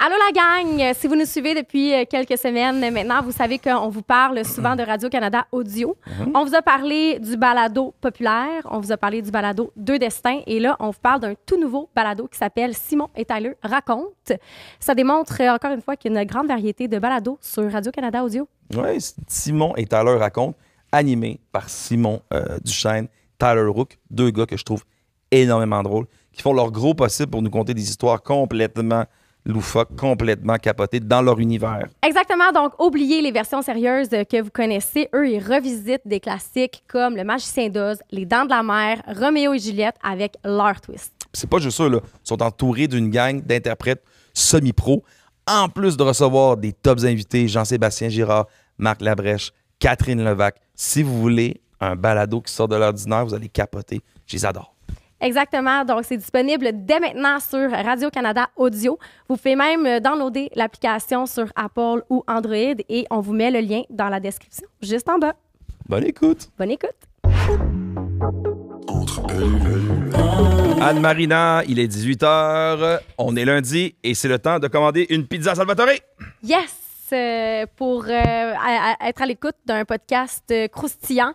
Allô la gang! Si vous nous suivez depuis quelques semaines maintenant, vous savez qu'on vous parle souvent de Radio-Canada Audio. On vous a parlé du balado populaire, on vous a parlé du balado Deux Destins et là, on vous parle d'un tout nouveau balado qui s'appelle Simon et Tyler racontent. Ça démontre encore une fois qu'il y a une grande variété de balados sur Radio-Canada Audio. Oui, Simon et Tyler racontent, animé par Simon Duchesne, Tyler Rook, deux gars que je trouve énormément drôles, qui font leur gros possible pour nous conter des histoires complètement loufoques, complètement capotées dans leur univers. Exactement. Donc, oubliez les versions sérieuses que vous connaissez. Eux, ils revisitent des classiques comme Le Magicien d'Oz, Les Dents de la Mer, Roméo et Juliette avec leur twist. C'est pas juste ça, là. Ils sont entourés d'une gang d'interprètes semi-pro, en plus de recevoir des tops invités, Jean-Sébastien Girard, Marc Labrèche, Catherine Levac. Si vous voulez un balado qui sort de l'ordinaire, vous allez capoter. Je les adore. Exactement. Donc, c'est disponible dès maintenant sur Radio-Canada Audio. Vous pouvez même downloader l'application sur Apple ou Android et on vous met le lien dans la description, juste en bas. Bonne écoute. Bonne écoute. Anne-Marina, il est 18h, on est lundi et c'est le temps de commander une pizza Salvatore. Yes! Pour être à l'écoute d'un podcast croustillant.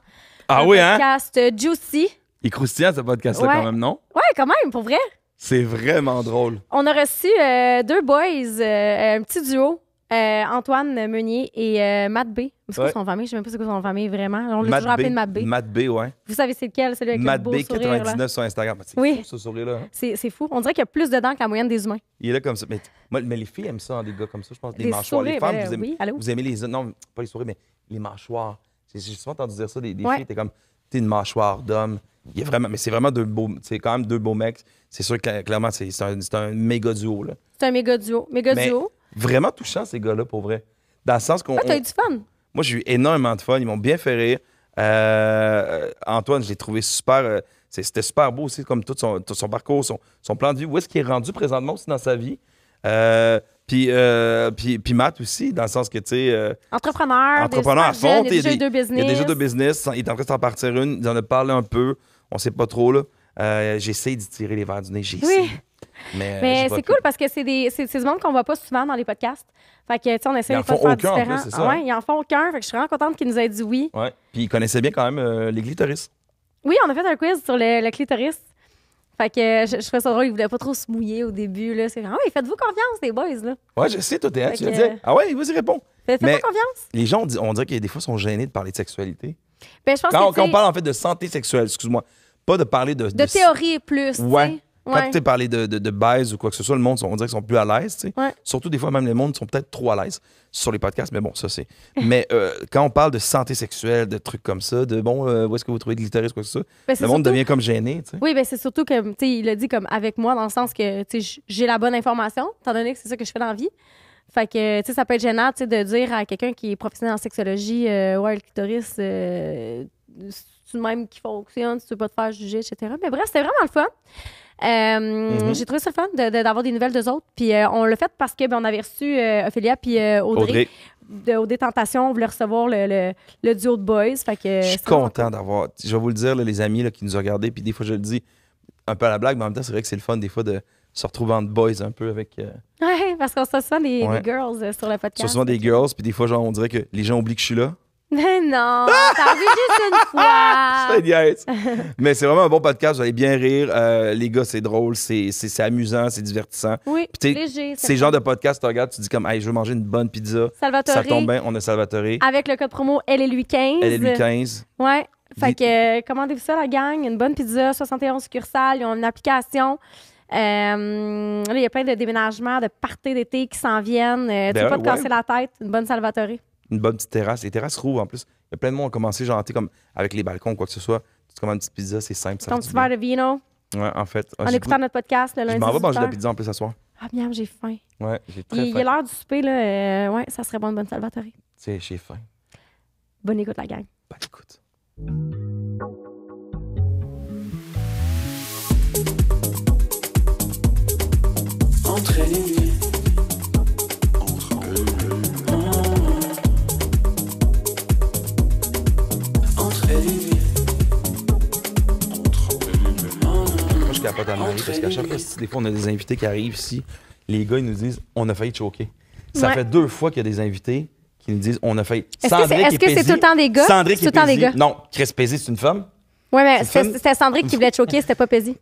Ah oui, hein? Podcast juicy. Il est croustillant, ce podcast-là, Ouais. quand même, non? Ouais, quand même, pour vrai. C'est vraiment drôle. On a reçu deux boys, un petit duo, Antoine Meunier et Matt B. C'est quoi Ouais. son famille? Je sais même pas c'est quoi son famille, vraiment. On l'a Matt toujours appelé Matt B. Matt B, ouais. Vous savez c'est lequel? Celui avec Matt le beau B, sourire, là. 99 sur Instagram. C'est Oui. fou, ce sourire-là. Hein? C'est fou. On dirait qu'il y a plus de dents que la moyenne des humains. Il est là comme ça. Mais les filles aiment ça, hein, des gars comme ça, je pense. Les Des mâchoires. Les sourires, femmes, ben, vous aimez, oui, allô? vous aimez les... Non, pas les sourires, mais les mâchoires. J'ai souvent entendu dire ça, des Ouais. filles, t'es comme... T'es une mâchoire d'homme. Il y a vraiment... Mais c'est vraiment deux beaux... C'est quand même deux beaux mecs. C'est sûr que, clairement, c'est un méga duo, là. C'est un méga duo. Méga Mais duo. vraiment touchant, ces gars-là, pour vrai. Dans le sens qu'on... Ah, t'as eu du fun? Moi, j'ai eu énormément de fun. Ils m'ont bien fait rire. Antoine, je l'ai trouvé super... C'était super beau aussi, comme tout son parcours, son plan de vie. Où est-ce qu'il est rendu présentement aussi dans sa vie? Puis Matt aussi, dans le sens que, tu sais... Entrepreneur entrepreneur à super fond. jeune, il y a déjà eu deux business. Il y a déjà deux business. Il est en train de s'en partir une. Il en a parlé un peu. On sait pas trop, là. J'essaie d'y tirer les verres du nez. J'ai essayé. Mais c'est cool parce que c'est du monde qu'on voit pas souvent dans les podcasts. Fait que, tu sais, on essaie Ils en de faire font aucun, en différent. plus, c'est ça, Ouais, hein? ils en font aucun. Fait que je suis vraiment contente qu'ils nous aient dit oui. Ouais. Puis il connaissait bien quand même les clitoris. Oui, on a fait un quiz sur le clitoris. Fait que je trouvais ça drôle, ils voulaient pas trop se mouiller au début. Là. C'est comme, oui, faites-vous confiance, les boys. Là. Ouais, je sais, toi, t'es Fait tu vas que- dire. Ah ouais, vas-y, réponds. Faites-vous Mais- confiance. Les gens, on dirait que des fois, sont gênés de parler de sexualité. Ben, je pense Quand que, on parle en fait de santé sexuelle, excuse-moi, pas de parler de théorie plus. Ouais. Tu sais. Quand Ouais. tu parlé de baise ou quoi que ce soit, le monde, on dirait qu'ils sont plus à l'aise. Tu sais. Ouais. Surtout des fois, même les mondes sont peut-être trop à l'aise sur les podcasts. Mais bon, ça, c'est. Mais quand on parle de santé sexuelle, de trucs comme ça, de bon, où est-ce que vous trouvez de clitoris, quoi que ce soit, Ben, c'est le monde surtout- devient comme gêné. Tu sais. Oui, ben c'est surtout que, tu sais, il a dit comme avec moi, dans le sens que, tu sais, j'ai la bonne information, étant donné que c'est ça que je fais dans la vie. Fait que, tu sais, ça peut être gênant, tu sais, de dire à quelqu'un qui est professionnel en sexologie, ouais, le clitoris, c'est le même qui fonctionne, si tu veux pas te faire juger, etc. Mais bref, c'était vraiment le fun. J'ai trouvé ça le fun d'avoir des nouvelles d'eux autres. Puis on l'a fait parce que ben, on avait reçu Ophélia puis Audrey. Audrey Tentation, on voulait recevoir le duo de boys. Fait que, Je suis content d'avoir. Je vais vous le dire, là, les amis là, qui nous ont regardés, puis des fois, je le dis un peu à la blague, mais en même temps, c'est vrai que c'est le fun, des fois, de se retrouver entre boys un peu avec. Ouais, parce qu'on se souvent des Ouais. girls sur le podcast. Sur souvent des girls, puis des fois, genre, on dirait que les gens oublient que je suis là. Mais non, t'as envie juste une fois. C'est niaise. Mais c'est vraiment un bon podcast, vous allez bien rire. Les gars, c'est drôle, c'est amusant, c'est divertissant. Oui, Puis t'sais, léger. C'est le genre de podcast, tu regardes, tu dis comme, hey, je veux manger une bonne pizza. Salvatore. Ça tombe bien, on a Salvatore. Avec le code promo LLU15. LLU15. Ouais. Fait que commandez-vous ça, la gang. Une bonne pizza, 71 succursales. Ils ont une application. Là, il y a plein de déménagements, de parties d'été qui s'en viennent. Tu veux pas te ouais. casser la tête. Une bonne Salvatore. Une bonne petite terrasse. Les terrasses rouvent en plus. Il y a plein de monde qui ont commencé, genre, tu sais, comme avec les balcons, quoi que ce soit. Tu commandes une petite pizza, c'est simple. Ça Ton fait petit du bien. verre de vino. Ouais, en fait. En écoutant notre podcast le lundi. Je m'en vais manger de la 18h. pizza en plus ce soir. Ah, bien, j'ai faim. Ouais, j'ai très Il est faim. l'heure du souper, là. Ouais, ça serait bon, une bonne Salvatore. J'ai faim. Bonne écoute, la gang. Ben, écoute. Entre elle et lui. Entre elle et lui. Moi, je capote à Marie parce qu'à chaque fois, des fois, on a des invités qui arrivent ici, les gars, ils nous disent on a failli choquer. Ça Ouais. fait 2 fois qu'il y a des invités qui nous disent on a failli. Est-ce que c'est tout le temps des gars? Sandrick C'est tout le temps des gars? Non, Chris Pézy, c'est une femme. Ouais, mais C'est c'était Sandrick qui voulait te choquer, c'était pas Paisy.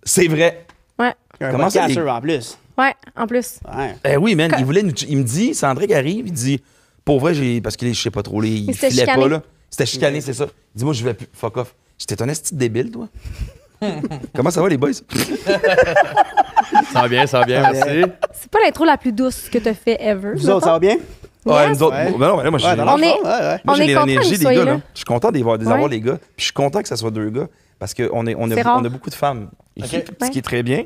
C'est vrai. Ouais. Un Comment ça, podcaster les- en plus. Ouais, en plus. Ouais. Eh oui, man, il me dit, Sandrick arrive, il dit, pour vrai, parce que je sais pas trop, il s'était filait chicané. pas, là. C'était chicané, c'est ça. Il dit, moi, je vais plus, fuck off. J'étais un esti de débile, toi. Comment ça va, les boys? Ça va bien, merci. C'est pas l'intro la plus douce que t'as fait ever. Vous autres, ça va bien? Ouais, Yes. nous autres, Ouais. ben non, ben là, moi, Ouais, dans On est- l'enfant, ouais. moi, on j'ai est content l'énergie que des vous soyez gars, là. là. Je suis content d'avoir Ouais. les gars. Puis je suis content que ça soit 2 gars. Parce qu'on C'est rare. on a beaucoup de femmes ici, Ok. ce qui est très bien.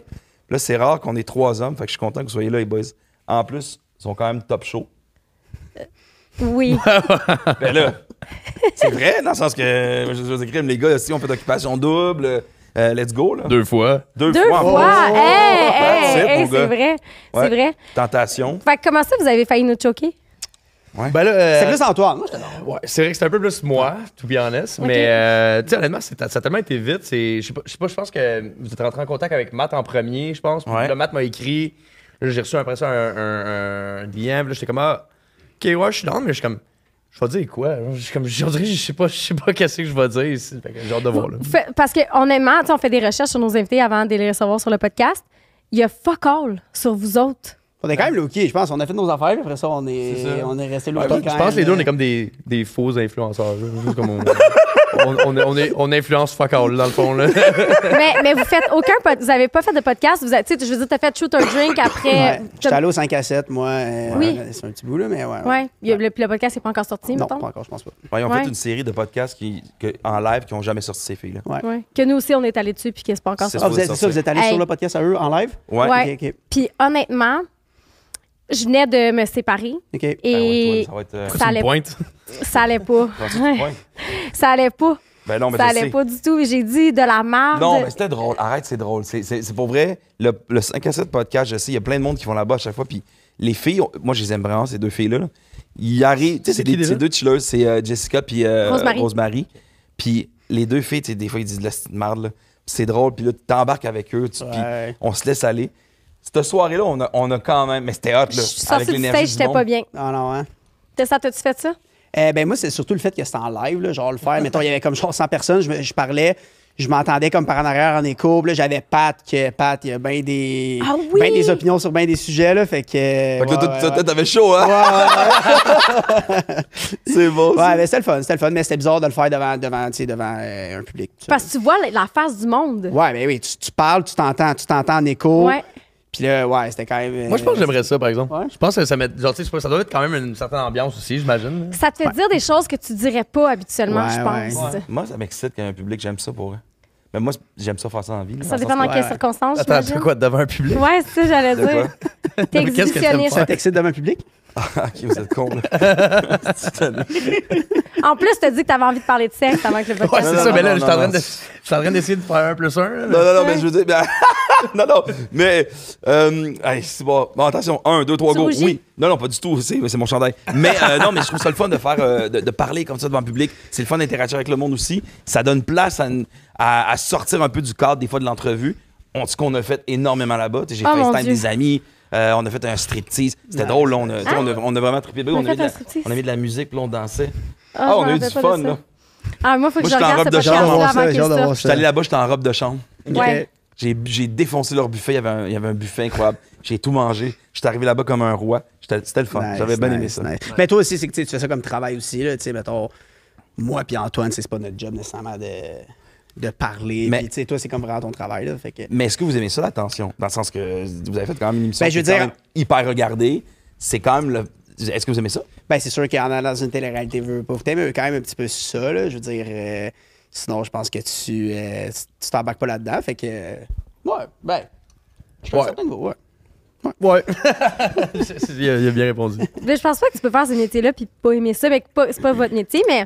Là, c'est rare qu'on ait 3 hommes. Fait que je suis content que vous soyez là, les boys. En plus, ils sont quand même top show. Oui. Ben là, c'est vrai, dans le sens que je veux dire, les gars, si on fait d'occupation double, let's go, là. 2 fois. Deux Deux fois. en fois. plus. Hey, That's it, hey, mon c'est gars. vrai. Ouais. C'est vrai. Tentation. Fait que comment ça, vous avez failli nous choquer? Ben là, C'est plus Antoine. Moi, j'étais là. ouais, c'est vrai que c'est un peu plus moi, to be honest. Ok. Mais, tu sais, honnêtement, ça a tellement été vite. Je sais pas, je pense que vous êtes rentré en contact avec Matt en premier, je pense. Puis Ouais. là, Matt m'a écrit. Là, j'ai reçu après ça un DM. Puis là, j'étais comme, ah, ok, ouais, je suis down, mais je suis comme, je vais dire quoi? Je suis comme, je dirais, je sais pas qu'est-ce que je vais dire ici. Fait que j'ai hâte de voir, là. Parce que honnêtement, tu sais, on fait des recherches sur nos invités avant de les recevoir sur le podcast. Il y a fuck all sur vous autres. On est quand même low-key, je pense. On a fait nos affaires, puis après ça, on est resté low-key Je quand pense que les deux, on est même. comme des faux influenceurs. Là. Juste comme on influence fuck all, dans le fond. Là. mais vous faites vous avez pas fait de podcast. Vous avez, tu sais, je veux dire, t'as fait Shoot or Drink après. Ouais. J'étais allé au 5 à 7, moi. Oui. C'est un petit bout, là, mais ouais. Ouais. Puis le podcast n'est pas encore sorti, Non, mettons. pas encore, je pense pas. Ouais, ils ont Ouais. fait une série de podcasts en live qui n'ont jamais sorti ces filles-là. Ouais. Que nous aussi, on est allés dessus puis que c'est pas encore C'est sorti. Ah, vous êtes, sortir. ça, vous êtes allé Hey. sur le podcast à eux en live? Ouais. Ouais. Ok, Puis honnêtement, je venais de me séparer ok. Ah ouais, et toi, ça va être. ça C'est allait une pointe. ça allait pas. Penses-tu que Ouais. tu pointes? Ça allait pas. Ben non, mais Ça je allait sais. pas du tout. J'ai dit de la merde. Non, mais c'était drôle. Arrête, c'est drôle. C'est pour vrai. Le 5 à 7 podcast, je sais, il y a plein de monde qui vont là-bas à chaque fois. Puis les filles, moi, je les aime vraiment, ces 2 filles-là. Là. Ils arrivent. Tu sais, C'est qui, déjà? c'est 2 chilleuses. C'est Jessica puis Rosemary. Rosemary. Puis les 2 filles, tu sais, des fois, ils disent de la petite merde. Là. C'est drôle. Puis là, tu t'embarques avec eux. Puis Ouais. on se laisse aller. Cette soirée-là, on a quand même. Mais c'était hot, là. Je suis sortie du l'énergie stage, du j'étais monde. pas bien. Ah non, hein? T'as-tu fait ça? Ben moi, c'est surtout le fait que c'était en live, là, genre le faire. Mettons, il y avait comme genre 100 personnes, je parlais, je m'entendais comme par en arrière en écho. Puis là, j'avais Pat, il y a bien des, Ah oui! ben des opinions sur bien des sujets, là, fait que... Fait que là, ouais, toi, ouais. t'avais chaud, hein? C'est bon, ça. Ouais, mais c'était le fun, mais c'était bizarre de le faire devant un public. tout ça. Parce que tu vois la face du monde. Ouais, ben oui, tu parles, tu t'entends en écho. Ouais. Puis là, ouais, c'était quand même... Moi, je pense que j'aimerais ça, par exemple. Ouais. Je pense que ça met. Genre, tu sais, ça doit être quand même une certaine ambiance aussi, j'imagine. Ça te fait dire des choses que tu dirais pas habituellement, Ouais, je pense. ouais. Moi, ça m'excite quand il y a un public, j'aime ça pour eux. Mais moi, j'aime ça faire ça en vie. là, Ça dans le dépend sens dans quelles ouais. circonstances, Attends, j'imagine. tu quoi, devant un public? Ouais, c'est ça, j'allais De quoi? dire. T'es Mais qu'est-ce que t'aimes exhibitionniste. Ça t'excite devant un public? Ah, ok, vous êtes con, là. En plus, t'as dit que t'avais envie de parler de sexe avant que le Ouais, podcast. c'est non, ça, non, mais là, non, je suis en non, train non. de- je suis en train d'essayer de faire 1 plus 1. Non, mais je veux dire. non, mais. Allez, c'est bon. Bon, attention, 1, 2, 3, Tu go. rougis? Oui. Non, pas du tout. C'est mon chandail. Mais non, mais je trouve ça le fun de faire, de parler comme ça devant le public. C'est le fun d'interagir avec le monde aussi. Ça donne place à sortir un peu du cadre, des fois, de l'entrevue. Ce qu'on a fait énormément là-bas. Tu sais, j'ai Oh, mon FaceTime Dieu. des amis. On a fait un striptease. C'était drôle, là. On a vraiment trippé. On a On a mis fait de un la- striptease? on a mis de la musique, puis là, on dansait. Ah, on je a me eu du rappelle pas fun, de ça. là. Ah, moi, il faut que Moi, je j'étais en regarde robe ce de chambre. podcast-là J'ai hâte avant de voir qu'il ça. J'étais allé là-bas, j'étais en robe de chambre. Ouais. J'ai défoncé leur buffet. Il y avait un buffet incroyable. J'ai tout mangé. J'étais arrivé là-bas comme un roi. C'était le fun. Nice, J'avais bien aimé nice, ça. nice. Mais toi aussi, c'est que tu fais ça comme travail aussi. Là, tu sais, mettons, moi puis Antoine, c'est pas notre job nécessairement de parler. Mais- Puis, tu sais, toi, c'est comme vraiment ton travail. Là, fait que... Mais est-ce que vous aimez ça, l'attention? Dans le sens que vous avez fait quand même une émission Ben, je veux qui est quand dire- même hyper regardée. C'est quand même le... Est-ce que vous aimez ça? Ben, c'est sûr qu'en allant dans une télé-réalité, veut pas. T'aimes quand même un petit peu ça, là. Je veux dire, sinon, je pense que tu t'embarques pas là-dedans. Fait que, ouais, ben, je suis Ouais. certain de vous, ouais. Ouais. Il a bien répondu. Mais je pense pas que tu peux faire ce métier-là puis pas aimer ça. Mais c'est pas votre métier, mais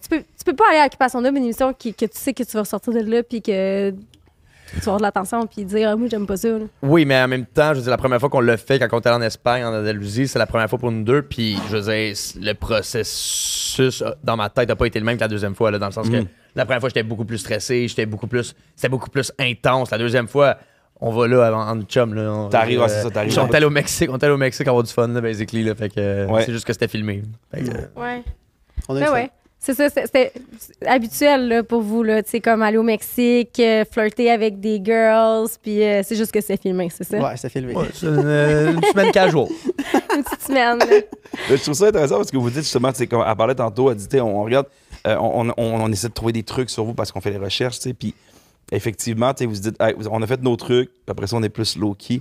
tu peux pas aller à Occupation Double, une émission que tu sais que tu vas ressortir de là puis que tu vas avoir de l'attention puis dire ah, moi j'aime pas ça. Là. Oui, mais en même temps, je veux dire, la première fois qu'on l'a fait, quand on était en Espagne, en Andalousie, c'est la première fois pour nous deux. Puis, je veux dire, le processus dans ma tête n'a pas été le même que la deuxième fois, là, dans le sens que la première fois, j'étais beaucoup plus stressé, c'était beaucoup plus intense. La deuxième fois, on va là en chum. Là. T'arrives, ouais, c'est ça, t'arrives. On est allé au Mexique avoir du fun, là, basically. Là, fait que Ouais. c'est juste que c'était filmé. Fait que, Ouais. On a eu Ben ça. ouais. C'est ça, c'était habituel là, pour vous, là. Tu sais, comme aller au Mexique, flirter avec des girls, puis c'est juste que c'est filmé, c'est ça? Ouais, c'est filmé. ouais, c'est une semaine casual. Une petite semaine, là. Je trouve ça intéressant parce que vous dites justement, c'est comme elle parlait tantôt, elle dit, tu sais, on regarde, on essaie de trouver des trucs sur vous parce qu'on fait les recherches, tu sais, puis effectivement, tu sais, vous dites, hey, on a fait nos trucs, puis après ça, on est plus low-key.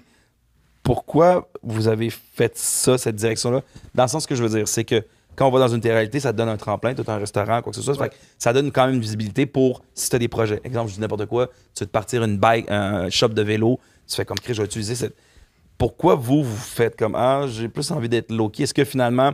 Pourquoi vous avez fait ça, cette direction-là? Dans le sens que je veux dire, c'est que quand on va dans une télé-réalité, ça te donne un tremplin, tu as un restaurant, quoi que ce soit. Ouais. Fait que ça donne quand même une visibilité pour si tu as des projets. Exemple, je dis n'importe quoi, tu veux te partir une bike, un shop de vélo, tu fais comme Chris, je vais utiliser cette. Pourquoi vous faites comme j'ai plus envie d'être low-key? Est-ce que finalement,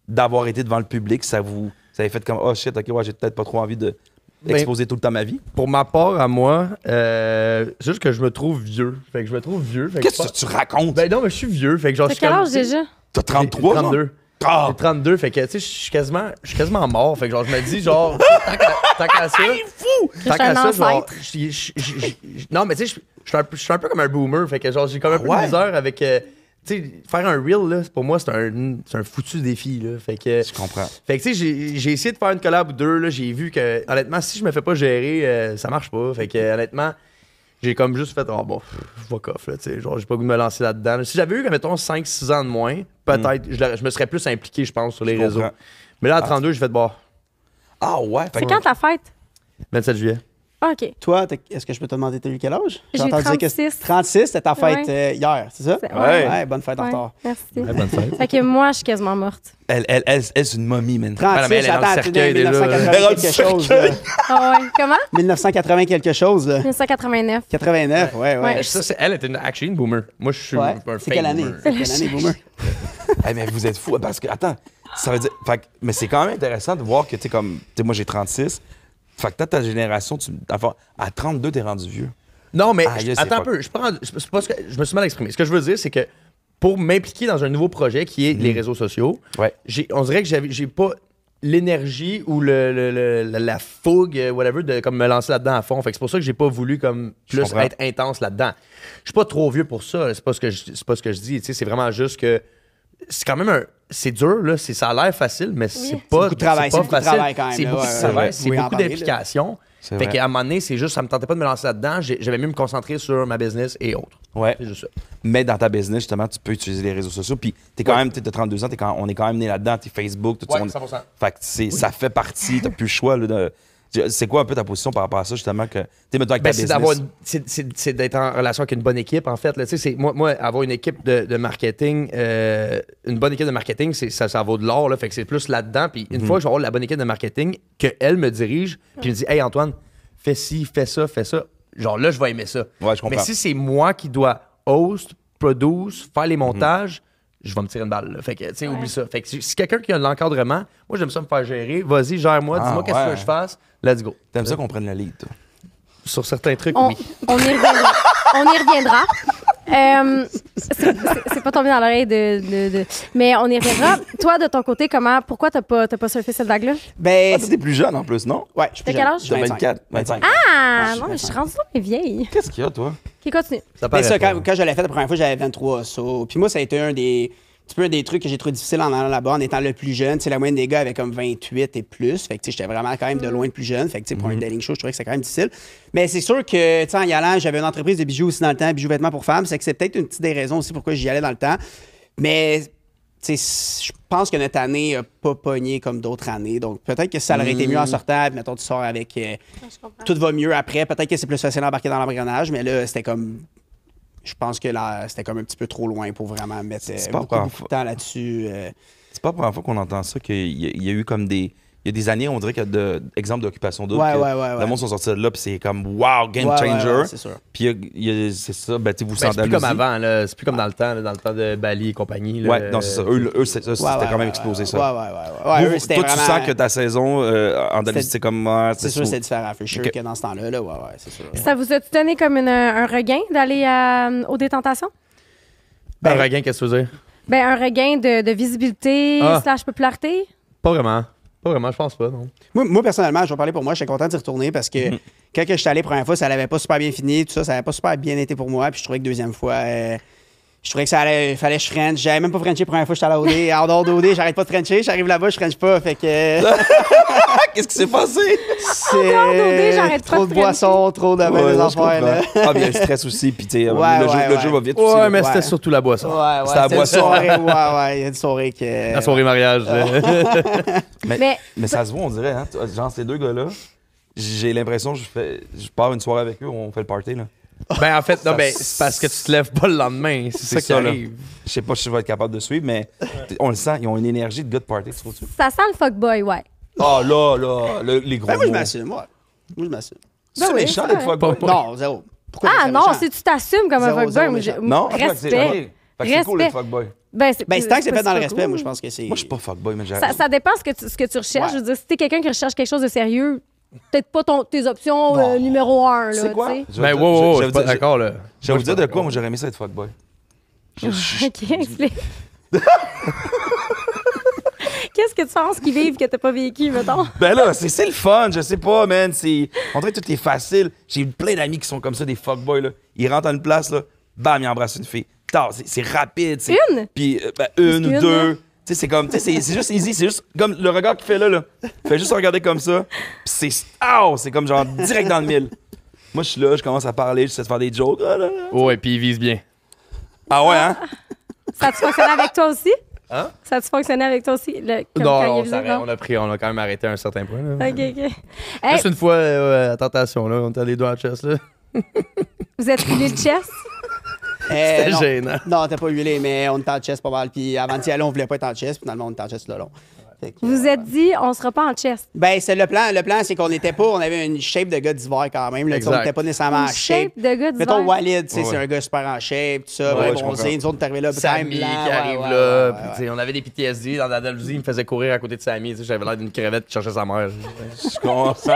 d'avoir été devant le public, ça avez fait comme shit, ok, ouais, j'ai peut-être pas trop envie d'exposer tout le temps ma vie? Pour ma part, à moi, c'est juste que je me trouve vieux. Fait que je me trouve vieux. Fait que Qu'est-ce que tu racontes? Ben non, mais je suis vieux. Fait que genre, T'as je suis quel comme, âge déjà? T'as 33 genre? 32. Ah! J'ai 32, fait que, tu sais, je suis quasiment mort. Fait que, genre, je me dis, genre, tant qu'à ça. Je Tant suis un qu'à ça, genre. ancêtre. Non, mais tu sais, je suis un peu comme un boomer. Fait que, genre, j'ai comme un peu de misère avec. Tu sais, faire un reel, là, pour moi, c'est un foutu défi, là. Fait que. Je comprends. Fait que, tu sais, j'ai essayé de faire une collab ou deux, là. J'ai vu que, honnêtement, si je me fais pas gérer, ça marche pas. Fait que, honnêtement. J'ai comme juste fait, fuck off, là, tu sais, genre, j'ai pas le goût de me lancer là-dedans. Si j'avais eu, mettons, 5-6 ans de moins, peut-être, je me serais plus impliqué, je pense, sur les Je réseaux. comprends. Mais là, à 32, j'ai fait, Ah ouais? Fait C'est que- quand ta fête? 27 juillet. Ah, OK. Toi, est-ce que je peux te demander, t'as eu quel âge? J'ai eu entendu dire que 36. 36, c'était ta fête Ouais. hier, c'est ça? C'est- Ouais. Ouais, bonne fête en Ouais, retard. merci. bonne fête. Fait que moi, je suis quasiment morte. Elle, c'est une momie, man. 36, mais elle est dans le attends, tu cercueil, es elle est là. 1980 Elle est dans le quelque chose. Là. Ah ouais. Comment? 1980 quelque chose, là. 1989. 89, ouais. Ouais. Ça, elle était actually une boomer. Moi, je suis Ouais. un C'est fake quelle année? boomer. C'est quelle année, Boomer? Hey, mais vous êtes fous. Parce que, attends, ça veut dire. Fait que- mais c'est quand même intéressant de voir que, tu sais, comme. Tu sais, moi, j'ai 36. Fait que toi, ta génération, à 32, t'es rendu vieux. Non, mais Ah, je sais attends pas. un peu. C'est pas ce que, je me suis mal exprimé. Ce que je veux dire, c'est que pour m'impliquer dans un nouveau projet qui est les réseaux sociaux, Ouais. on dirait que j'ai pas l'énergie ou la fougue, whatever, de comme me lancer là-dedans à fond. Fait que c'est pour ça que j'ai pas voulu comme Je plus comprends. être intense là-dedans. Je suis pas trop vieux pour ça. C'est pas ce que je dis. Tu sais, c'est vraiment juste que c'est quand même c'est dur là. Ça a l'air facile, mais c'est pas beaucoup de travail, c'est c'est pas beaucoup de facile. travail quand même, C'est là, beaucoup ouais, de ouais, travail, ouais. c'est Oui, en beaucoup parler, là. d'implication. C'est Fait vrai. qu'à un moment donné, c'est juste, ça me tentait pas de me lancer là-dedans. J'avais mieux me concentrer sur ma business et autres. Ouais. C'est juste ça. Mais dans ta business, justement, tu peux utiliser les réseaux sociaux. Puis, t'es quand même, t'as 32 ans, on est quand même né là-dedans. T'es Facebook, tout ça. Ouais, 100%. Fait que ça fait partie, t'as plus le choix. Là, c'est quoi un peu ta position par rapport à ça, justement, que t'es mettons avec ta Ben, c'est business? d'avoir c'est d'être en relation avec une bonne équipe, en fait. Là. Tu sais, moi, avoir une équipe de marketing, une bonne équipe de marketing, ça vaut de l'or. Là. Fait que c'est plus là-dedans. Puis une fois que je vais avoir la bonne équipe de marketing, qu'elle me dirige, puis me dit, hey Antoine, fais ci, fais ça. Genre là, je vais aimer ça. Ouais, je comprends. Mais si c'est moi qui dois host, produce, faire les montages, je vais me tirer une balle. Là. Fait que, tu sais, oublie ça. Fait que si quelqu'un qui a l'encadrement, moi, j'aime ça me faire gérer. Vas-y, gère-moi, dis-moi qu'est-ce que ouais. tu veux que je fasse. Let's go. T'aimes ça qu'on prenne le lead, toi? Sur certains trucs, On, oui. on y reviendra. On y reviendra. C'est pas tombé dans l'oreille de. Mais on y reviendra. Toi, de ton côté, pourquoi t'as pas surfé cette vague-là? Ben, T'es plus jeune en plus, non? ouais, je suis T'as plus quel jeune. âge? T'as 25. 24, 25. Ah, non, mais je suis rendue là, mais vieille. Qu'est-ce qu'il y a, toi? OK, continue. Ça Mais paraît ça, pas. quand je l'ai fait la première fois, j'avais 23. Puis moi, ça a été un des trucs que j'ai trouvé difficile en allant là-bas, en étant le plus jeune. La moyenne des gars avait comme 28 et plus. Fait que j'étais vraiment quand même de loin le plus jeune. Fait que pour un dating show, je trouvais que c'était quand même difficile. Mais c'est sûr que en y allant, j'avais une entreprise de bijoux aussi dans le temps, bijoux vêtements pour femmes. C'est que c'est peut-être une petite des raisons aussi pourquoi j'y allais dans le temps. Mais je pense que notre année n'a pas pogné comme d'autres années. Donc peut-être que ça aurait été mieux en sortant. Puis, mettons, tu sors avec. Je comprends. Tout va mieux après. Peut-être que c'est plus facile d'embarquer dans l'engrenage. Mais là, c'était comme. Je pense que là, c'était comme un petit peu trop loin pour vraiment mettre C'est pas beaucoup grave. de temps là-dessus. C'est pas la première fois qu'on entend ça, qu'il y a eu comme des. Il y a des années, on dirait qu'il y a d'exemples d'occupation double. Ouais, que ouais, ouais, Le monde sont sortis de là, puis c'est comme wow, game Ouais, changer. ouais, ouais, c'est sûr. Puis c'est ça, ben, tu sais, vous Ben, sentez c'est plus comme avant, là. C'est plus comme dans le temps de Bali et compagnie. Là. Ouais, non, c'est ça. Eux, ça, c'était Ouais, quand même ouais, explosé, ouais, ça. Ouais, Vous, eux, c'était toi, tu vraiment- sens que ta saison Andalousie, c'est comme. C'est sûr, c'est différent. For sure Ok. que dans ce temps-là, là, ouais, c'est sûr. Ça vous a donné comme un regain d'aller aux détentations? Un regain, qu'est-ce que tu veux dire? Ben, un regain de visibilité Ah. / popularité? Pas vraiment. Pas vraiment, je pense pas, non. Moi, personnellement, je vais parler pour moi. J'étais content d'y retourner parce que quand que j'étais allé la première fois, ça n'avait pas super bien fini. Tout ça, ça n'avait pas super bien été pour moi. Puis je trouvais que deuxième fois, je trouvais que fallait que je French. J'avais même pas Frenché la première fois que j'étais allé à OD. En dehors d'OD, j'arrête pas de Frencher. J'arrive là-bas, je French pas. Fait que. Qu'est-ce qui s'est passé? dehors d'OD, j'arrête pas trop de de boissons, trop de Ouais, des je affaires, là. comprends. Ah, bien, le stress aussi. Puis, tu sais, Ouais, le jeu va vite aussi. Ouais, là. mais Ouais. c'était surtout la boisson. Ouais, C'était la c'était une boisson. soirée, ouais, il y a une soirée que. La soirée mariage. Mais ça se voit, on dirait, hein? Genre, ces deux gars-là, j'ai l'impression que je pars une soirée avec eux, on fait le party, là. Ben, en fait, non, ben, c'est parce que tu te lèves pas le lendemain. C'est ça qui ça, là. arrive. Je sais pas si je vais être capable de suivre, mais on le sent, ils ont une énergie de gars de party, tu trouves-tu? Ça sent le fuckboy, ouais. Ah, là, les gros Ben, moi, je mots. m'assume, ouais. Moi, je m'assume. C'est Ben oui, méchant c'est d'être vrai. fuckboy. Non, zéro. Pourquoi Ah c'est non, méchant? si tu t'assumes comme un Zéro, fuckboy, zéro moi, méchant. Non? respect. Fait que c'est cool d'être fuckboy. Ben, Ben, c'est tant que c'est fait dans le pas respect, cool. moi, je pense que c'est. Moi, je suis pas fuckboy, mais j'ai. Ça dépend ce que tu recherches. Ouais. Je veux dire, si t'es quelqu'un qui recherche quelque chose de sérieux, peut-être pas tes options Non. numéro 1. C'est quoi? Ben, wow, je suis pas d'accord, là. Je vais vous dire de quoi, moi, j'aurais aimé ça être fuckboy. OK, explique. Qu'est-ce que tu penses qu'ils vivent que t'as pas vécu, mettons? Ben là, c'est le fun, je sais pas, man. On dirait que tout est facile. J'ai plein d'amis qui sont comme ça, des fuckboys, là. Ils rentrent à une place, là, bam, ils embrassent une fille. Tard, c'est rapide. Une? Puis, une, Une, deux. là. Tu sais, c'est comme, tu sais, c'est juste easy. C'est juste comme le regard qu'il fait là. Fait juste regarder comme ça. Puis c'est comme genre direct dans le mille. Moi, je suis là, je commence à parler, je sais faire des jokes. Ah, là, là. Ouais, puis il vise bien. Ah ouais, hein? Ça a-tu fonctionné avec toi aussi? Hein? Ça a-tu fonctionné avec toi aussi? Comme Non, quand il on, visait, non? on a quand même arrêté à un certain point. Là. OK, OK. Hey, Juste une fois, à tentation, là, on était les deux en chest. Là. vous êtes huilé le chest? C'était non. gênant. Non, t'as pas huilé, mais on était en chest pas mal. Puis avant d'y aller, on voulait pas être en chest. Finalement, on était en chest le long. Fait que, Vous vous êtes dit, on sera pas en chest. Ben, c'est le plan. Le plan, c'est qu'on était pas. On avait une shape de gars d'hiver quand même. Là, Exact. on n'était pas nécessairement en Une shape. shape de gars d'hiver. Mettons Walid, tu sais, Ouais. c'est un gars super en shape, tout ça, Ouais, bien je bronzé. comprends. Nous autres, on est arrivés là, quand Sammy même qui blanc. arrive ouais, là, ouais, puis ouais, tu sais, on avait des PTSD dans l'Andalousie, il me faisait courir à côté de Sammy, tu sais, j'avais l'air d'une crevette qui cherchait sa mère. Je commence.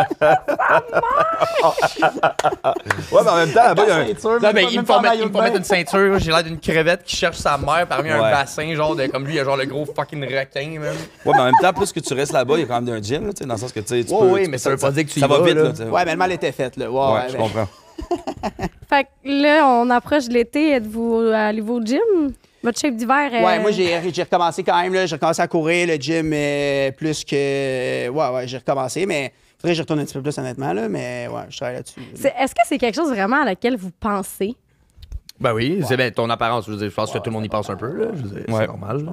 Ouais, mais en même temps, là-bas, il y a un. Non, mais il me faut mettre une ceinture, j'ai l'air d'une crevette qui cherche sa mère parmi un Ouais. bassin, genre de, comme lui, il y a genre le gros fucking requin, man. Ouais, mais en même temps, plus que tu restes là-bas, il y a quand même un gym, là, tu sais, dans le sens que tu sais, tu Ouais, peux. oui, tu mais peux- ça veut pas dire que tu y ça va vas, vite, là. là. tu sais. Ouais, mais le mal était fait, là. Ouais, je ben, comprends. Fait que là, on approche de l'été. Allez-vous au gym? Votre shape d'hiver? Ouais, moi, j'ai recommencé quand même, là. J'ai recommencé à courir, le gym, plus que. Ouais, j'ai recommencé, mais faudrait que je retourne un petit peu plus, honnêtement, là. Mais ouais, je travaille là-dessus. Est-ce que c'est quelque chose vraiment à laquelle vous pensez? Ben oui, c'est bien ton apparence, je veux dire, je pense que tout le monde y pense un peu, là, je veux dire, Ouais. c'est normal. Là.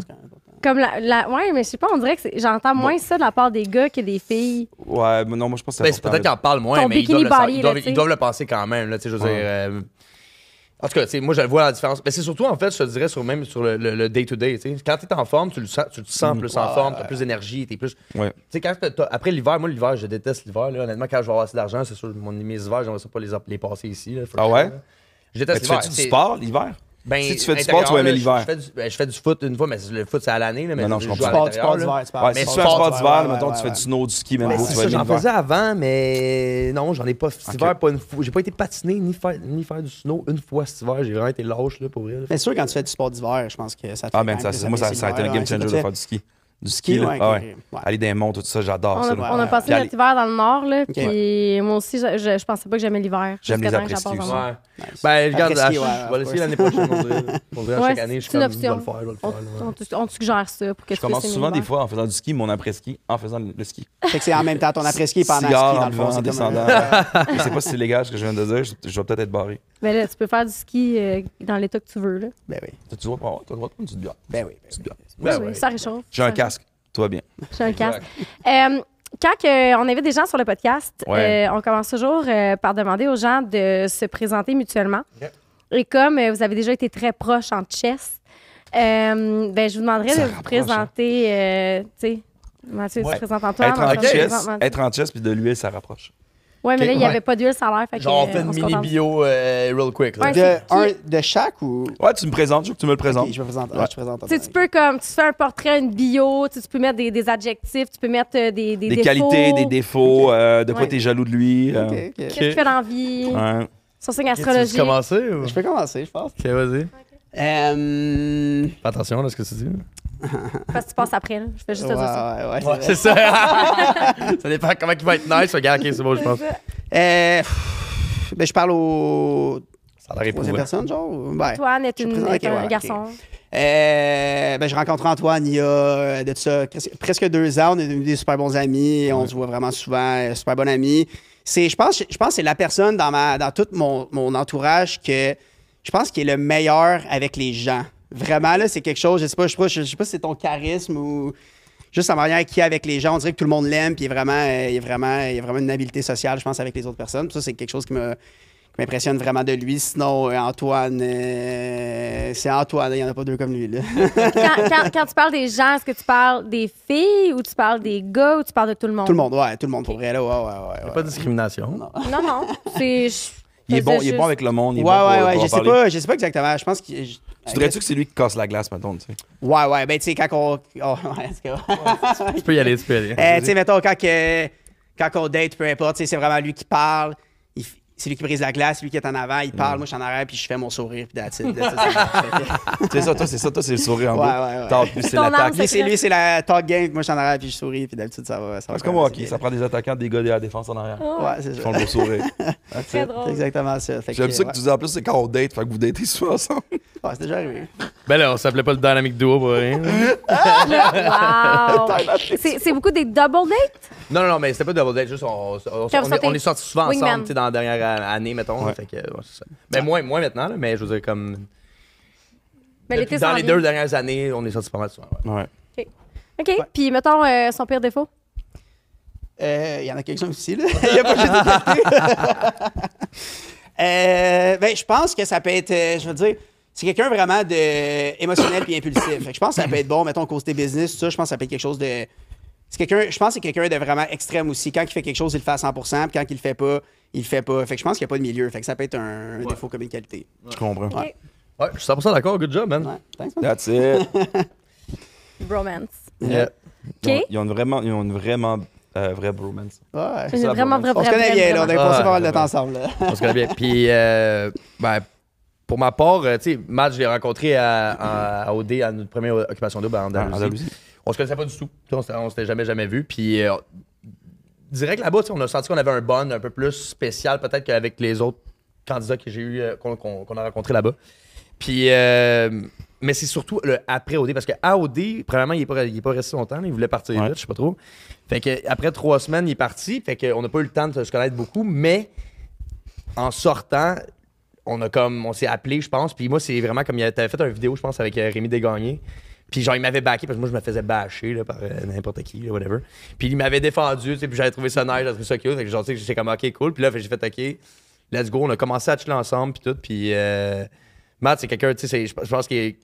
Comme ouais, mais je sais pas, on dirait que j'entends moins ça de la part des gars que des filles. Ouais, mais non, moi, je pense que Ben, c'est c'est peut-être qu'ils en parlent moins, Ton mais bikini body, là, tu sais. ils doivent le penser quand même, là, tu sais, je veux Ouais. dire... en tout cas, tu sais, moi, je le vois la différence. Mais c'est surtout, en fait, je te dirais, même sur le day-to-day. Tu sais. Quand tu es en forme, tu te sens plus en forme, tu as plus d'énergie, tu es plus. Tu Ouais. sais, après l'hiver, moi, l'hiver, je déteste l'hiver. Là. Honnêtement, quand je vais avoir assez d'argent, c'est sûr, mes hivers, j'aimerais ça pas les passer ici. Là, Ah ouais? Je Mais déteste tu l'hiver. fais du C'est- sport l'hiver? Ben, Si tu fais du sport, tu vas aimer intérieur, là, l'hiver. je fais du foot une fois, mais le foot, c'est à l'année. Là, mais Non, je joue comprends. à Sport, l'intérieur, là. d'hiver, tu parles. Ouais, mais si tu fais un sport, sport d'hiver, ouais, mettons, ouais, tu fais ouais. du snow, du ski, même Ben, beau, c'est tu ça, vas aimer j'en l'hiver. faisais avant, mais non, j'en ai pas. Cet Ok. hiver, j'ai pas été patiné ni faire du snow une fois cet hiver. J'ai vraiment été lâche là, pour vrai. là. Mais c'est sûr, quand tu fais du sport d'hiver, je pense que ça te Ah, fait ben, quand même moi, plus ça a été un apprécier game changer l'hiver, de faire du ski. Du ski, Ski, là. ouais, Ah ok, ouais. ouais. Aller dans les monts, tout ça, j'adore ça. On là. a passé Puis notre hiver dans le nord, là, Ok. puis moi aussi, je pensais pas que j'aimais l'hiver. J'aime jusqu'à les temps que après-ski j'apporte en aussi. nord. Nice. Ben, regarde, Après ski, je ouais, vais of l'essayer course. l'année prochaine. On dirait à Ouais, chaque année, je suis c'est une comme, je vais le option. faire, je vais le faire. là. On te suggère ça pour que Je tu commence fasses souvent des l'hiver. fois en faisant du ski, mon après-ski, en faisant le ski. Fait que c'est en même temps ton après-ski pendant le ski, Cigare dans en le fond. buvant, en C'est comme descendant. un- Je sais pas si c'est légal ce que je viens de dire, je vais peut-être être barré. Mais là, tu peux faire du ski dans l'état que tu veux, là. Ben oui, Tu vois, t'as le droit de prendre une petite bière. ben oui. Petite bière. Oui, Ben oui, ouais. ça réchauffe. J'ai un Ça- casque, tout va bien. J'ai un Exact. casque. Quand on avait des gens sur le podcast, Ouais. on commence toujours par demander aux gens de se présenter mutuellement. Yeah. Et comme vous avez déjà été très proches en chess, ben, je vous demanderais Ça de vous rapproche, présenter. Tu sais, Mathieu, tu Ouais. te présentes Antoine. Être en Antoine, tu te chess, présentes Mathieu. être en chess puis de l'huile, ça rapproche. Ouais, mais là, il n'y Ouais. avait pas d'huile sans l'air. Fait que, Genre, on fait une on se mini contente. bio real quick. Là. Ouais. De chaque ou. Ouais, tu me présentes, je veux que tu me le présentes. Ok, je me présente. Ouais. Je te présente. Tu sais, tu peux comme, tu fais un portrait, une bio, tu peux mettre des adjectifs, tu peux mettre des Des défauts. qualités, des défauts, de quoi Ouais. t'es jaloux de lui. Ok, ok. Qu'est-ce que tu fais dans la vie? Ouais. Son signe Tu veux astrologique. commencer ou? Je peux commencer, je pense. Ok, vas-y. Euh, Fais attention à ce que tu dis. Parce que tu passes après, là. Je fais juste te dire ça. Ouais, Ouais, c'est ça. Ça dépend comment il va être nice. Regarde, ok, c'est bon, je pense. Ben, je parle aux Ça a l'air troisième éprouvant. personne, genre? Ouais. Antoine est, Je une, présente- est ok, un ouais, garçon. ok. Ben, je rencontre Antoine il y a de ça presque 2 ans. On est devenus des super bons amis. On se voit vraiment souvent. Super bon ami. Je pense que c'est la personne dans tout mon entourage que je pense qu'il est le meilleur avec les gens. Vraiment, là, c'est quelque chose. Je sais pas si c'est ton charisme ou juste la manière qu'il est avec les gens. On dirait que tout le monde l'aime. Puis il y a vraiment une habileté sociale, je pense, avec les autres personnes. Puis ça, c'est quelque chose qui m'impressionne vraiment de lui. Sinon, Antoine, c'est Antoine, il n'y en a pas deux comme lui. Là. Quand tu parles des gens, est-ce que tu parles des filles ou tu parles des gars ou tu parles de tout le monde? Tout le monde pour vrai. Là, ouais. Pas de discrimination. Non. C'est... Il est bon avec le monde. Il est bon Ouais, pour je sais parler. pas exactement. Je pense que. Tu dirais-tu que c'est lui qui casse la glace, mettons, tu sais? Ouais, ben, tu sais, quand on. Oh, ouais, c'est que- Tu peux y aller, tu peux y aller. Tu sais, mettons, quand on date, peu importe, tu sais, c'est vraiment lui qui parle. C'est lui qui brise la glace, lui qui est en avant, il parle, moi je suis en arrière, puis je fais mon sourire, puis that's it. C'est ça, toi, c'est le sourire en Ouais, bas. ouais. T'as plus, c'est Ton l'attaque. âme, Lui, c'est la talk game, moi je suis en arrière, puis je souris, puis d'habitude, ça va. C'est comme au hockey, ça prend des attaquants, des gars de la défense en arrière. Ouais, c'est Ils ça. font le beau sourire. très drôle. C'est exactement ça. Fait que, J'aime ça que ouais. tu dis en plus, c'est quand on date, fait que vous datez souvent ensemble. Ouais, c'est déjà arrivé. Ben là, on s'appelait pas le Dynamic Duo pour rien. Wow! C'est beaucoup des double dates? Non, mais c'était pas double date, juste on est sortis souvent Wingman. ensemble, tu sais, dans la dernière année, mettons. Ouais. Fait que, c'est ça. Ben, moins maintenant, là, mais je veux dire, comme. Mais Depuis- l'été dans s'en les vient. 2 dernières années, on est sortis pas mal souvent. Ouais. Ouais. OK. Puis, mettons, son pire défaut? Il y en a quelques-uns aussi, là. Il n'y a pas juste des qualités. Ben, je pense que ça peut être, je veux dire, c'est quelqu'un vraiment de émotionnel puis impulsif. Fait que je pense que ça peut être bon, mettons, côté business, tout ça, je pense que ça peut être quelque chose de... je pense que c'est quelqu'un de vraiment extrême aussi. Quand il fait quelque chose, il le fait à 100%, puis quand il le fait pas, il le fait pas. Fait que je pense qu'il n'y a pas de milieu. Fait que ça peut être un défaut comme une qualité. Je comprends. Ouais. Ouais, je suis 100% d'accord, good job, man. Ouais. Thanks, man. That's it. Bromance. Yeah. OK. Ils ont une vraiment vraie bromance. Ouais. Une vraiment, bromance. On se connaît bien, là. On a passé pas mal de ouais. temps ensemble, là. On se connaît bien. Puis, ben, pour ma part, tu sais, Matt, je l'ai rencontré à OD, à notre première occupation double en Andalousie. On se connaissait pas du tout. On s'était jamais vu. Puis, direct là-bas, tu sais, on a senti qu'on avait un bond un peu plus spécial, peut-être qu'avec les autres candidats que j'ai eu, qu'on a rencontrés là-bas. Puis, mais c'est surtout le après OD, parce qu'à OD, premièrement, il est pas resté longtemps, là, il voulait partir Ouais. vite, je sais pas trop. Fait que après 3 semaines, il est parti, fait qu'on n'a pas eu le temps de se connaître beaucoup, mais en sortant, on s'est appelé, je pense, puis moi, c'est vraiment comme t'avais fait une vidéo, je pense, avec Rémi Desgagnés. Puis genre, il m'avait backé parce que moi, je me faisais bâcher là, par n'importe qui, là, whatever. Puis il m'avait défendu, tu sais, puis j'avais trouvé ça nice, j'avais trouvé ça cute. Fait que genre, tu sais, j'étais comme, OK, cool. Puis là, j'ai fait, OK, let's go. On a commencé à chiller ensemble, puis tout. Puis Matt, c'est quelqu'un, tu sais, je pense qu'il est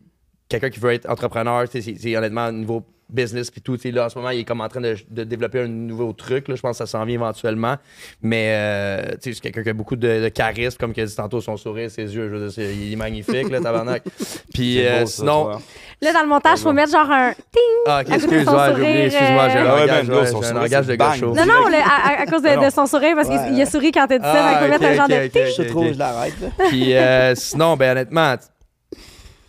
quelqu'un qui veut être entrepreneur, tu sais, c'est honnêtement, niveau business, puis tout, tu sais, là, en ce moment, il est comme en train de développer un nouveau truc, là. Je pense que ça s'en vient éventuellement. Mais, tu sais, c'est quelqu'un qui a beaucoup de charisme, comme il a dit tantôt, son sourire, ses yeux, je veux dire, il est magnifique, là, tabarnak. Puis C'est beau, ça, sinon. toi. Là, dans le montage, il faut mettre genre un ting. Ah, ok, À côté de excuse-moi, son j'ai oublié, sourire, excuse-moi, j'ai un Ah ouais, langage, man, gars, ouais, son j'ai un sourire, langage c'est de gars bang. chaud. Non, à cause de son sourire, parce qu'il a souri quand t'as dit ça. Ah, Fait qu'on ok, met un genre ok, de ok, ting. ok. Je suis trop, je l'arrête, là. Puis sinon, ben honnêtement,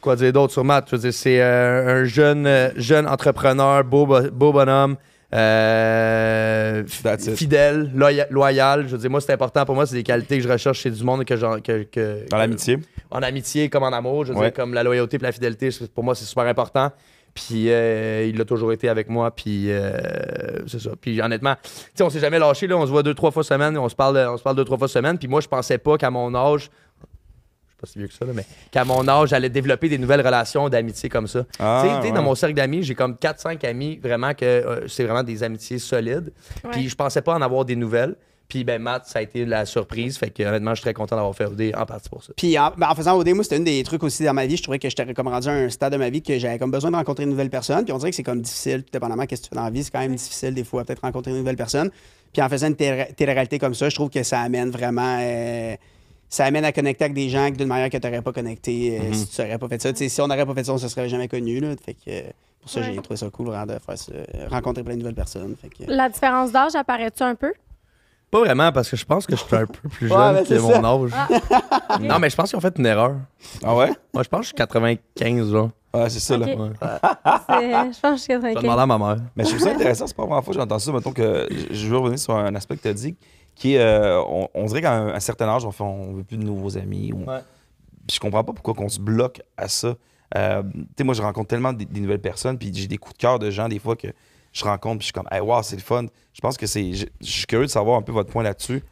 quoi dire d'autre sur Matt? Je veux dire, c'est un jeune entrepreneur, beau bonhomme, That's it. fidèle, loyal. Je veux dire, moi, c'est important pour moi, c'est des qualités que je recherche chez du monde Dans l'amitié. en amitié comme en amour. Je veux Ouais. dire, comme la loyauté et la fidélité, pour moi, c'est super important. Puis il a toujours été avec moi. Puis c'est ça. Puis honnêtement, tu sais, on s'est jamais lâché. Là, on se voit 2-3 fois semaine. On se parle 2-3 fois semaine. Puis moi, je pensais pas qu'à mon âge, je suis pas si vieux que ça, là, mais qu'à mon âge, j'allais développer des nouvelles relations d'amitié comme ça. Ah, Tu sais, ouais. dans mon cercle d'amis, j'ai comme 4-5 amis vraiment que c'est vraiment des amitiés solides. Ouais. Puis je pensais pas en avoir des nouvelles. Puis ben Matt, ça a été la surprise. Fait que honnêtement, je suis très content d'avoir fait OD en partie pour ça. Puis en faisant OD, moi, c'était un des trucs aussi dans ma vie. Je trouvais que j'étais comme rendu à un stade de ma vie que j'avais comme besoin de rencontrer une nouvelle personne. Puis on dirait que c'est comme difficile, tout dépendamment de ce que tu fais dans la vie. C'est quand même difficile des fois, peut-être rencontrer une nouvelle personne. Puis en faisant une télé-réalité comme ça, je trouve que ça amène vraiment. Ça amène à connecter avec des gens d'une manière que tu n'aurais pas connecté si tu n'aurais pas fait ça. Tu sais, si on n'aurait pas fait ça, on ne se serait jamais connu. Là. Fait que, pour ça, Ouais. j'ai trouvé ça cool vraiment de faire ça, rencontrer plein de nouvelles personnes. Fait que, La différence d'âge apparaît-tu un peu? Pas vraiment, parce que je pense que je suis un peu plus Ouais, jeune ben, que c'est mon ça. âge. Non, mais je pense qu'ils ont fait une erreur. Ah ouais? Moi, je pense que je suis 95, genre. Ouais, c'est ça, là. Ok. Ouais. Je pense que je suis Je vais 95. demander à ma mère. Mais je trouve ça intéressant, c'est pas la première fois que j'entends ça. Mettons que je veux revenir sur un aspect que tu as dit, qui est, on dirait qu'à un certain âge, on veut plus de nouveaux amis. Ouais. Puis je comprends pas pourquoi on se bloque à ça. Tu sais, moi, je rencontre tellement des nouvelles personnes, puis j'ai des coups de cœur de gens, des fois, que je rencontre, puis je suis comme, hey, wow, c'est le fun. Je pense que c'est. Je suis curieux de savoir un peu votre point là-dessus.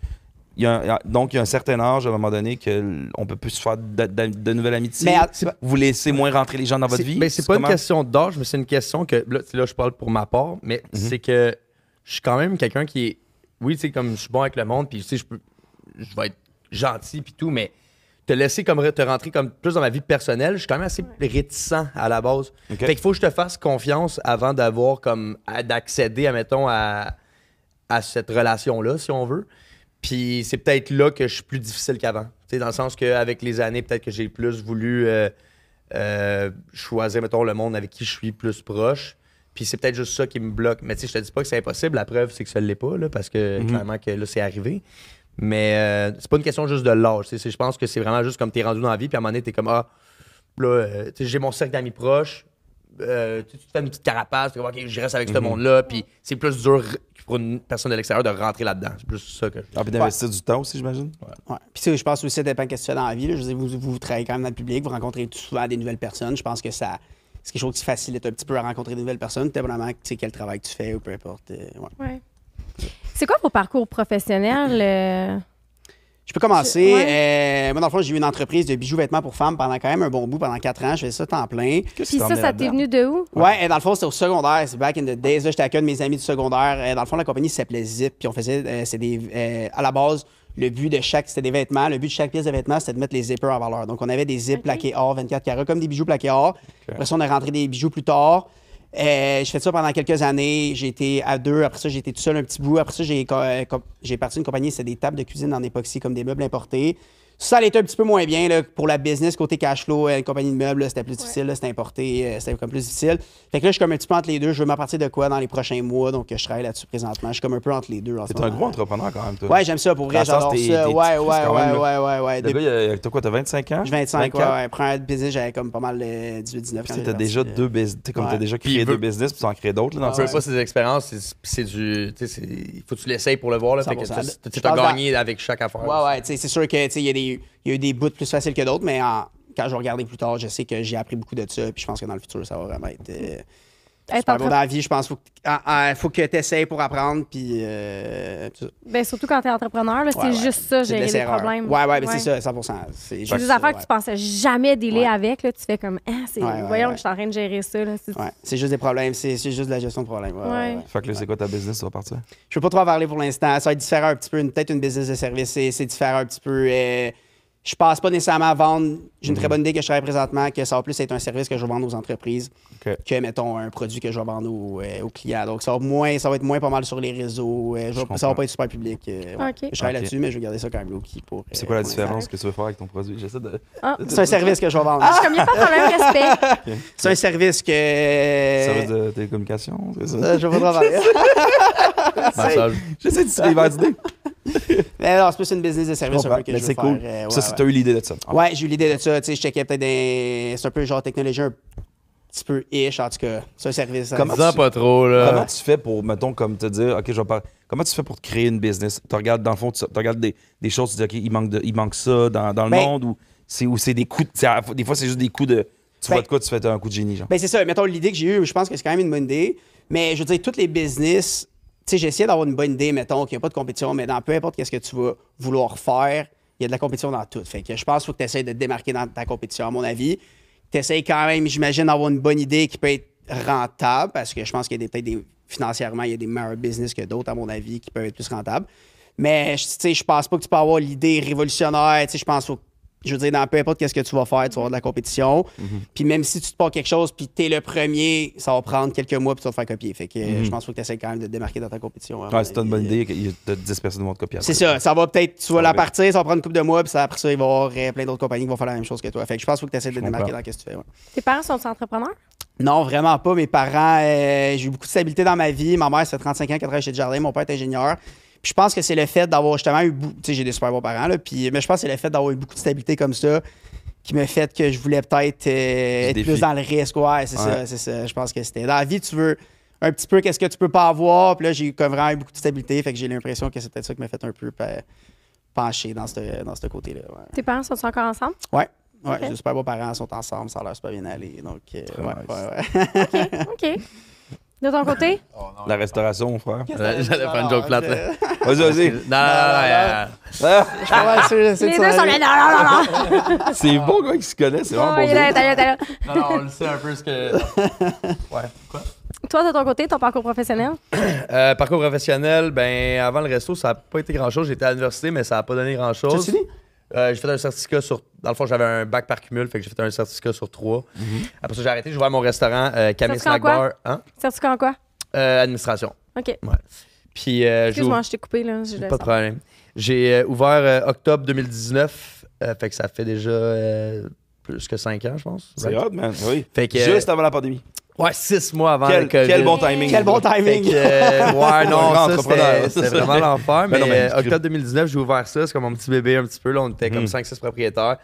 Donc, il y a un certain âge, à un moment donné, qu'on peut plus se faire de nouvelles amitiés. Mais vous laissez moins rentrer les gens dans votre C'est- vie. ben, c'est pas comment? une question d'âge, mais c'est une question que. Là, je parle pour ma part, mais c'est que je suis quand même quelqu'un qui est. Oui, tu sais, comme je suis bon avec le monde, puis tu sais, je vais être gentil, puis tout, mais te laisser comme te rentrer comme plus dans ma vie personnelle, je suis quand même assez réticent à la base. OK. Fait qu'il faut que je te fasse confiance avant d'avoir comme. D'accéder, admettons, à cette relation-là, si on veut. Puis c'est peut-être là que je suis plus difficile qu'avant. Tu sais, dans le sens qu'avec les années, peut-être que j'ai plus voulu choisir, mettons, le monde avec qui je suis plus proche. Puis c'est peut-être juste ça qui me bloque. Mais tu sais, je te dis pas que c'est impossible. La preuve, c'est que ça ne l'est pas, là, parce que clairement que là, c'est arrivé. Mais c'est pas une question juste de l'âge. Tu sais, je pense que c'est vraiment juste comme t'es rendu dans la vie, puis à un moment donné, t'es comme, là, tu sais, j'ai mon cercle d'amis proches. Tu te fais une petite carapace, tu dis, OK, je reste avec ce monde-là, puis c'est plus dur pour une personne de l'extérieur de rentrer là-dedans. C'est plus ça que. Ah, puis d'investir du temps aussi, j'imagine. Ouais. Puis tu sais, je pense aussi, ça dépend de ce que tu fais dans la vie. Là. Je veux dire, vous travaillez quand même dans le public, vous rencontrez souvent des nouvelles personnes. Je pense que ça, c'est quelque chose qui facilite un petit peu à rencontrer des nouvelles personnes, dépendamment tu sais quel travail tu fais ou peu importe. Ouais. Ouais. C'est quoi vos parcours professionnels? Je peux commencer. Ouais. Moi, dans le fond, j'ai eu une entreprise de bijoux vêtements pour femmes pendant quand même un bon bout, pendant 4 ans. Je faisais ça temps plein. Puis ça t'est venu de où? Ouais, dans le fond, c'était au secondaire. C'est back in the days. Là, j'étais avec un de mes amis du secondaire. Dans le fond, la compagnie s'appelait Zip. Puis on faisait, à la base, le but de chaque, c'était des vêtements. Le but de chaque pièce de vêtements, c'était de mettre les zippers en valeur. Donc, on avait des zips plaqués or, 24 carats, comme des bijoux plaqués or. Après ça, on a rentré des bijoux plus tard. J'ai fait ça pendant quelques années. J'ai été à 2. Après ça, j'ai été tout seul un petit bout. Après ça, j'ai parti d'une compagnie, c'était des tables de cuisine en époxy, comme des meubles importés. Ça allait un petit peu moins bien là, pour la business, côté cash flow, une compagnie de meubles, là, c'était plus difficile, là, c'était importé, c'était comme plus difficile. Fait que là, je suis comme un petit peu entre les deux. Je veux m'appartir de quoi dans les prochains mois, donc je travaille là-dessus présentement. Je suis comme un peu entre les deux. T'es un gros entrepreneur quand même, toi. Ouais, j'aime ça, pour vrai, Dans le sens, j'adore t'es ça. petit Ouais. Le gars, t'as quoi, t'as 25 ans? J'ai 25, 24? ouais. Premier business, j'avais comme pas mal 18-19. Puis t'as déjà deux business, comme t'as Ouais. déjà Puis créé il veut- deux business, puis tu en crées d'autres, là, dans Tu le veux pas ces expériences, c'est du. Tu sais, il faut que tu l'essayes pour le voir. Là, fait que 100%. tu Je as pense gagné avec chaque affaire. Ouais, tu sais, c'est sûr que, tu sais, il y a eu des bouts plus faciles que d'autres, mais quand je vais regarder plus tard, je sais que j'ai appris beaucoup de ça, puis je pense que dans le futur, ça va vraiment être super bon dans la vie. Je pense qu'il faut que tu essaies pour apprendre, puis tout ça. Ben, surtout quand t'es entrepreneur, là, c'est Ouais. juste ça, C'est de gérer les laisser-erreurs. problèmes. Ouais, mais c'est ça, 100%. C'est C'est des juste affaires ça, que tu pensais jamais dealer Ouais. avec, là, tu fais comme, voyons, ouais. je suis en train de gérer ça. Là. Ouais, c'est juste des problèmes, c'est juste de la gestion de problèmes. Ouais. Fait que là, c'est quoi ta business, ça va partir? Je peux pas trop en parler pour l'instant. Ça va être différent un petit peu. Peut-être une business de service, c'est différent un petit peu. Je pense pas nécessairement à vendre. J'ai une très bonne idée que je travaille présentement, que ça va plus être un service que je vais vendre aux entreprises OK. que, mettons, un produit que je vais vendre aux clients. Donc, ça va être moins pas mal sur les réseaux. Ça va pas être super public. Ouais. OK. Je travaille OK. là-dessus, mais je vais garder ça quand même low-key pour. C'est quoi la pour différence que tu veux faire avec ton produit? J'essaie de. Ah, l'instant. C'est un service que je vais vendre. je suis comme, il n'y a pas de problème, respect. C'est un service que. Service de télécommunication, c'est ça? Je vais pas travailler. Massage. J'essaie de tirer les verres d'idées. Mais non, c'est plus une business de service un peu que Mais je veux c'est cool. faire. Ça, t'as eu l'idée de ça. Ouais, j'ai eu l'idée de ça. Tu sais, je checkais peut-être c'est un peu genre technologie un petit peu ish, en tout cas. C'est un service. Comment Dis-en pas trop, là. Comment tu fais pour, mettons, comme te dire, OK, je vais parler. Comment tu fais pour te créer une business? Tu regardes, dans le fond, tu regardes des choses, tu dis, OK, il manque ça dans le Ben- monde, ou c'est des coups des fois, c'est juste des coups de. Tu vois de quoi, tu fais un coup de génie, genre. Ben, c'est ça. Mettons, l'idée que j'ai eue, je pense que c'est quand même une bonne idée. Mais je veux dire, toutes les business, tu sais, j'ai essayé d'avoir une bonne idée, mettons, qu'il n'y a pas de compétition, mais dans peu importe qu'est-ce que tu vas vouloir faire, il y a de la compétition dans tout. Fait que je pense qu'il faut que tu essaies de te démarquer dans ta compétition, à mon avis. Tu essaies quand même, j'imagine, d'avoir une bonne idée qui peut être rentable, parce que je pense qu'il y a financièrement, il y a des meilleurs business que d'autres, à mon avis, qui peuvent être plus rentables. Mais, tu sais, je pense pas que tu peux avoir l'idée révolutionnaire. Tu sais, je pense qu'il faut je veux dire, dans peu importe qu'est-ce que tu vas faire, tu vas avoir de la compétition. Puis même si tu te pars quelque chose, puis t'es le premier, ça va prendre quelques mois, puis tu vas te faire copier. Fait que je pense qu'il faut que tu essaies quand même de te démarquer dans ta compétition. Ouais, c'est une bonne idée qu'il y a 10 personnes qui vont te copier. C'est ça. Ça va peut-être, tu vas la partir, ça va prendre une couple de mois, puis après ça, il va y avoir plein d'autres compagnies qui vont faire la même chose que toi. Fait que je pense qu'il faut que tu essaies de te démarquer dans ce que tu fais. Ouais. Tes parents sont entrepreneurs? Non, vraiment pas. Mes parents, j'ai eu beaucoup de stabilité dans ma vie. Ma mère, ça fait 35 ans qu'elle travaille chez Desjardins. Mon père est ingénieur. Puis je pense que c'est le fait d'avoir justement eu beaucoup. Tu sais, j'ai des super bons parents, là. Mais je pense que c'est le fait d'avoir eu beaucoup de stabilité comme ça qui m'a fait que je voulais peut-être être défi. plus dans le risque. Ouais, c'est Ouais. ça, c'est ça. Je pense que c'était. Dans la vie, tu veux un petit peu qu'est-ce que tu peux pas avoir. Puis là, j'ai comme vraiment eu beaucoup de stabilité. Fait que j'ai l'impression que c'est peut-être ça qui m'a fait un peu pencher dans ce côté-là. Ouais. Tes parents sont encore ensemble? Ouais, ouais, Ok. j'ai super beaux parents, ils sont ensemble, ça a l'air super bien allé. Donc, ouais, nice. ouais. OK. De ton côté? La restauration, mon frère. J'allais faire une joke plate, là. Vas-y. Non, Ah, Je suis pas mal sûr, c'est Les de deux ça. sont là. Non, non. c'est bon, quoi, qui se connaît. C'est vraiment Oh, il est bon. là, t'es là, t'es là. Non, on le sait un peu ce que. Ouais. Quoi? Toi, de ton côté, ton parcours professionnel? Parcours professionnel, ben avant le resto, ça n'a pas été grand-chose. J'étais à l'université, mais ça n'a pas donné grand-chose. Tu as fini? J'ai fait un certificat sur. Dans le fond, j'avais un bac par cumul, fait que j'ai fait un certificat sur 3. Après ça, j'ai arrêté. J'ai ouvert mon restaurant, Camille Certificat en Snack quoi? Bar. Hein? Certificat en quoi? Administration. OK. Ouais. Puis, j'ai Excuse-moi, je t'ai coupé, là. Je le pas de sens. problème. J'ai ouvert octobre 2019, fait que ça fait déjà plus que 5 ans, je pense. C'est Right? hot, man. Oui. Fait que, Juste avant la pandémie. Ouais, 6 mois avant le COVID. Quel bon timing. Quel bon Fait timing! que, ouais, non, Un grand ça, entrepreneur. c'était vraiment l'enfer. Ben Mais non, mais octobre 2019, j'ai ouvert ça. C'est comme mon petit bébé un petit peu. Là, on était comme Mm. 5-6 propriétaires.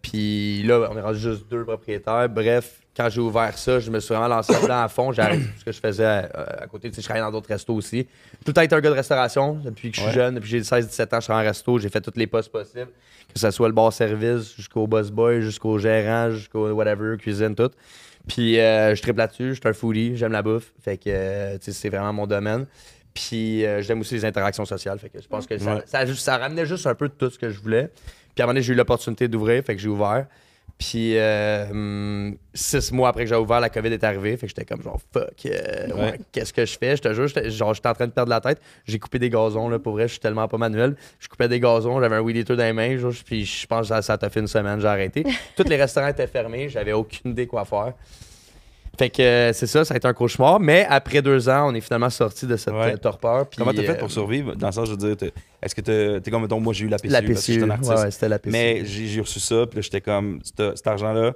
Puis là, on est rendu juste 2 propriétaires. Bref, quand j'ai ouvert ça, je me suis vraiment lancé dedans à fond. J'ai arrêté tout ce que je faisais à côté. Tu sais, je travaillais dans d'autres restos aussi. Tout le temps été un gars de restauration depuis que je suis jeune. Depuis que j'ai 16-17 ans, je suis en resto. J'ai fait tous les postes possibles. Que ce soit le bar service, jusqu'au boss boy, jusqu'au gérant, jusqu'au whatever, cuisine, tout. Puis je tripe là-dessus, je suis un foodie, j'aime la bouffe. Fait que tu sais, c'est vraiment mon domaine. Puis j'aime aussi les interactions sociales. Fait que je pense que ça ramenait juste un peu de tout ce que je voulais. Puis à un moment donné, j'ai eu l'opportunité d'ouvrir, fait que j'ai ouvert. Puis 6 mois après que j'ai ouvert, la COVID est arrivée. Fait que j'étais comme genre fuck, ouais, qu'est-ce que je fais? Je te jure, j'étais en train de perdre la tête. J'ai coupé des gazons, là, pour vrai, je suis tellement pas manuel. Je coupais des gazons, j'avais un weed eater dans les mains, genre, puis je pense que ça t'a fait une semaine, j'ai arrêté. Tous les restaurants étaient fermés, j'avais aucune idée quoi faire. Fait que c'est ça a été un cauchemar. Mais après 2 ans, on est finalement sorti de cette torpeur. Puis, Comment t'as fait pour survivre? Dans le sens, je veux dire, est-ce que t'es comme, mettons, moi j'ai eu la PCU, la parce que PCU, j'étais un artiste. ouais, c'était la PCU. Mais j'ai reçu ça, puis là, j'étais comme, cet argent-là,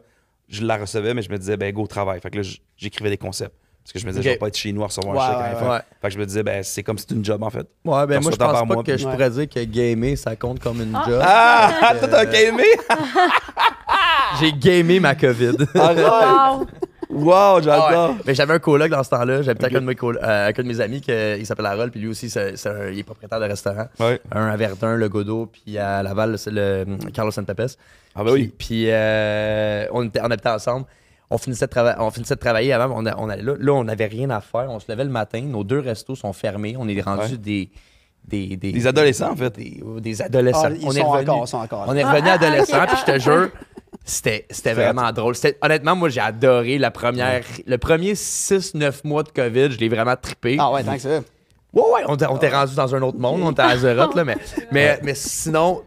je la recevais, mais je me disais, ben, go, travail. Fait que là, j'écrivais des concepts. Parce que je me disais, Ok. je vais pas être chez nous à recevoir un chèque à rien faire. ouais. Fait que je me disais, ben, c'est comme si c'était une job, en fait. Ouais, ben T'en moi, je reçois tant pense par pas mois, que puis- je pourrais dire que gamer, ça compte comme une job. Ah! Toi, t'as gamé? J'ai gamé ma COVID. Wow! Wow, j'adore! Ah ouais. Mais j'avais un coloc dans ce temps-là. J'habitais avec un de mes amis il s'appelle Harold, puis lui aussi, il est propriétaire de restaurant. Ouais. Un à Verdun, le Godot, puis à Laval, c'est le Carlos Santapes. Ah, ben oui. Puis on habitait ensemble. On finissait de travailler avant, on allait là. Là, on n'avait rien à faire. On se levait le matin. Nos 2 restos sont fermés. On est rendu Des adolescents, en fait. des adolescents. Ah, ils sont encore. On est revenu adolescent, puis je te jure, c'était vraiment drôle. Honnêtement, moi, j'ai adoré le premier 6-9 mois de COVID. Je l'ai vraiment trippé. Ah ouais, tant que ça. Ouais, on t'est rendu dans un autre monde, on était à Azeroth, là, mais sinon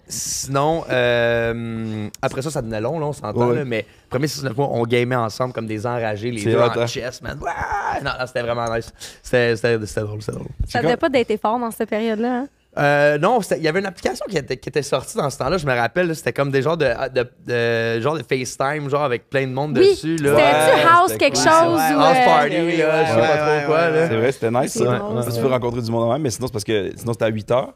après ça devenait long, là, on s'entend, Ouais. là, mais les premiers 6-9 mois, on gamait ensemble comme des enragés, les C'est deux hot, en hein? chess, man. Ouais! Non, c'était vraiment nice. C'était drôle, c'était drôle. Ça devait pas d'être fort dans cette période-là. Hein? Non, il y avait une application qui était sortie dans ce temps-là, je me rappelle, là, c'était comme des genres de FaceTime, genre avec plein de monde Oui, dessus. Là. c'était-tu House c'était quelque cool, chose? ça. ou, House Party, oui, là, je sais ouais, pas trop ouais, quoi. ouais, là. C'est vrai, c'était nice, C'est ça. drôle, Ça, ça. tu peux rencontrer du monde en même, mais sinon, c'est parce que sinon, c'était à 8 h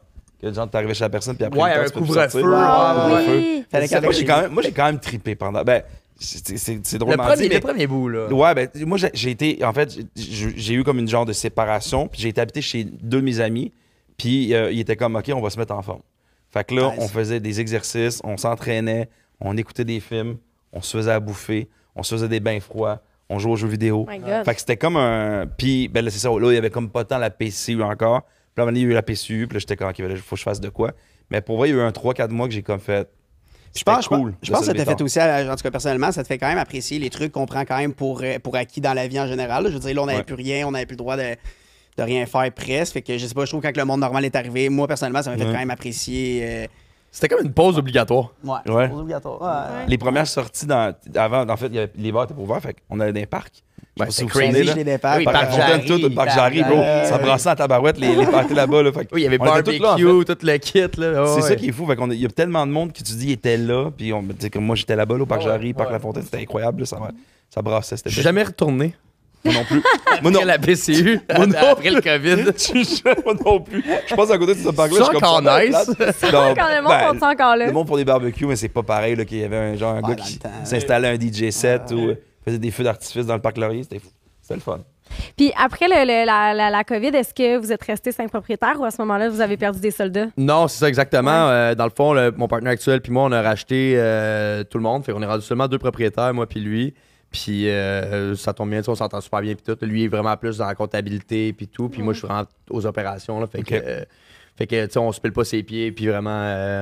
que genre, t'arrivais chez la personne, puis après, Ouais, 8 heures, un tu peux plus couvre-feu. sortir. Ah Ouais, oui! Fallait Moi, qu'avec j'ai quand même trippé pendant. Ben, c'est drôle Le premier bout, là. Ouais, ben, moi, j'ai été. En fait, j'ai eu comme une genre de séparation, puis j'ai été habité chez 2 de mes amis, puis ils étaient comme, OK, on va se mettre en forme. Fait que là, Nice. on faisait des exercices, on s'entraînait, on écoutait des films, on se faisait à bouffer, on se faisait des bains froids, on jouait aux jeux vidéo. My God. Fait que c'était comme un. Puis, ben là, c'est ça. Là, il y avait comme pas tant la PCU encore. Puis là, à un moment donné, il y a eu la PCU, puis là, j'étais comme, OK, ben là, il faut que je fasse de quoi. Mais pour vrai, il y a eu un 3-4 mois que j'ai comme fait. Je pense, cool. je pense que ça t'a fait aussi, en tout cas personnellement, ça te fait quand même apprécier les trucs qu'on prend quand même pour acquis dans la vie en général. Je veux dire, là, on n'avait Ouais. plus rien, on n'avait plus le droit de rien faire presque. Fait que je sais pas, je trouve que quand le monde normal est arrivé, moi personnellement, ça m'a fait Ouais. quand même apprécier. C'était comme une pause obligatoire. Ouais. obligatoire. Ouais. Les premières sorties avant, en fait, les bars étaient pas ouverts, fait qu'on allait dans les parcs. Je sais pas si c'est vous vous crazy. souvenez, là. Les départs. Oui, Parc Parc La Fontaine, Jarry, tout, le parc Jarry, bro. Ça brassait en tabarouette, les parties là-bas. Là, fait que Oui, il y avait on était barbecue, tous là, en fait. tout le kit. Là. C'est Ouais. ça qui est fou. Fait il y a tellement de monde que tu dis était là. Puis comme moi, j'étais là-bas, là, au Parc Ouais, Jarry, Parc ouais. La Fontaine. C'était incroyable. Là, ça brassait. C'était Je suis jamais retourné. Moi non plus. Moi non. Après la BCU, Moi non. après le COVID. Moi non plus. Je passe à côté de ce parc-là. C'est je suis comme encore ça, nice. Non, Quand le monde sont encore là. Le monde pour des barbecues, mais c'est pas pareil. Là, qu'il y avait un gars dans qui le temps, s'installait un DJ set ou faisait des feux d'artifice dans le parc Laurier. C'était fou. C'était le fun. Puis après la COVID, est-ce que vous êtes resté 5 propriétaires ou à ce moment-là, vous avez perdu des soldats? Non, c'est ça exactement. Dans le fond, mon partenaire actuel puis moi, on a racheté tout le monde. Fait qu'on est rendu seulement 2 propriétaires, moi puis lui. Puis ça tombe bien, on s'entend super bien puis tout. Lui il est vraiment plus dans la comptabilité puis tout. Puis moi, je suis vraiment aux opérations. Là, fait que tu sais, on se pile pas ses pieds. Puis vraiment,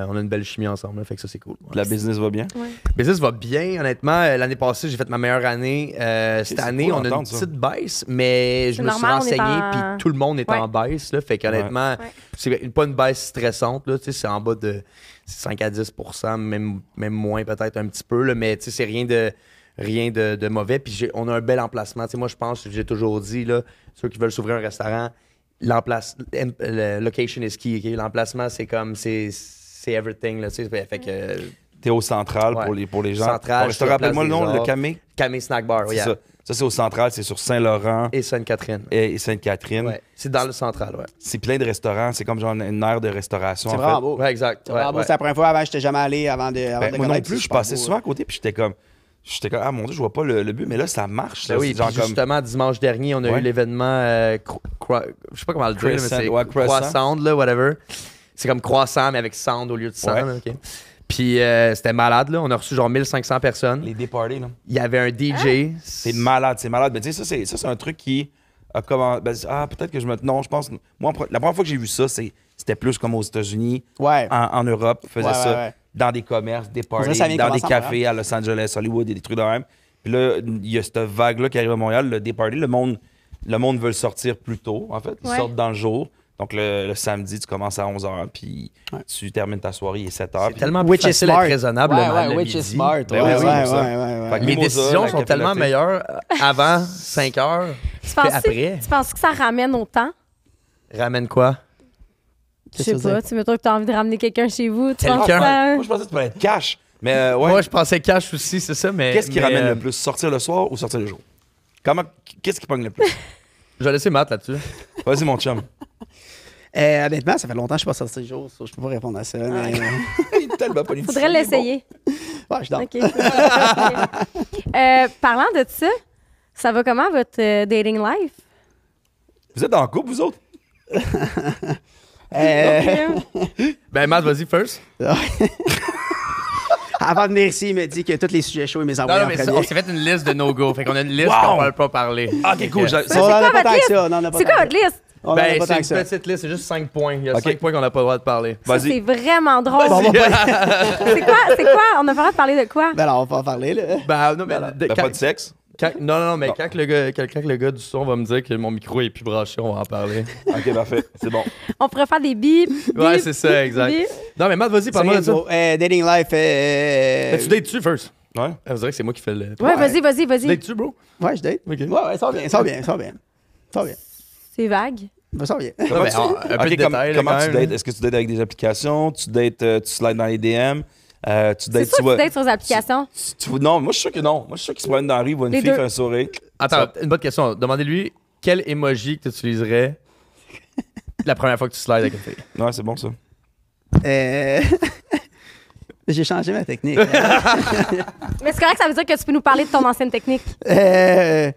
on a une belle chimie ensemble. Là, fait que ça, c'est cool. La business va bien. Ouais. Le business va bien, honnêtement. L'année passée, j'ai fait ma meilleure année. Cette c'est année, cool on a une d'entendre ça. petite baisse, mais je me suis normal, on est renseigné, en- puis tout le monde est Ouais. en baisse. Là, fait qu'honnêtement, Ouais. c'est pas une baisse stressante. Là, c'est en bas de 5 à 10 même moins peut-être un petit peu. Là, mais c'est rien de mauvais. Puis on a un bel emplacement. Moi, je pense, j'ai toujours dit, là, ceux qui veulent s'ouvrir un restaurant, le location is key. Okay? L'emplacement, c'est comme, c'est everything. Là, fait que T'es au central Ouais. pour les gens. Central, Je te sur la rappelle-moi le place nom, des le Arts. Camé. Camé Snack Bar, oui. C'est ça. Ça, c'est au central, c'est sur Saint-Laurent Et Sainte-Catherine. et Sainte-Catherine. Ouais. C'est dans le central, ouais. C'est plein de restaurants. C'est comme genre une aire de restauration. C'est en vraiment fait. beau. Ouais, exact. C'est Ouais, vraiment beau. ouais. C'est la première fois avant, j'étais jamais allé avant de Ben, moi non connaître, plus, c'est je super passais beau. souvent à côté, puis j'étais comme, ah mon Dieu, je vois pas le but, mais là, ça marche. Ben là. oui, C'est genre puis comme, justement, dimanche dernier, on a Ouais. eu l'événement, je sais pas comment le dire, mais Croissant, c'est ouais, croissant. croissant, là, whatever. C'est comme croissant, mais avec sound au lieu de sang. Ouais. Là, OK? Puis c'était malade, là. On a reçu genre 1500 personnes. les day-parties, là. Il y avait un DJ. C'est malade, c'est malade. Mais tu sais, ça, c'est un truc qui a commencé. Peut-être que je me. Non, je pense. Moi, la première fois que j'ai vu ça, c'était plus comme aux États-Unis, Ouais. en Europe, ils faisaient Ouais, ça ouais. dans des commerces, des dirait que parties, ça vient dans des commencer en cafés à Los Angeles, Hollywood, et des trucs de même. Puis là, il y a cette vague-là qui arrive à Montréal, le day party. Le monde veut le sortir plus tôt, en fait. Ils Ouais. sortent dans le jour. Donc, le samedi, tu commences à 11h, puis Ouais. tu termines ta soirée, il est 7h. C'est tellement plus Which is facile smart. d'être raisonnable Ouais, le which midi. is smart. Ben ouais, oui, ouais, c'est ça. ouais. Fait que Mes mimosa, décisions la sont café tellement latte. meilleures avant 5 heures Tu qu'après. penses que ça ramène autant? Ramène quoi? Je Qu'est-ce sais que tu veux pas. dire? Tu mettons que tu as envie de ramener quelqu'un chez vous. Tu Quelqu'un? penses ça- Moi, je pensais que tu parlais de cash. Mais ouais. Moi, je pensais cash aussi, c'est ça, mais... Qu'est-ce qui mais, ramène le plus? Sortir le soir ou sortir le jour? Qu'est-ce qui pogne le plus? Je vais laisser Matt là-dessus. Vas-y, mon chum. Honnêtement, ça fait longtemps que je suis pas sorti le jour, so je peux pas répondre à ça. Mais... Il est tellement politicien. Faudrait l'essayer. Ouais, je suis down. OK. Parlant de ça va comment votre dating life? Vous êtes en couple, vous autres? Ben, Matt, vas-y first. Avant de venir ici, il m'a dit que tous les sujets chauds, il m'est Non, envoyés non, en mais premier. on s'est fait une liste de no-go. Fait qu'on a une liste Wow! qu'on ne peut pas parler. Ok, cool. Fait que- Ça, on en a quoi pas votre tant que liste? ça. On en a pas C'est tant quoi que votre liste? On en a Ben, pas tant que c'est ça. une petite liste, c'est juste 5 points. Il y a Ok. 5 points qu'on n'a pas le droit de parler. Ça, Vas-y. c'est vraiment drôle. Bon, on va pas... C'est quoi? On a pas le droit de parler de quoi? Ben alors, on va pas en parler, là. Ben, non, mais. Ben, pas de sexe? Non, mais Non. quand le gars du son va me dire que mon micro est plus branché, on va en parler. Ok, parfait. C'est bon. On pourrait faire des bips. Ouais, bips, c'est ça, exact. bips. Non, mais Matt, vas-y, parle-moi de ça. Dating life. Ben, tu dates-tu first? Ouais. On dirait que c'est moi qui fais le. Ouais, vas-y. Tu Vas-y. dates-tu, bro? Ouais, je date. Ok. Ouais, ça va bien, ça va bien, ça va bien. Ça va bien. C'est vague. Ça va bien. Comment mais tu, un peu de Ok, détails, là, comment quand tu même, dates? Est-ce que tu dates avec des applications? Tu dates, tu slides dans les DM? Tu C'est dates, ça que tu dates sur les applications. Non, moi, je suis sûr que non. Moi, je suis sûr qu'il se promène dans la rue, il voit une Les fille, deux. fait un sourire. Attends, une bonne question. Demandez-lui quel emoji que tu utiliserais la première fois que tu slides avec une fille. Ouais, c'est bon, ça. J'ai changé ma technique. Mais c'est correct, ça veut dire que tu peux nous parler de ton ancienne technique. Ben,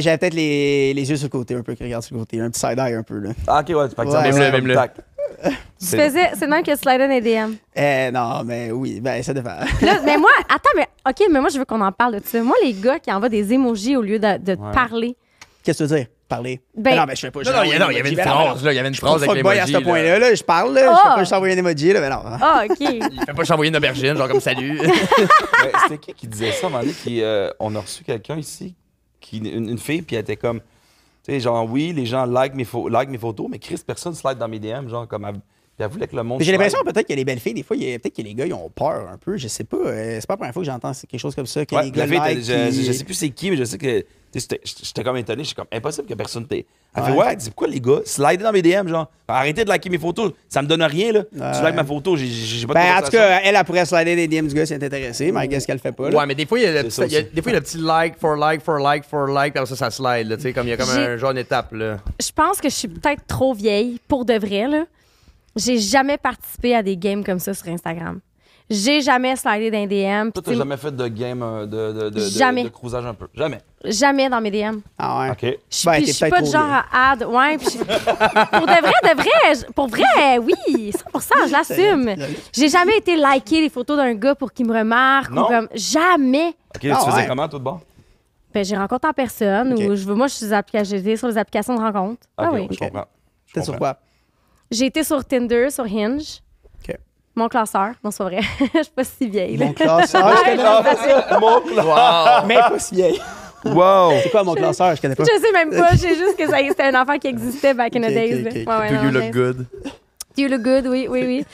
j'avais peut-être les yeux sur le côté, un peu, qui regardent sur le côté. Un petit side-eye un peu, là. Ah, ok, ouais. Par Ouais, exemple, même le. tac. C'est le même que slider dans les DM. Non, mais oui, ben, ça dépend. Là, mais moi, attends, mais moi, je veux qu'on en parle de ça. Moi, les gars qui envoient des emojis au lieu de te parler. Qu'est-ce que tu veux dire? Parler? Ben- non, mais je fais pas. Non, il y avait une phrase, là. Il y avait une Je suis pas phrase avec fuckboy à l'emoji. ce point-là, là. Je parle, là. Je fais Ah! pas juste envoyer un emoji, là, mais non. Ah, OK. Il fait pas s'envoyer une aubergine, genre comme salut. Ben, c'était qui disait ça à un moment donné? On a reçu quelqu'un ici, une fille, puis elle était comme, tu sais, genre, oui, les gens like mes photos, mais Chris, personne slide dans mes DM, genre, comme, Puis elle voulait que le monde. Mais j'ai l'impression slide. peut-être que les belles filles, des fois, peut-être que les gars, ils ont peur un peu. Je sais pas. C'est pas la première fois que j'entends quelque chose comme ça. Que Ouais, les gars la fille, like, je sais plus c'est qui, mais je sais que. J'étais comme étonné. J'étais comme impossible que personne t'ait. Elle fait, Ouais. ouais, elle dit, pourquoi les gars, slidez dans mes DM, genre. Arrêtez de liker mes photos. Ça me donne rien, là. Tu likes ma photo, j'ai pas de Ben, en tout conversation. cas, elle pourrait slider des DM du gars si elle est intéressée, mais qu'est-ce qu'elle fait pas, là? Ouais, mais des fois, il y a le C'est petit, ça il y a- des fois, il y a le petit like, for like, for like, for like, puis après ça slide, là, tu sais, comme il y a comme J'ai- un genre d'étape, là. Je pense que je suis peut-être trop vieille pour de vrai, là. J'ai jamais participé à des games comme ça sur Instagram. J'ai jamais slidé dans les DM. Toi, puis t'as tu sais, jamais fait de game Jamais. de cruisage un peu. Jamais. jamais dans mes DM. Ah ouais. OK. Je suis Ben, puis t'es je suis peut-être pas du trop genre à add. Ouais, puis pour de vrai, pour vrai, oui, 100%, je l'assume. J'ai jamais été liker les photos d'un gars pour qu'il me remarque Non? ou comme jamais. OK, tu Ah, faisais ouais. comment, tout de bord? Ben, j'ai rencontré en personne Ok. ou moi je suis j'étais sur les applications de rencontre. Ah OK, oui. je comprends. Je T'es sur comprends. quoi? J'ai été sur Tinder, sur Hinge. OK. Mon classeur, non, c'est pas vrai. Je suis pas si vieille. là. Mon classeur, je connais. Mon classeur. Mais pas si vieille. Wow! C'est quoi mon classeur? Je connais pas. Je sais même pas, je sais juste que c'était un enfant qui existait back in the Ok, days. ok, là. ok. Ouais, ouais, Do non, you look mais- good? Do you look good, oui, oui, oui.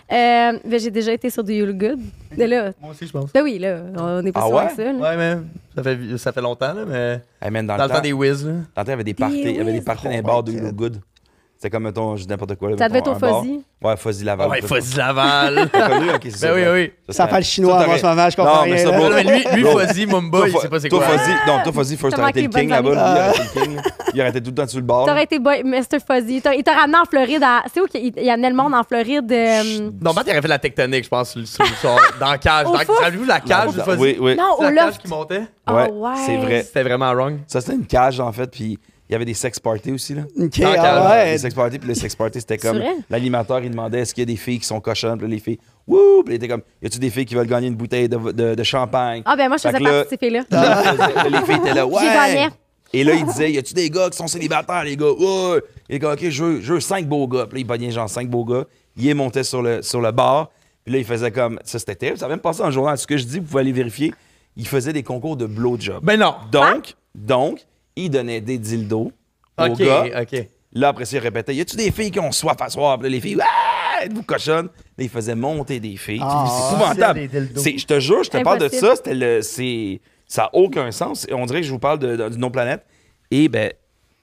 Ben, j'ai déjà été sur Do you look good. De là, Moi aussi, je pense. ben oui, là, on n'est pas Ah sûr ouais? avec ça. là. Ouais, mais ça fait longtemps, là, mais. Hey, man, Dans le temps des whiz, là. Dans le temps, il y avait des parties, il y avait des parties dans les bars de You Look Good. C'était comme, mettons, je dis n'importe quoi. Là, Ça devait mettons, être au un bar. Fuzzy. Ouais, Fuzzy Laval. Ouais, Fuzzy Laval. T'as connu? OK, c'est ça. Ben oui, ouais. oui. Ça parle chinois ça, en ce moment, je comprends Non, rien. mais ça, là. bro, Mais lui Bro. Fuzzy, Mumba, il sait pas c'est Toi, quoi. Fuzzy, non, toi, Fuzzy, first, T'as t'as arrêté le manqué les King bonnes là-bas. années. Lui, il arrêtait le King. là. Il arrêtait tout le temps sur le bar. T'aurais là. été Mr. Fuzzy. Il t'a ramené en Floride. C'est où qu'il amenait le monde en Floride? Non, Matt, il aurait fait la tectonique, je pense, dans la cage. Au foot? Savez-vous la cage du Fuzzy? Oui, oui. Non, C'est au la cage loft. qui montait? Ah Ouais, ouais. c'est vrai. C'était vraiment wrong. Ça, c'était une cage, en fait, puis il y avait des sex parties aussi, là. OK, Dans le ah ouais. Les sex parties, puis les sex parties, c'était comme... vrai? L'animateur, il demandait est-ce qu'il y a des filles qui sont cochonnes, puis là, les filles... Wouh! Puis il était comme, y a-tu des filles qui veulent gagner une bouteille de champagne? Ah ben moi, je Fait faisais que là- partie de ces filles-là. Là, les filles étaient là, ouais! J'y gagnais. Et là, il disait, y a-tu des gars qui sont célibataires, les gars? Ouais! Et les gars, OK, je veux 5 beaux gars. Puis là, il pognait genre 5 beaux gars. Il est monté sur le bar. Puis là, il faisait comme, ça c'était terrible. Ça a même passé dans le journal. Ce que je dis, vous pouvez aller vérifier. Il faisait des concours de blowjob. Ben non. Donc, il donnait des dildos aux OK, gars. OK. Là, après ça, il répétait, y a-tu des filles qui ont soif à soir? Puis là, les filles, ah, êtes-vous cochonnes? Là, il faisait monter des filles. Ah, C'est épouvantable. des dildos. Je te jure, je te parle de Impossible. ça. Ça n'a aucun sens. On dirait que je vous parle d'une autre planète. Et ben,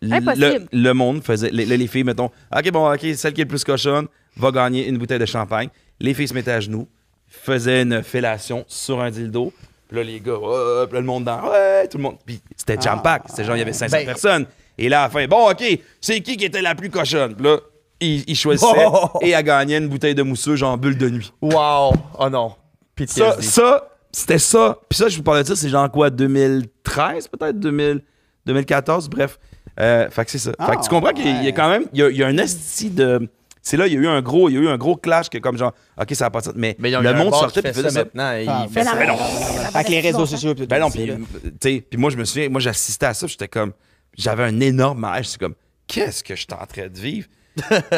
Impossible. le monde faisait. Les filles, mettons, OK, celle qui est le plus cochonne va gagner une bouteille de champagne. Les filles se mettaient à genoux, faisaient une fellation sur un dildo. Puis là, les gars, ouais, puis là, le monde dans, ouais, tout le monde. Puis c'était jam-pack. C'était genre, il y avait 500 Ben- personnes. Et là, à la fin, bon, OK, c'est qui était la plus cochonne? Puis là, il choisissait Oh! et elle gagnait une bouteille de mousseux, genre bulle de nuit. Wow. Oh non. Pitié. C'était ça. Puis ça, je vous parlais de ça, c'est genre quoi, 2013 peut-être, 2014, bref. Fait que c'est ça. Fait que tu comprends qu'il y a quand même, il y a un esti de... C'est là, il y a eu un gros clash que comme genre, OK, ça va pas de ça. Mais Mais il y a le un monde bar sortait qui puis fait faisait ça ça. maintenant. Ah, Il fait ça. Ben non. Avec les réseaux sociaux. puis tout Ben non, ça, puis là. tu sais, puis moi je me souviens, moi j'assistais à ça, puis j'étais comme, j'avais un énorme âge, c'est comme, qu'est-ce que je suis en train de vivre?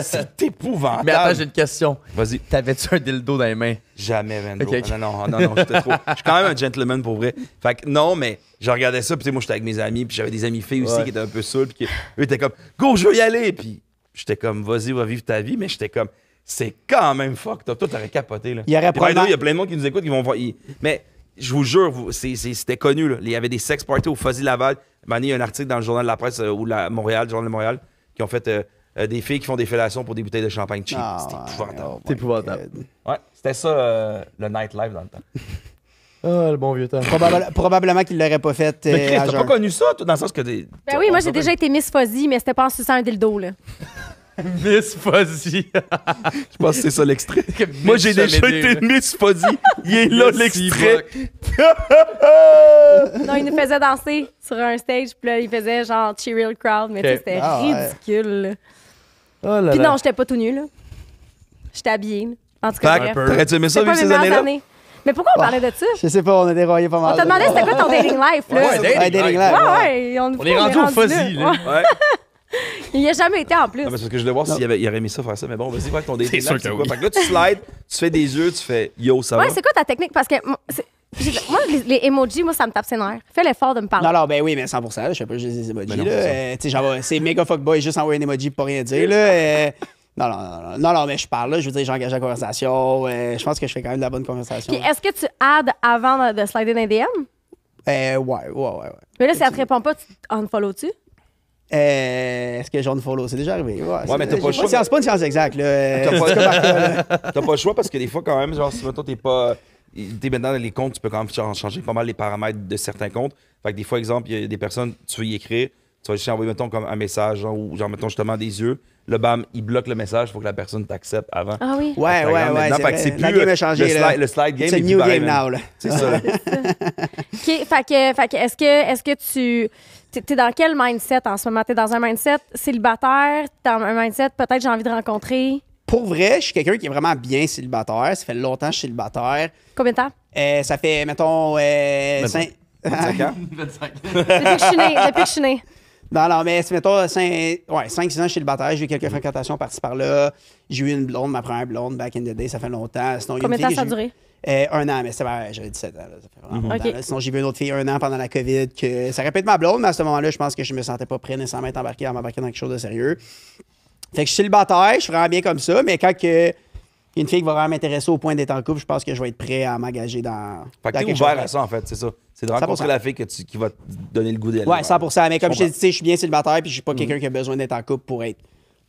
C'est épouvantable. Mais attends, j'ai une question. Vas-y. T'avais-tu un dildo dans les mains? Jamais, man. Ok, bro. ok. Non, j'étais trop. Je suis quand même un gentleman pour vrai. Fait que non, mais je regardais ça, puis tu sais, moi j'étais avec mes amis, puis j'avais des amis filles aussi Ouais. qui étaient un peu saouls, puis eux étaient comme, go, je veux y aller, puis j'étais comme, vas-y, va vivre ta vie, mais j'étais comme, c'est quand même fucked up. Toi, t'aurais capoté, là. Il y aurait Et by the way, probablement- il y a plein de monde qui nous écoute, qui vont voir. Mais je vous jure, c'était connu, là. Il y avait des sex parties au Fuzzy Laval. Il y a un article dans le Journal de la Presse ou Montréal, le Journal de Montréal, qui ont fait des filles qui font des fellations pour des bouteilles de champagne cheap. Ah, C'était ouais, épouvantable. oh C'est my épouvantable. God. Ouais, c'était ça, le nightlife dans le temps. Ah, le bon vieux temps. Probablement qu'il l'aurait pas fait. Mais Chris, à t'as pas jeun. connu ça, toi, dans le sens que t'es. Ben oui, moi, j'ai déjà été Miss Fuzzy, mais c'était pas en suçant un dildo, là. Miss Fuzzy. Je pense que c'est ça l'extrait. Miss Moi, j'ai déjà Chamédé, été Miss Fuzzy. Il est là, l'extrait. Non, il nous faisait danser sur un stage, puis là, il faisait genre cheery le crowd, mais tu sais, Ok. c'était Ah, ouais. ridicule, là. Oh là Puis là. non, j'étais pas tout nu, là. J'étais habillée, là. En tout cas, Fait bref. que t'aurais-tu aimé ça C'était pas vivre mes ces meilleures années-là? années. Mais pourquoi on parlait de ça? Je sais pas, on a déroyé pas mal. On te demandait c'était quoi ton dating life, là. Ouais, dating Ouais, dating life. life. Ouais, ouais, On est rendu au Fuzzy, là. Ouais. Ouais. Il y a jamais été en plus. Non, mais c'est parce que je voulais voir s'il il aurait aimé ça faire ça. Mais bon, vas-y, voir ton dating sûr life, c'est que quoi? oui. Fait que là, tu slides, tu fais des yeux, tu fais yo, ça Ouais, va. c'est quoi ta technique? Parce que moi, les emojis, moi, ça me tape ses nerfs. Fais l'effort de me parler. Non, ben oui, mais 100%. Là, je sais pas juste des emojis. Ben non, là. c'est ça. Tu sais, genre, c'est méga fuckboy juste envoyer un emoji pour pas rien dire. Là. Non, mais je parle là, je veux dire, j'engage la conversation. Je pense que je fais quand même de la bonne conversation. Puis est-ce que tu adds avant de slider dans les DM? Ouais. Mais là, si elle te répond pas, tu unfollow-tu? Est-ce que John follow? C'est déjà arrivé. Ouais, mais t'as pas le choix. C'est pas une science exacte, là. T'as pas le choix parce que des fois, quand même, genre, si mettons, t'es maintenant dans les comptes, tu peux quand même changer pas mal les paramètres de certains comptes. Fait que des fois, exemple, il y a des personnes, tu veux y écrire, tu vas juste envoyer, mettons, comme un message, genre, ou genre, mettons, justement, des yeux. Le bam, il bloque le message, il faut que la personne t'accepte avant. Ah oui? Ouais. Fait que c'est plus la game a changé, là. le slide game. C'est est a plus new pareil, game man. now, là. C'est ça. OK. Fait que est-ce que tu... T'es dans quel mindset en ce moment? T'es dans un mindset célibataire? T'es dans un mindset peut-être j'ai envie de rencontrer? Pour vrai, je suis quelqu'un qui est vraiment bien célibataire. Ça fait longtemps que je suis célibataire. Combien de temps? Ça fait, mettons, 5 ans? Depuis que je suis née. Non, mais c'est, mettons, 5-6 ans, je suis célibataire. J'ai eu quelques fréquentations par-ci par-là. J'ai eu une blonde, ma première blonde, back in the day, ça fait longtemps. Sinon, il y a Combien une de temps fille ça a que j'ai duré? eu- 1 an, mais c'était j'avais 17 ans. Là, ça fait vraiment longtemps. Ok. Là. Sinon, j'ai vu une autre fille 1 an pendant la COVID. Ça répète ma blonde, mais à ce moment-là, je pense que je me sentais pas prêt nécessairement à m'embarquer dans quelque chose de sérieux. Fait que je suis célibataire, je suis vraiment bien comme ça, mais quand que une fille qui va vraiment m'intéresser au point d'être en couple, je pense que je vais être prêt à m'engager dans. Fait que dans t'es quelque ouvert chose. à ça, en fait, c'est ça. C'est de rencontrer 100%. la fille qui va te donner le goût d'aller. Ouais, 100%. Mais comme je t'ai dit, comprends. tu sais, je suis bien célibataire, puis je suis pas quelqu'un qui a besoin d'être en couple pour être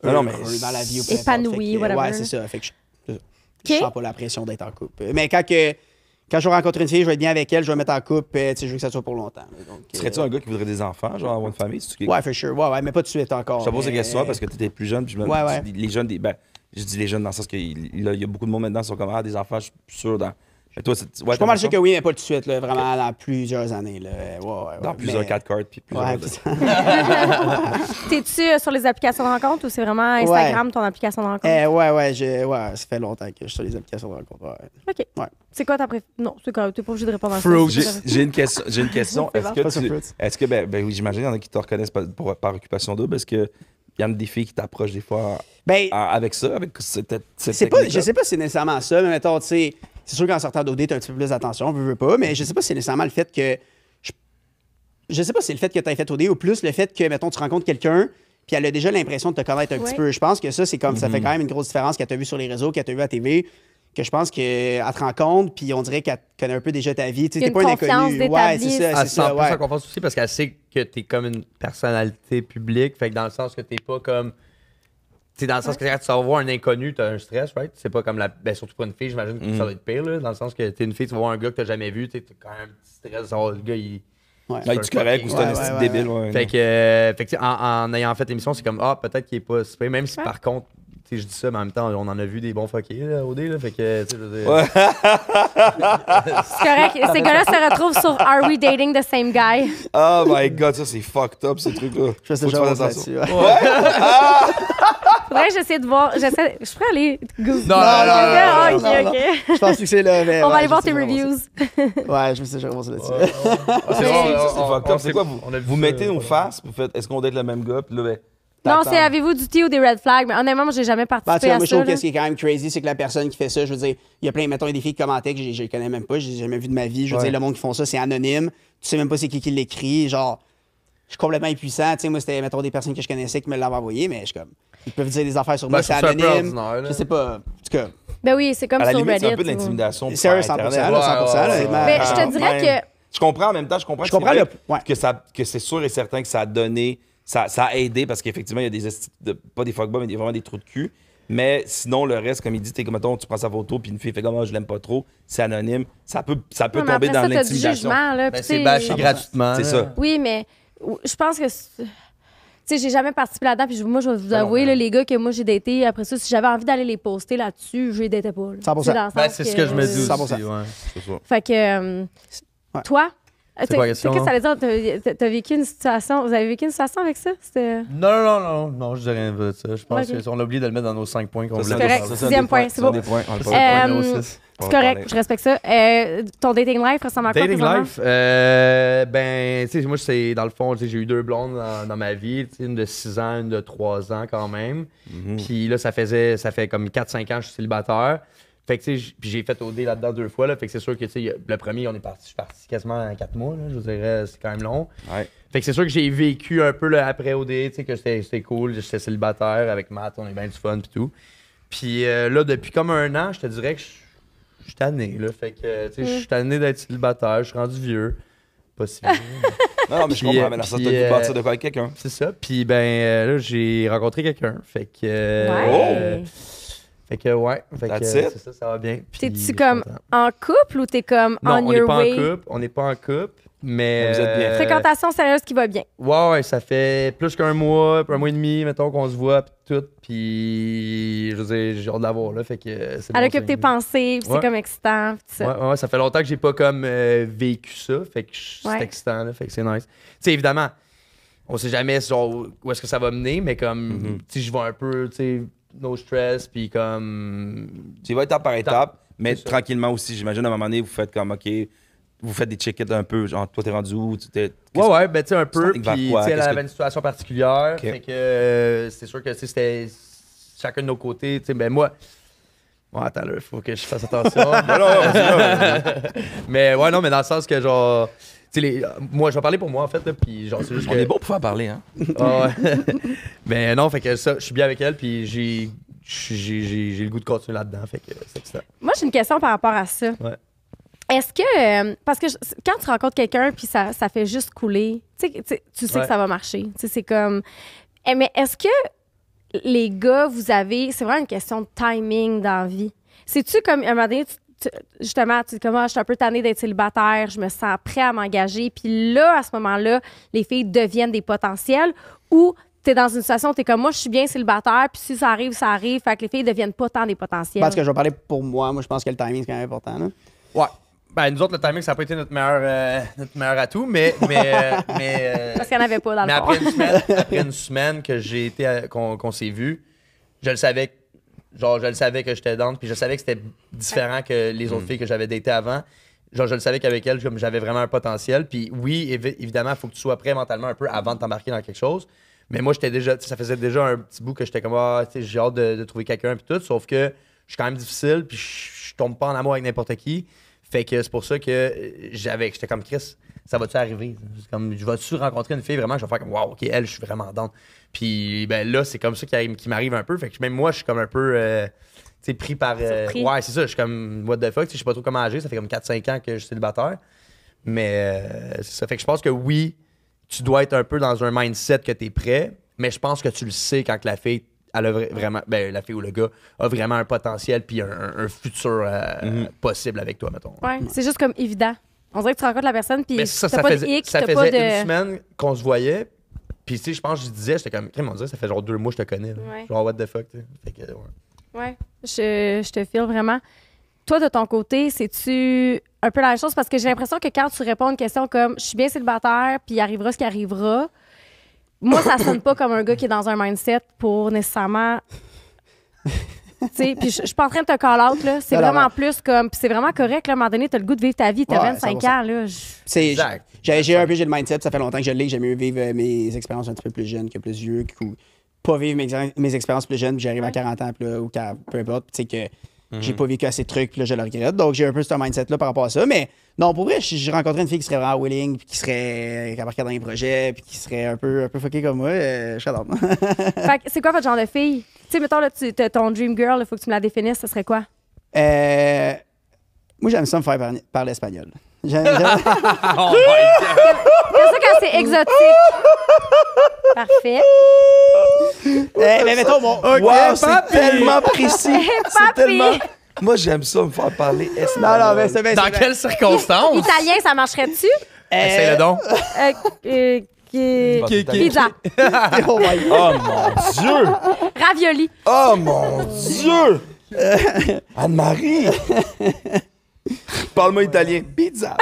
Non, mais heureux dans la vie ou peu importe. épanoui, Fait que, whatever. Ouais, c'est ça. Fait que je OK. sens pas la pression d'être en couple. Mais quand je vais rencontrer une fille, je vais être bien avec elle, je vais me mettre en couple, tu sais, je veux que ça soit pour longtemps. Donc, Serais-tu un gars qui voudrait des enfants, genre avoir une famille? Ouais, for sure. Ouais, mais pas tout de suite encore. Je te pose la mais- question parce que tu étais plus jeune. Puis Ouais. les jeunes, je dis les jeunes dans le sens qu'il y a beaucoup de monde maintenant qui sont comme des enfants, je suis sûr. Mais toi, Je suis pas mal sûr que oui, mais pas tout de suite, là, vraiment dans plusieurs années. Là. Ouais. dans plusieurs 4 cartes. Puis plusieurs. Ouais, T'es-tu sur les applications de rencontre ou c'est vraiment Instagram ton application de rencontre? ouais, ça fait longtemps que je suis sur les applications de rencontre. Ouais. OK. Ouais. C'est quoi ta préférence? Non, c'est quoi? T'es pas obligé de répondre à ça. Fruit. J'ai une question. C'est bon. Pas sur Fruits. Est-ce que ben oui, j'imagine, il y en a qui te reconnaissent par occupation double. Est-ce que il y a des filles qui t'approchent des fois Ben, avec ça, avec cette je sais pas si c'est nécessairement ça, mais mettons, tu sais, c'est sûr qu'en sortant d'OD, t'as un petit peu plus d'attention, veux pas, mais je sais pas si c'est nécessairement le fait que. Je sais pas si c'est le fait que t'aies fait OD ou plus le fait que, mettons, tu rencontres quelqu'un, puis elle a déjà l'impression de te connaître un petit peu. Je pense que ça, c'est comme ça fait quand même une grosse différence qu'elle t'a vu sur les réseaux, qu'elle t'a vu à la TV. Que je pense qu'elle te rencontre, puis on dirait qu'elle connaît un peu déjà ta vie. Tu sais, Il y a t'es pas une un confiance inconnu. Ouais, d'établie. c'est ça, Elle c'est se ça. sent plus Ouais. en confiance aussi parce qu'elle sait que t'es comme une personnalité publique. Fait que dans le sens que t'es pas comme. Tu sais, dans le sens que quand tu vas voir un inconnu, t'as un stress, right? C'est pas comme la. Ben, surtout pour une fille, j'imagine que ça va être pire, là. Dans le sens que t'es une fille, tu vas voir un gars que t'as jamais vu, t'as quand même un petit stress. Genre, le gars, il. Ouais. Là, es-tu correct ou c'est un Ouais, esti ouais, débile? ouais. Ouais, Fait que, tu sais, en ayant fait l'émission, c'est comme, peut-être qu'il est pas si pire. Même si Ouais. par contre, tu sais, je dis ça, mais en même temps, on en a vu des bons fuckés, là, au dé, là. Fait que, tu sais, je veux dire. Ouais. C'est correct. Ces gars-là se retrouvent sur Are We Dating the Same Guy? Oh my god, ça c'est fucked up, ce truc-là. Je fais Faut que tu déjà fasses attention. là-dessus. Ouais. Faudrait que j'essaie de voir. Je pourrais aller. Google. Non, Ah, ok, non, ok. Je pense que c'est là. Mais On va ouais, aller voir je sais tes jamais reviews. Ouais, je me suis déjà remonté là-dessus. C'est fucked up. C'est quoi, on a vu vous ça, mettez nos ouais. faces, vous faites, est-ce qu'on date le même gars, puis là, ben. Non, t'attends. c'est avez-vous du tea ou des red flags? Mais honnêtement, moi, j'ai jamais Ben, tu participé sais, à moi, je ça. trouve que là. ce qui est quand même crazy, c'est que la personne qui fait ça, je veux dire, il y a plein, mettons, il y a des filles qui commentaient que je les connais même pas, je les ai jamais vues de ma vie. Je veux Ouais. dire, le monde qui font ça, c'est anonyme. Tu sais même pas c'est qui l'écrit. Genre, je suis complètement impuissant. Tu sais, moi, c'était, mettons, des personnes que je connaissais qui me l'avaient envoyé, mais je suis comme, ils peuvent dire des affaires sur moi, Ben, c'est je trouve ça un peu anonyme. ordinaire, là. Je sais pas. En tout cas, Ben oui, c'est comme À la sur limite, Reddit. c'est un peu de tu vois. l'intimidation. par sérieux, 100%, Internet. là, 100%. là, Ouais, honnêtement. Mais je te dirais Même. que. Je comprends en même temps, je comprends Je comprends c'est le- vrai ouais. que c'est sûr et certain que ça a donné, ça a aidé parce qu'effectivement, il y a pas des fuckboys, mais vraiment des trous de cul. Mais sinon, le reste, comme il dit, t'es comme, mettons, tu prends sa photo, puis une fille fait comme, je l'aime pas trop, c'est anonyme, ça peut Ouais, mais tomber après dans ça, t'as du l'intimidation. jugement, là. Ben, puis c'est tu sais, bâché gratuitement. C'est là. ça. Oui, mais je pense que. Tu sais, j'ai jamais participé là-dedans. Puis moi, je vais vous non, avouer, mais- là, les gars que moi j'ai daté, après ça, si j'avais envie d'aller les poster là-dessus, je les datais pas. là. 100%. Tu sais, dans le Ben, sens c'est ce que je me dis 100%. aussi, ouais. C'est ça. Fait que. Ouais. Toi? C'est quoi la question, Qu'est-ce que ça veut dire? T'as vécu une situation. Vous avez vécu une situation avec ça? C'était. Non, je dis rien de ça. Je pense Ok. qu'on a oublié de le mettre dans nos 5 points qu'on Ça, voulait c'est correct. des- ça, Sixième des point, points, c'est ça, beau. des points, on le C'est parle. pas Euh, nos 6. C'est correct, je respecte ça. Ton dating life ressemble à quoi? Dating présentement? life, ben, tu sais, moi, c'est dans le fond, tu sais, j'ai eu 2 blondes dans ma vie, tu sais, une de 6 ans, une de 3 ans quand même. Mhm. Puis là, ça fait comme 4-5 ans que je suis célibataire. Fait que, tu sais, puis j'ai fait OD là-dedans 2 fois, là. Fait que c'est sûr que, tu sais, le premier, je suis parti quasiment en 4 mois, là. Je vous dirais, c'est quand même long. Ouais. Fait que c'est sûr que j'ai vécu un peu là, après OD, tu sais, que c'était cool. J'étais célibataire avec Matt, on est bien du fun pis tout. Puis là, depuis comme 1 an, je te dirais que je suis tanné, là. Fait que, tu sais, je suis tanné d'être célibataire, je suis rendu vieux. Pas si vieux. Non, mais je comprends. Mais là, ça, t'as dû bâtir de quoi avec quelqu'un. C'est ça. Puis ben là, j'ai rencontré quelqu'un. Fait que. Ouais. Fait que ouais. Fait que That's it? c'est ça va bien. Puis, T'es-tu je suis comme content. en couple ou t'es comme Non, on on n'est your pas way? en couple. On n'est pas en couple. Mais. Vous êtes bien. Fréquentation sérieuse qui va bien. Ouais, ça fait plus qu'un mois, 1 mois et demi, mettons, qu'on se voit, pis tout. Puis, je veux dire, j'ai hâte de l'avoir, là. Fait que c'est Elle bon occupe tes signe. pensées, puis c'est Ouais. comme excitant, puis tout ça. Ouais, ça fait longtemps que j'ai pas comme vécu ça. Fait que c'est Ouais. excitant, là. Fait que c'est nice. Tu sais, évidemment, on sait jamais genre, où est-ce que ça va mener, mais comme, tu sais, je vais un peu, tu sais, no stress, puis comme. Tu vas étape par étape, mais C'est ça. tranquillement aussi. J'imagine, à un moment donné, vous faites comme, OK, vous faites des check-its un peu. Genre, toi, t'es rendu où? Ouais, ben, tu sais, un peu. vers Puis, tu quoi? sais, elle Qu'est-ce avait que- une situation particulière. Ok. Fait que c'est sûr que, tu sais, c'était chacun de nos côtés. Tu sais, ben, moi. Bon, attends, là, il faut que je fasse attention. Mais, ouais, non, mais dans le sens que, genre. Tu sais, moi, je vais parler pour moi, en fait, là, puis genre, c'est juste On que. est bon pour faire parler, hein? Ah ouais. Mais non, fait que ça, je suis bien avec elle, puis j'ai le goût de continuer là-dedans, fait que c'est excitant. Moi, j'ai une question par rapport à ça. Ouais. Est-ce que, parce que quand tu rencontres quelqu'un puis ça fait juste couler, tu sais Ouais. que ça va marcher. Tu sais, c'est comme. Mais est-ce que les gars, vous avez. C'est vraiment une question de timing dans la vie. C'est-tu comme, à un moment donné, justement, tu dis comme, ah, je suis un peu tannée d'être célibataire, je me sens prêt à m'engager. Puis là, à ce moment-là, les filles deviennent des potentiels ou t'es dans une situation où t'es comme, moi, je suis bien célibataire, puis si ça arrive, ça arrive. Fait que les filles deviennent pas tant des potentiels. Parce que je vais parler pour moi. Moi, je pense que le timing, c'est quand même important. Là. Ouais. Ben, nous autres, le timing, ça n'a pas été notre meilleur atout, mais Parce qu'il n'y en avait pas dans mais le fond. après une semaine que j'ai été qu'on s'est vu, je le savais que j'étais down, puis je savais que c'était différent que les autres filles que j'avais datées avant. Genre, je le savais qu'avec elle, comme j'avais vraiment un potentiel. Puis oui, évidemment, il faut que tu sois prêt mentalement un peu avant de t'embarquer dans quelque chose. Mais moi, j'étais déjà, ça faisait déjà un petit bout que j'étais comme, ah, tu sais, j'ai hâte de trouver quelqu'un, puis tout. Sauf que je suis quand même difficile, puis je tombe pas en amour avec n'importe qui. Fait que c'est pour ça que j'étais comme, Chris, ça va-tu arriver? Comme, je vais-tu rencontrer une fille vraiment? Je vais faire comme, wow, OK, elle, je suis vraiment down. Puis ben là, c'est comme ça qui m'arrive un peu. Fait que même moi, je suis comme un peu, tu sais, pris par. Surpris. Ouais, c'est ça, je suis comme, what the fuck, tu sais, je sais pas trop comment agir. Ça fait comme 4-5 ans que je suis célibataire. Mais c'est ça. Fait que je pense que oui, tu dois être un peu dans un mindset que tu es prêt, mais je pense que tu le sais quand que la fille, elle a vraiment, ben, la fille ou le gars a vraiment un potentiel puis un futur possible avec toi, mettons. Ouais, c'est juste comme évident. On dirait que tu rencontres la personne, puis Mais t'as ça pas faisait, de hic, ça t'as faisait pas de... une semaine qu'on se voyait. Puis, tu sais, je pense que je disais, j'étais comme, on dirait, ça fait genre 2 mois que je te connais. Là. Ouais. Genre, what the fuck, tu sais. Fait que, ouais. Ouais, je te file vraiment. Toi, de ton côté, c'est-tu un peu la même chose? Parce que j'ai l'impression que quand tu réponds à une question comme « je suis bien célibataire, puis il arrivera ce qui arrivera », moi, ça sonne pas comme un gars qui est dans un mindset pour nécessairement... tu sais, puis je suis pas en train de te call-out, là. C'est Non, vraiment non. plus comme... Puis c'est vraiment correct, là. À un moment donné, t'as le goût de vivre ta vie, t'as Ouais, 25 100%. ans, là. C'est- Exact. J'ai un peu j'ai le mindset, ça fait longtemps que je l'ai, que j'aime mieux vivre mes expériences un petit peu plus jeunes que plus vieux, ou pas vivre mes expériences plus jeunes, puis j'arrive à 40 ans, puis là, ou peu importe, puis tu sais que j'ai pas vécu assez de trucs, puis là, je le regrette. Donc, j'ai un peu ce mindset-là par rapport à ça. Mais non, pour vrai, j'ai rencontré une fille qui serait vraiment willing, puis qui serait embarquée dans les projets, puis qui serait un peu fuckée comme moi. Je serais dans. Fait que c'est quoi votre genre de fille? Tu sais, mettons, là, ton dream girl, il faut que tu me la définisses, ce serait quoi? Moi, j'aime ça me faire parler espagnol. J'aime- Oh my God! C'est ça quand c'est exotique. Parfait. mais mettons, bon. Wow, c'est tellement précis. C'est Papi! tellement... Moi, j'aime ça, me faire parler Non, espagnol. non, mais c'est bien. Dans quelles circonstances? Italien, ça marcherait-tu? Essaye-le donc. Pizza. Oh my God. Oh mon Dieu! Ravioli. Oh mon Dieu! Anne-Marie! Parle-moi italien. Pizza!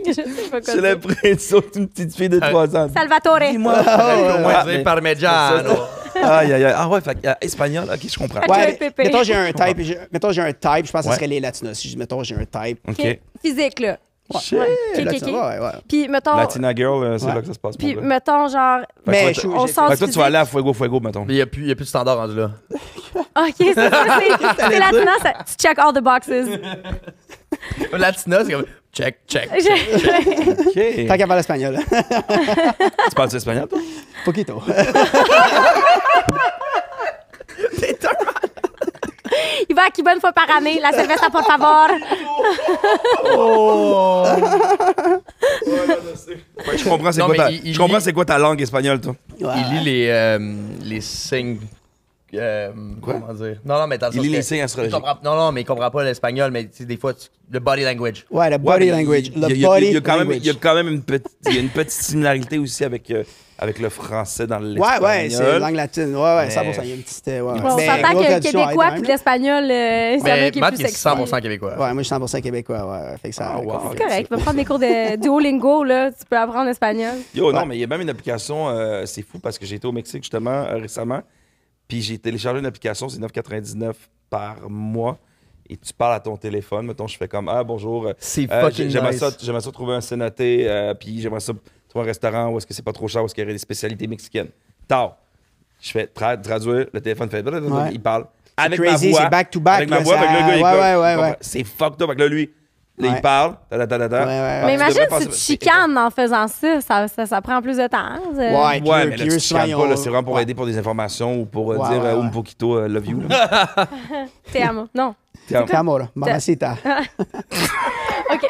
Je sais pas quoi J'ai l'impression d'une petite fille de 3 ans. Salvatore. Dis-moi. Au moins Ah, dire mais- Parmigiano. Aïe, aïe, aïe. Ah ouais, fait que, espagnol, ok, je comprends. Ok. Ouais, Pépé. mettons, j'ai un type. Mettons, j'ai un type, je pense que Ouais. ce serait les latinos. Si, mettons, j'ai un type. Ok. Physique, là. Shit. Ouais. Ok, Latino, ok. ouais, ouais. Puis, mettons... Latina girl, c'est Ouais. là que ça se passe. Puis, mon gars. mettons, genre... Mais Fait que je- on j'ai- sort Fait du que toi, tu vas physique. aller à Fuego, mettons. Il n'y a plus de standard rendu là. OK, c'est c'est latina, tu check all the boxes. Latina, c'est comme check. OK. Tant qu'à parler espagnol. Tu parles espagnol, toi? Poquito. Il va à Cuba une fois par année. La cerveza, por favor. Ouais, je comprends c'est Non, quoi, mais ta, il je comprends lit- c'est quoi ta langue espagnole, toi. Ouais. Il lit les signes. Comment dire? Non, mais dans le Il sens lit que- les signes astrologiques. Non, mais il comprend pas l'espagnol, mais tu sais, des fois, le body language. Ouais, le Ouais, body mais language. il y a- Le il y a- body il y a quand même- language. Il y a quand même une petite similarité aussi avec le français dans l'espagnol. Ouais, c'est langue latine. Ouais, 100%. Il y a une petite. Ouais. On Mais s'entend l'autre que le tradition aide québécois quand puis même, là. l'espagnol, c'est un Mais qui est Matt, plus il est sexy. 100% québécois. Ouais, moi, je suis 100% québécois. Ouais, fait que ça. Ah, wow. C'est correct. Tu peux prendre des cours de Duolingo, là. Tu peux apprendre l'espagnol. Yo, non, Ouais. mais il y a même une application, c'est fou parce que j'ai été au Mexique justement récemment, puis j'ai téléchargé une application, c'est 9,99 par mois, et tu parles à ton téléphone. Mettons, je fais comme ah bonjour, C'est fucking j'aimerais nice. ça trouver un cénoté, puis j'aimerais ça trouver un restaurant où est-ce que c'est pas trop cher, où est-ce qu'il y aurait des spécialités mexicaines. Tard, je fais traduire, le téléphone fait, il parle avec crazy, ma voix, c'est back-to-back, avec ma là, voix, ça- avec le gars, il ouais, est comme, ouais, tu ouais, comprends? ouais. C'est fucked up, avec là, lui. Là, Ouais. il parle, Ouais, ouais. Mais tu imagine devrais si passer- tu te chicanes en faisant ça prend plus de temps. hein, Ouais, puis Ouais, eux- mais puis là, eux, tu souvent, chicanes ils pas, là, ont- c'est vraiment pour ouais. aider pour des informations ou pour Ouais, dire ouais, ouais. un poquito love you. là. Te amo. Non. Te amo, là. Mamacita. OK.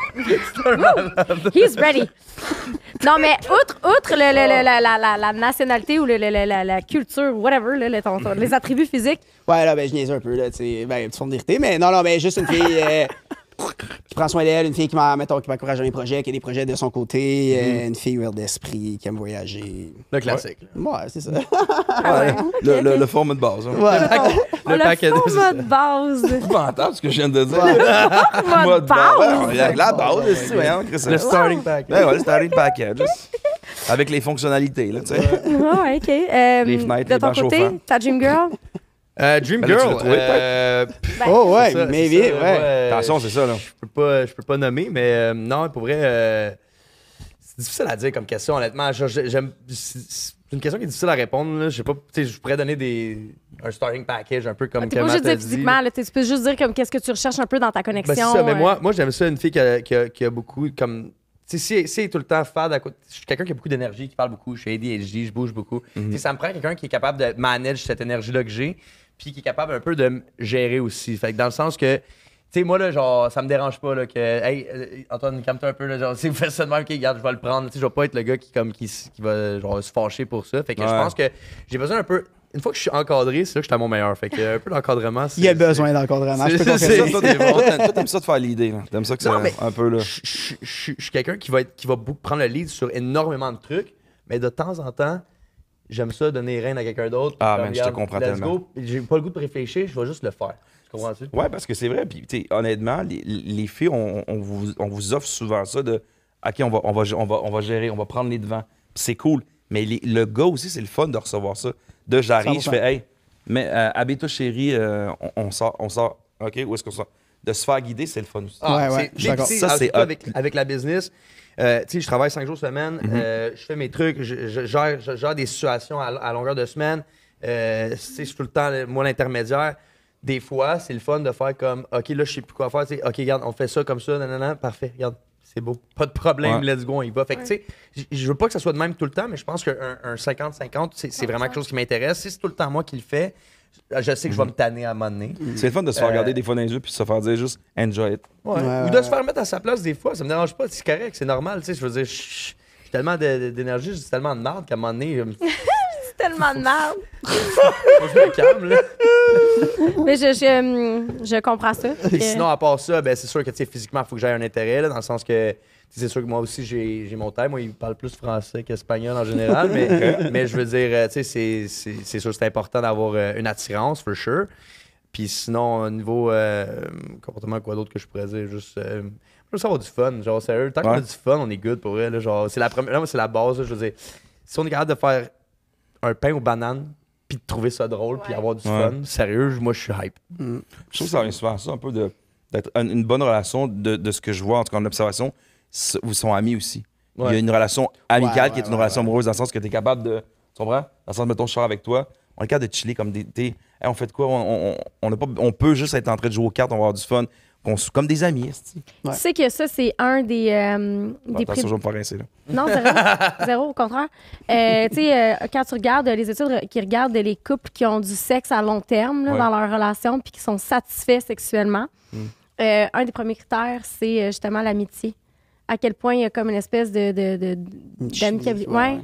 He's ready. Non, mais outre la nationalité ou la culture, whatever, là, les attributs physiques, Ouais, là, ben, je niaise un peu, là, tu sais. Ben, petite forme d'irrité, mais non, ben, juste une fille qui prend soin d'elle, une fille qui m'encourage dans les projets, qui a des projets de son côté, une fille ouverte d'esprit, qui aime voyager. Le classique. Ouais, c'est ça. Ouais, le format de base. Hein. Ouais. on a paquet de- format de base. C'est épouvantable ce que je viens de dire. Format de base. Ouais, la base, c'est voyons, Chris. Le starting pack. Ouais, le starting package. Avec les fonctionnalités, là, tu sais. Ouais, OK. Les fenêtres, de les ton bancs côté, chauffants. ta Dream Girl? Dream Ben là, tu Girl. l'as trouvé, Ben, Oh, ouais, c'est ça, mais c'est vite, ça, ouais. Attention, c'est ça, là. Je peux pas nommer, mais non, pour vrai, c'est difficile à dire comme question, honnêtement. C'est une question qui est difficile à répondre. Là. Je sais pas, tu sais, je pourrais donner un starting package un peu comme T'es pas obligé de Matt a dire dit. physiquement, là, tu peux juste dire comme qu'est-ce que tu recherches un peu dans ta connexion. Ben, c'est ça, mais moi j'aime ça, une fille qui a beaucoup comme. Tu sais, si elle est tout le temps fade, je suis quelqu'un qui a beaucoup d'énergie, qui parle beaucoup, je suis ADHD, je bouge beaucoup. Tu sais, ça me prend quelqu'un qui est capable de manager cette énergie-là que j'ai, puis qui est capable un peu de me gérer aussi. Fait que dans le sens que, tu sais, moi, là, genre, ça me dérange pas, là, que, hey, Antoine, calme-toi un peu, là, genre, si vous faites ça de même, OK, regarde, je vais le prendre. Tu sais, je vais pas être le gars qui va, genre, se fâcher pour ça. Fait que je Ouais. pense que j'ai besoin un peu. Une fois que je suis encadré, c'est là que je suis à mon meilleur. Fait que un peu d'encadrement, c'est. Il y a besoin d'encadrement, je peux c'est- confirmer. Ça, toi, t'aimes ça de faire l'idée, là. T'aimes ça que Non, c'est mais- un peu, là. Je suis quelqu'un qui va beaucoup prendre le lead sur énormément de trucs, mais de temps en temps, j'aime ça donner rêne à quelqu'un d'autre. Ah, Comme, man, je te regarde, comprends let's tellement. go. J'ai pas le goût de réfléchir, je vais juste le faire. Tu comprends-tu? Ouais, parce que c'est vrai. Puis, tu sais, honnêtement, les filles, on vous offre souvent ça de OK, on va gérer, on va prendre les devants. Puis c'est cool. Mais le gars aussi, c'est le fun de recevoir ça. De j'arrive, 100%. je fais Hey, mais habille-toi, chérie, on sort. OK, où est-ce qu'on sort? De se faire guider, c'est le fun aussi. Ouais, c'est- je suis d'accord. tu sais, Ça, c'est surtout hot. avec la business. Tu sais, je travaille 5 jours semaine, je fais mes trucs, je gère des situations à longueur de semaine. Tu sais, je suis tout le temps, moi, l'intermédiaire. Des fois, c'est le fun de faire comme, OK, là, je sais plus quoi faire. Tu sais, OK, regarde, on fait ça comme ça, nanana, parfait, regarde, c'est beau. Pas de problème, Ouais. let's go, on y va. Fait que, tu sais, je veux pas que ça soit de même tout le temps, mais je pense qu'un 50-50, c'est vraiment quelque chose qui m'intéresse. Si c'est tout le temps moi qui le fais, je sais que je vais me tanner à un moment donné. C'est le fun de se faire regarder des fois dans les yeux puis de se faire dire juste enjoy it. Ouais. Ouais, Ou de se faire mettre à sa place des fois, ça me dérange pas, c'est correct, c'est normal, tu sais, je veux dire, j'ai tellement d'énergie, j'ai tellement de marde qu'à un moment donné, C'est tellement de merde. faut que je me calme, là. Mais je comprends ça. Et sinon, à part ça, ben, c'est sûr que, tu sais, physiquement, il faut que j'aie un intérêt, là, dans le sens que, tu sais, c'est sûr que moi aussi, j'ai mon taille, moi, il parle plus français qu'espagnol en général, mais je veux dire, tu sais, c'est sûr que c'est important d'avoir une attirance, for sure. Puis sinon, au niveau comportement, quoi d'autre que je pourrais dire, juste... juste avoir du fun, genre sérieux. Tant qu'on a Ouais. du fun, on est good pour vrai. Là, genre, c'est la première, là, c'est la base. Là, je veux dire, si on est capable de faire un pain aux bananes, puis de trouver ça drôle, puis avoir du Ouais. fun, sérieux, moi je suis hype. Je trouve que ça revient souvent à ça, un peu d'être une bonne relation de ce que je vois, en tout cas en observation. Vous sont amis aussi. Il y a Ouais. une relation amicale Ouais, qui est une ouais, relation ouais. amoureuse dans le sens que tu es capable de. Tu comprends? Dans le sens, mettons, je sors avec toi. on est capable de chiller comme des. Hey, on fait de quoi? On peut juste être en train de jouer aux cartes, on va avoir du fun. Comme des amis. Tu sais que ça, c'est un des Attention, je vais me faire rincer, là. Non, zéro. Zéro, au contraire. Tu sais, quand tu regardes les études qui regardent les couples qui ont du sexe à long terme là, Ouais. dans leur relation puis qui sont satisfaits sexuellement, un des premiers critères, c'est justement l'amitié. À quel point il y a comme une espèce d'amicabilité. Ouais.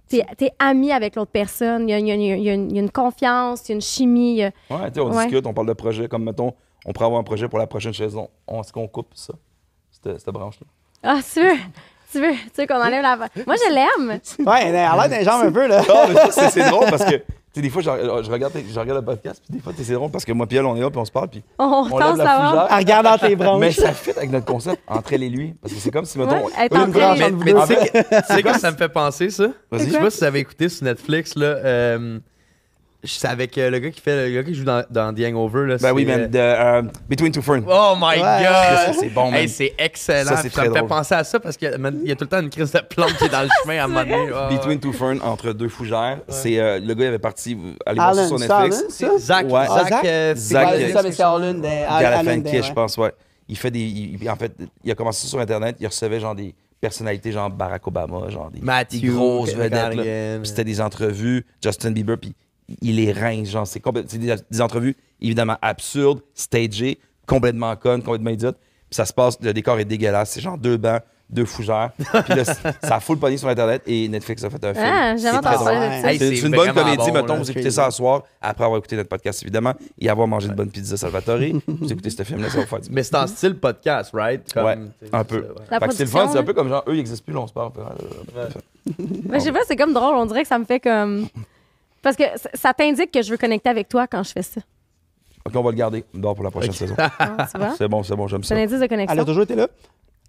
T'es ami avec l'autre personne. Il y a une confiance, il y a une chimie. Ouais, tu sais, on discute, on parle de projet. Comme, mettons, on pourrait avoir un projet pour la prochaine saison. Est-ce qu'on coupe ça? Cette branche-là. Ah, tu veux qu'on enlève la... Moi, je l'aime. Ouais, elle a l'air d'un genre un peu, là. Non, mais ça, c'est drôle parce que, tu sais, des fois, je regarde le podcast, puis des fois, c'est drôle parce que moi, puis elle, on est là, puis on se parle, puis On lève repense la à fougère. Elle regarde entre les branches. Mais ça fit avec notre concept, entre elle et lui. Parce que c'est comme si, mettons, Ouais, elle est une en train branche de- entre vous Mais deux. tu sais que ça me fait penser, ça? Vas-y. Je sais pas si vous avez écouté sur Netflix, là. C'est avec le gars qui joue dans The Hangover. Là, Ben oui, c'est, man, Between Two Ferns. Oh my Ouais. God! C'est bon, man. Hey, c'est excellent. Ça, c'est Puis très me fait drôle. penser à ça parce qu'il y a tout le temps une crise de plante qui est dans le chemin à un moment donné. Ah, Between Two Ferns, entre deux fougères. C'est le gars, il avait parti, allez voir ça Alan sur Netflix. Salmon, ça? Zach, Ouais. Zach, Zach? Zach, Ouais, c'est ça, mais c'est Arlen. Galifianakis, je pense, ouais. Il fait en fait, il a commencé ça sur Internet. Il recevait genre des personnalités, genre Barack Obama, genre des Matthew, grosses Kevin vedettes. là. Carrigan. Puis c'était des entrevues, Justin Bieber, puis il les rince, genre, c'est des entrevues évidemment absurdes, stagées, complètement connes, complètement idiotes. Puis ça se passe, le décor est dégueulasse. C'est genre 2 bancs, 2 fougères. Puis là, ça a full pogné sur Internet et Netflix a fait un film. Ah, j'ai C'est jamais très entendu drôle. parler de ça. Hey, C'est c'est une bonne vraiment comédie, bon, mettons, là. vous écoutez ça ce soir, après avoir écouté notre podcast, évidemment, et avoir mangé une bonne pizza Salvatore. Vous écoutez ce film-là, ça va vous faire du bien. Mais c'est en style podcast, right? Comme, Ouais, t'sais, un peu. ça, ouais. La Fait que c'est le fun, production, c'est un là. peu comme genre, eux, ils n'existent plus, là, on se parle. Mais je sais pas, c'est comme drôle. On dirait que ça me fait comme... Parce que ça t'indique que je veux connecter avec toi quand je fais ça. Ok, on va le garder dehors pour la prochaine saison. Non, tu vois? C'est bon, j'aime C'est ça. un indice de Elle a connexion. toujours été là?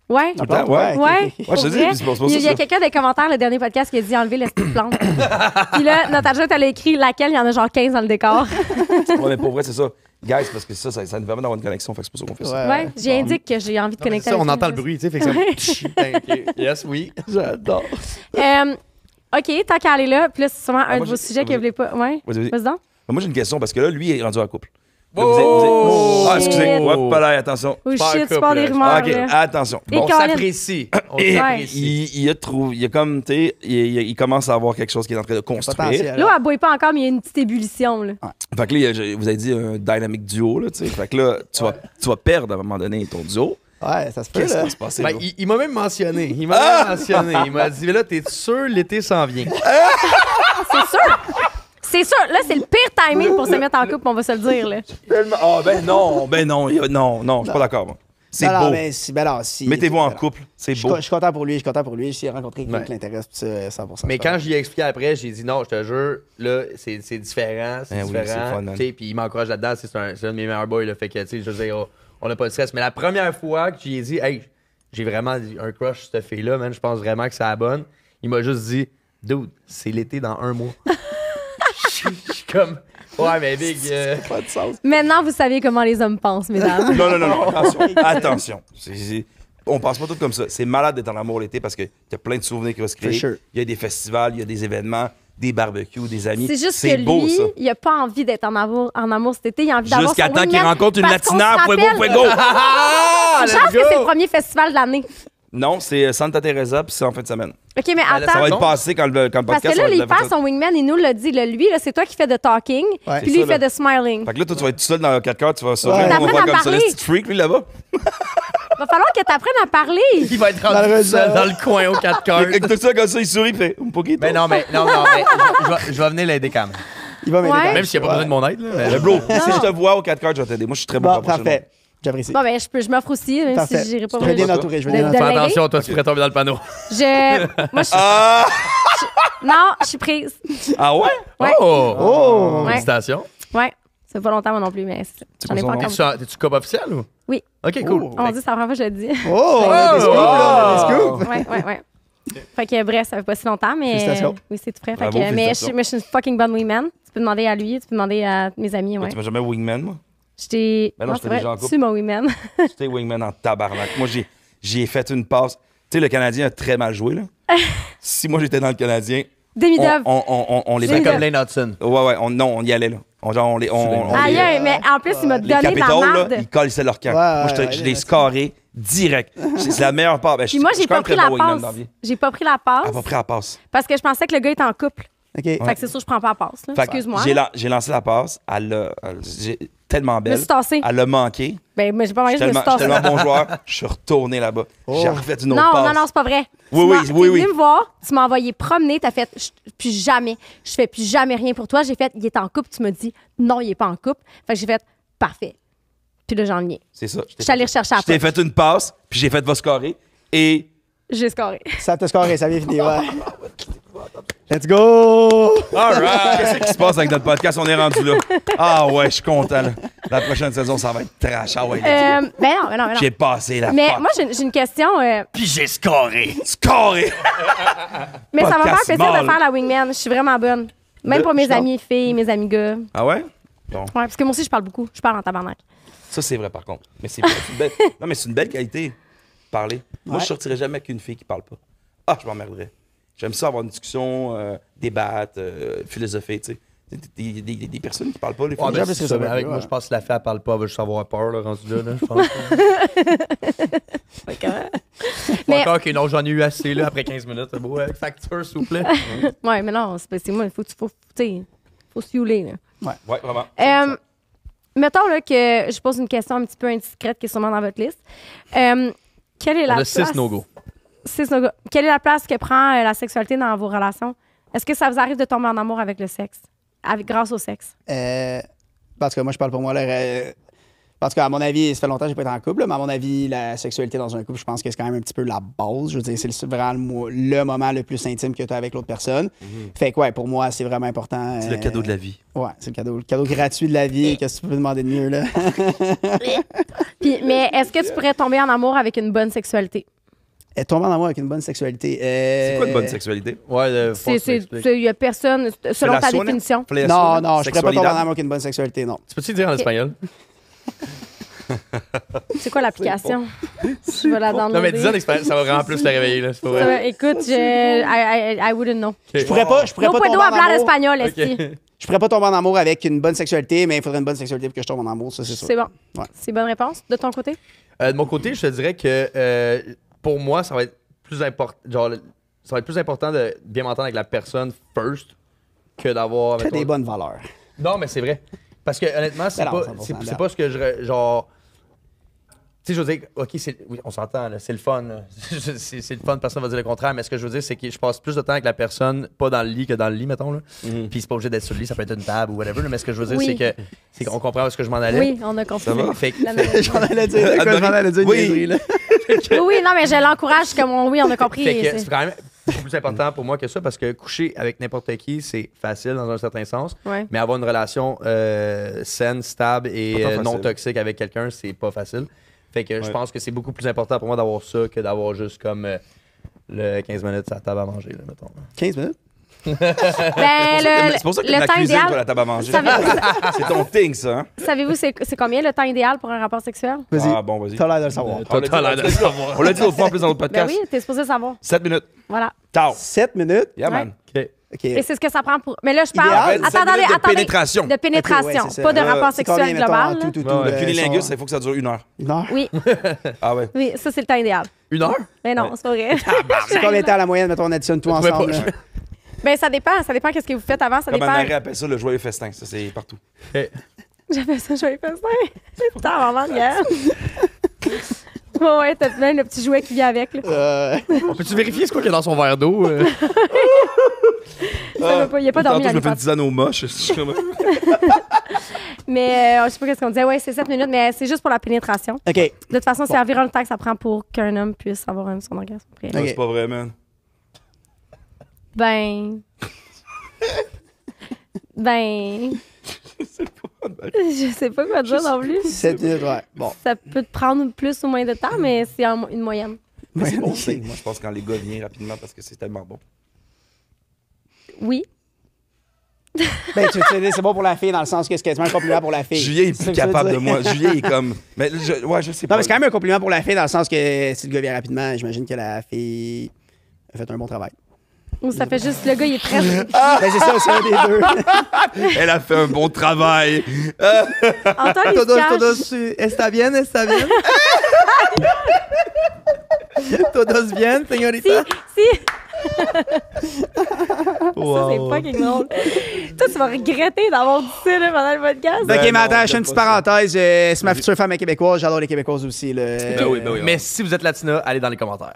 Ouais. Tout le temps, Ouais, ouais. Ouais, ok, ok. pour je te dis, vrai. puis c'est pour ça, Il y a ça. quelqu'un des commentaires, le dernier podcast, qui a dit enlever l'esprit de plante. Puis là, notre adjointe, elle a écrit laquelle, il y en a genre 15 dans le décor. Ouais, mais pour vrai, c'est ça. Guys, parce que ça nous permet d'avoir une connexion, fait que c'est pour ça qu'on fait ça. Ouais, j'ai indiqué que j'ai envie de Non, mais connecter c'est ça, avec on toi. entend le bruit, tu sais, fait que ça. Ok, yes, oui. J'adore. OK, tant qu'elle est là, puis là, c'est sûrement un moi, de vos j'ai- sujets que vous voulez pas. Ouais. Vas-y. Vas-y donc. Moi, j'ai une question, parce que là, lui, il est rendu en couple. Là, Oh! Ah, excusez. Shit. Hop, là, attention. Oh Pas un shit, tu couple, parles des là. rumeurs. Ah, ok, là. attention. Et On Colin. s'apprécie. On Et s'apprécie. il a comme, tu sais, il commence à avoir quelque chose qui est en train de construire. Potentiel. Là, elle bouille pas encore, mais il y a une petite ébullition. Là. Fait que là, vous avez dit un dynamic duo, là, tu sais. Fait que là, tu vas perdre à un moment donné ton duo. Ouais, ça se peut, Qu'est-ce qui là. va se passer, Ben, là? il m'a même mentionné. Il m'a dit, là, t'es sûr, l'été s'en vient. C'est sûr. C'est sûr. Là, c'est le pire timing pour se mettre en couple, on va se le dire. Là. Ah, ben non, non, je suis pas d'accord, moi. C'est Ben non, beau. mais si, ben non, si. Mettez-vous en ben non. couple, c'est Je beau. suis content pour lui, S'il a rencontré quelqu'un Ouais. qui l'intéresse, puis ça, 100%. Mais quand je lui ai expliqué après, j'ai dit non, je te jure, là, c'est différent. C'est Eh oui, c'est différent. fun, man. Tu sais, puis il m'encourage là-dedans. C'est un de mes meilleurs boys. Là, fait que, tu sais, je veux dire, on n'a pas de stress. Mais la première fois que j'ai dit, hey, j'ai vraiment un crush sur cette fille-là, man, je pense vraiment que c'est la bonne, il m'a juste dit, dude, c'est l'été dans 1 mois. Je suis comme, ouais, mais big. Pas de sens. Maintenant, vous savez comment les hommes pensent, mesdames. Non, attention. Attention. On pense pas tout comme ça. C'est malade d'être en amour l'été parce qu'il y a plein de souvenirs qui vont se créer. For sure. Il y a des festivals, il y a des événements, des barbecues, des amis. C'est juste que beau, lui, ça. il a pas envie d'être en amour cet été. Il a envie d'avoir Jusqu'à son temps qu'il wingman rencontre une parce qu'on latina, se fuego, rappelle- fuego. Ah, Je pense que c'est le premier festival de l'année. Non, c'est Santa Teresa, puis c'est en fin de semaine. OK, mais là, Ça attends. va être Bon. passé quand le Parce podcast que là, va il être passe son wingman, il nous l'a dit. Là, lui, là, c'est toi qui fais de talking, Ouais. puis C'est lui, il ça, fait là. de smiling. Fait que là, toi, tu vas être tout seul dans le 4x4, tu vas sourire, Ouais. on va T'apprennes voir à comme ça, le parler. petit freak, lui, là-bas. Va falloir que tu apprennes à parler. Il va être rendu Malheureusement. seul dans le coin au 4 cœurs. Avec tout ça, comme ça, il sourit, il fait un poquito. Mais non, mais je vais venir l'aider quand même. Il va m'aider. Ouais. quand Même s'il n'y a pas besoin de mon aide. Là, mais- Mais bro, si je te vois au 4x4, je vais t'aider. Moi, je suis très bon Bon, pour la prochaine parfait. J'apprécie. Bon, ben, je m'offre aussi, même Parfait. si j'irai pas Je vais bien vraiment. entouré, je vais De- bien de- Fais l'aider? attention, toi, tu pourrais tomber dans le panneau. Moi, je... Ah! Non, je suis prise. Ah ouais? Ouais. Oh! Ouais. Félicitations. Ouais. Ça fait pas longtemps, moi non plus, mais j'en ai quoi pas son encore. T'es-tu cop officiel ou? Oui. Ok, cool. Oh. On dit, c'est la première fois que je le dis. Oh, on a des scoops, là, on a des scoops. Ouais. Fait que bref, ça fait pas si longtemps, mais. Félicitations. Oui, c'est tout frais. Fait Bravo, que, mais félicitations. je suis une fucking bonne wingman. Tu peux demander à lui, tu peux demander à mes amis, ouais. Tu m'as jamais wingman, moi? J'étais. Ben non, c'est j'étais vrai, déjà en couple. tu m'as wingman. J'étais wingman en tabarnak. Moi, j'ai fait une passe. Tu sais, le Canadien a très mal joué, là. Si moi, j'étais dans le Canadien, Demi-dove. on les C'est battait. Comme Lane Hudson. Ouais, on y allait, là. On les Aïe, mais en plus, il m'a les donné de la Capitals, là, merde. ils collaient leur camp. Ouais, Moi, ouais, je l'ai ouais, scoré direct. C'est la meilleure part. Ben, Puis moi, je suis j'ai quand pas même pris très la bon wingman dans passe. la vie. J'ai pas pris la passe Elle a pas pris la passe. parce que je pensais que le gars était en couple. OK. Fait que c'est sûr, je prends pas la passe. là. Fait que Excuse-moi. j'ai lancé la passe. J'ai tellement Je me belle. suis tassée. Elle a manqué. Ben, mais j'ai pas Je manqué, suis je me suis tellement tassée. bon joueur. Je suis retourné là-bas. J'ai refait une autre Non, passe. non, c'est pas vrai. Oui, T'es oui. venu me voir, tu m'as envoyé promener, t'as fait plus jamais. Je fais plus jamais rien pour toi. J'ai fait, il est en couple. Tu m'as dit, non, il est pas en couple. Fait que j'ai fait, parfait. Puis là, j'en viens. C'est ça. Je suis allée rechercher à Je t'ai fait une passe, puis j'ai fait va scorer. Et J'ai scoré. Ça t'a scoré, ça vient finir, ouais. Let's go! Qu'est-ce qui se passe avec notre podcast? On est rendu là. Ah ouais, je suis content. Là. La prochaine saison, ça va être trash. Ah ouais, Ben non. j'ai passé la Mais passe. moi, j'ai une question. Puis j'ai scoré. Scoré! Mais ça va me faire Podcast plaisir de mâle. faire la wingman. Je suis vraiment bonne. Même pour mes amis filles, mes amis gars. Ouais, Ah ouais? Bon, parce que moi aussi, je parle beaucoup. Je parle en tabarnak. ça c'est vrai par contre. Mais c'est une belle... Non, mais c'est une belle qualité. Parler. Moi, Ouais. je sortirais jamais avec une fille qui parle pas. Ah, je m'emmerderais. J'aime ça avoir une discussion, débattre, philosopher, tu sais. Des personnes qui parlent pas, les filles. Ouais, ben, parce c'est que ça, ça mais va avec plus, moi, ouais. je pense que la fille, elle parle pas, elle va juste avoir peur, là, rendu là, je pense. Mais- Encore que non, j'en ai eu assez, là, après 15 minutes. C'est beau, facture, s'il vous plaît. Ouais, mais non, c'est moi. Il faut se fueler, là. Ouais, vraiment. Mettons là, que je pose une question un petit peu indiscrète qui est sûrement dans votre liste. Quelle est la On a place... 6 no-go. 6 no-go. Quelle est la place que prend la sexualité dans vos relations? Est-ce que ça vous arrive de tomber en amour avec le sexe? Grâce au sexe? Parce que moi, je parle pour moi. Là, parce qu'à mon avis, ça fait longtemps que j'ai pas été en couple, là, mais à mon avis, la sexualité dans un couple, je pense que c'est quand même un petit peu la base. Je veux dire, c'est vraiment le moment le plus intime que tu as avec l'autre personne. Fait que, ouais, pour moi, c'est vraiment important. C'est le cadeau de la vie. Ouais, c'est le cadeau gratuit de la vie. Qu'est-ce que tu peux demander de mieux, là? Mais est-ce que tu pourrais tomber en amour avec une bonne sexualité? Et tomber en amour avec une bonne sexualité. C'est quoi une bonne sexualité? Ouais, Il y a personne, selon ta Fellation, définition. Non, non, je pourrais pas tomber en Sexualidad? amour avec une bonne sexualité, non. Tu peux-tu dire en espagnol? C'est quoi l'application? Je vais la downloader. Non, mais 10 ans d'expérience, ça va vraiment plus la réveiller, là. C'est pas Ça vrai. va, écoute, I wouldn't know. Je pourrais pas No tomber puedo en hablar amour. espagnol, esti. Je pourrais pas tomber en amour avec une bonne sexualité, mais il faudrait une bonne sexualité pour que je tombe en amour, ça, c'est sûr. C'est bon. Ouais. C'est bonne réponse. De ton côté? De mon côté, je te dirais que pour moi, ça va être plus important. Genre, ça va être plus important de bien m'entendre avec la personne first que d'avoir. T'as mettons- des bonnes valeurs. Non, mais c'est vrai. Parce que honnêtement, c'est Ben pas, non, 100% c'est pas ce que je. Genre. Tu sais, je veux dire, OK, oui, on s'entend, là, c'est le fun. Là. c'est le fun, personne va dire le contraire, mais ce que je veux dire, c'est que je passe plus de temps avec la personne, pas dans le lit que dans le lit, mettons. Là. Puis c'est pas obligé d'être sur le lit, ça peut être une table ou whatever, là, mais ce que je veux dire, Oui. c'est qu'on comprend où est-ce que je m'en allais. Oui, on a compris. Ça va? Fait que- J'en allais dire, quoi, j'en allais dire une Oui. niaiserie, là. Oui, non, mais je l'encourage comme oui, on a compris. Fait que C'est- c'est quand même beaucoup plus important pour moi que ça parce que coucher avec n'importe qui, c'est facile dans un certain sens. Ouais. Mais avoir une relation saine, stable et Pas tant facile. non toxique avec quelqu'un, c'est pas facile. Fait que je pense que c'est beaucoup plus important pour moi d'avoir ça que d'avoir juste comme le 15 minutes à la table à manger, là, mettons. 15 minutes? Ben, C'est pour ça que le la temps cuisine, idéal. toi, la table à manger. Savez- C'est ton thing, ça, hein? Savez-vous c'est combien le temps idéal pour un rapport sexuel? Vas-y. Ah, bon, vas-y. T'as l'air de le savoir. On l'a dit- On l'a dit l'autre fois en plus dans notre Ben podcast. oui, t'es supposé savoir. 7 minutes. Voilà. Ciao. 7 minutes? Yeah, Ouais. man. OK. OK. Et c'est ce que ça prend pour. Mais là, je parle. Idéal, sept minutes de pénétration. De pénétration, Ok, ouais, c'est ça. pas de rapport C'est combien, sexuel mettons, global. en là. tout, Ouais, le Cunilingus, son- il faut que ça dure 1 heure. Une heure? Oui, Ah ouais. oui, ça, c'est le temps idéal. 1 heure? Mais non, c'est pas vrai. C'est combien de temps à la moyenne, mettons, on additionne tout Je pouvais ensemble? pas- là? Ben, ça dépend. Ça dépend qu'est-ce que vous faites avant. Ça Comme dépend. Anne-Marie appelle ça le joyeux festin. Ça, c'est partout. J'appelle ça joyeux festin. C'est un moment de guerre. Ouais, t'as plein de petits jouets qui viennent avec. Là. On peut-tu vérifier ce qu'il y a dans son verre d'eau? Ça va pas, il a pas dormi Tantôt, je me fais à une tisane au moche. Je suis comme- Mais je sais pas qu'est-ce qu'on disait. Ouais, c'est 7 minutes, mais c'est juste pour la pénétration. OK. De toute façon, c'est environ le temps que ça prend pour qu'un homme puisse avoir son orgasme. Après. Non, c'est pas vrai, man. Ben. Ben. Je sais pas quoi dire non plus. 7 minutes, ouais. Bon. Ça peut te prendre plus ou moins de temps, mais c'est une moyenne. Mais c'est bon signe. Moi, je pense quand les gars viennent rapidement parce que c'est tellement bon. Oui. Ben, tu sais, c'est bon pour la fille dans le sens que c'est quasiment un compliment pour la fille. Julien est C'est plus ça que je veux capable de dire. moi. Julien est comme. Mais je sais pas. Non, mais c'est quand même un compliment pour la fille dans le sens que si le gars vient rapidement, j'imagine que la fille a fait un bon travail. Ou ça fait juste le gars, il est prêt. Ben, c'est ça, c'est un des deux. Elle a fait un bon travail. Antoine, il se cache. Todos, ¿está bien? ¿Está bien? Todos bien, señorita? Si. Wow. Ça, c'est fucking drôle. Toi, tu vas regretter d'avoir dit ça là, pendant le podcast. Ben, OK, mais non, attends, je fais j'aime une petite pas ça. parenthèèse. C'est ma future femme est québécoise. J'adore les Québécoises aussi. Là. Ben oui, ben oui. Mais si vous êtes latina, allez dans les commentaires.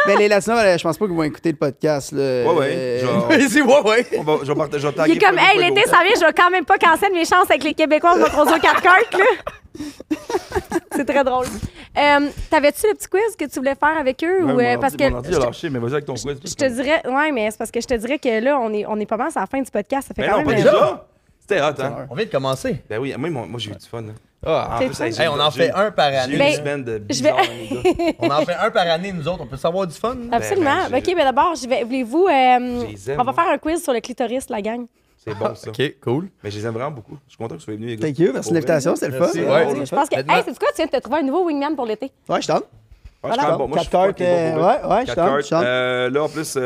Ben, les Latinos, je pense pas qu'ils vont écouter le podcast. Là. Ouais. Genre, C'est ouais. je vais Il taguer est comme, Fuego hey, Fuego. l'été, ça vient, je vais quand même pas canceller mes chances avec les Québécois, on va croiser aux 4 cartes, là. C'est très drôle. T'avais-tu le petit quiz que tu voulais faire avec eux? Ouais, Ou, mon parce ordi- que mon ordi a lâché, mais vas-y avec ton quiz. je te dirais, ouais, mais c'est parce que je te dirais que là, on est pas mal à la fin du podcast. Ça fait Mais quand non, même. pas déjà. C'était hot, hein? On vient de commencer. Ben oui, moi j'ai eu du fun. Là. Ah, En C'est plus, fun. j'ai- hey, on en j'ai- fait un par J'ai eu année. une Ben, semaine de je vais- bizarre, les gars. On en fait un par année, nous autres. On peut savoir du fun. Absolument. Ben, OK, mais d'abord, voulez-vous. les aime, On va moi. faire un quiz sur le clitoris, la gang. C'est bon, ça. OK, cool. Mais je les aime vraiment beaucoup. Je suis content que tu sois venu, les gars. Thank you. Merci de l'invitation. C'était le fun. Merci, ouais. Je pense que. Honnêtement. Hey, c'est quoi? Tu viens de te trouver un nouveau wingman pour l'été. Ouais, je tente. Ouais, je suis quand même bon. Moi, je 4 suis fucking cartes. bon pour vrai. Ouais, je 4 tente. cartes. Je tente. Là, en plus,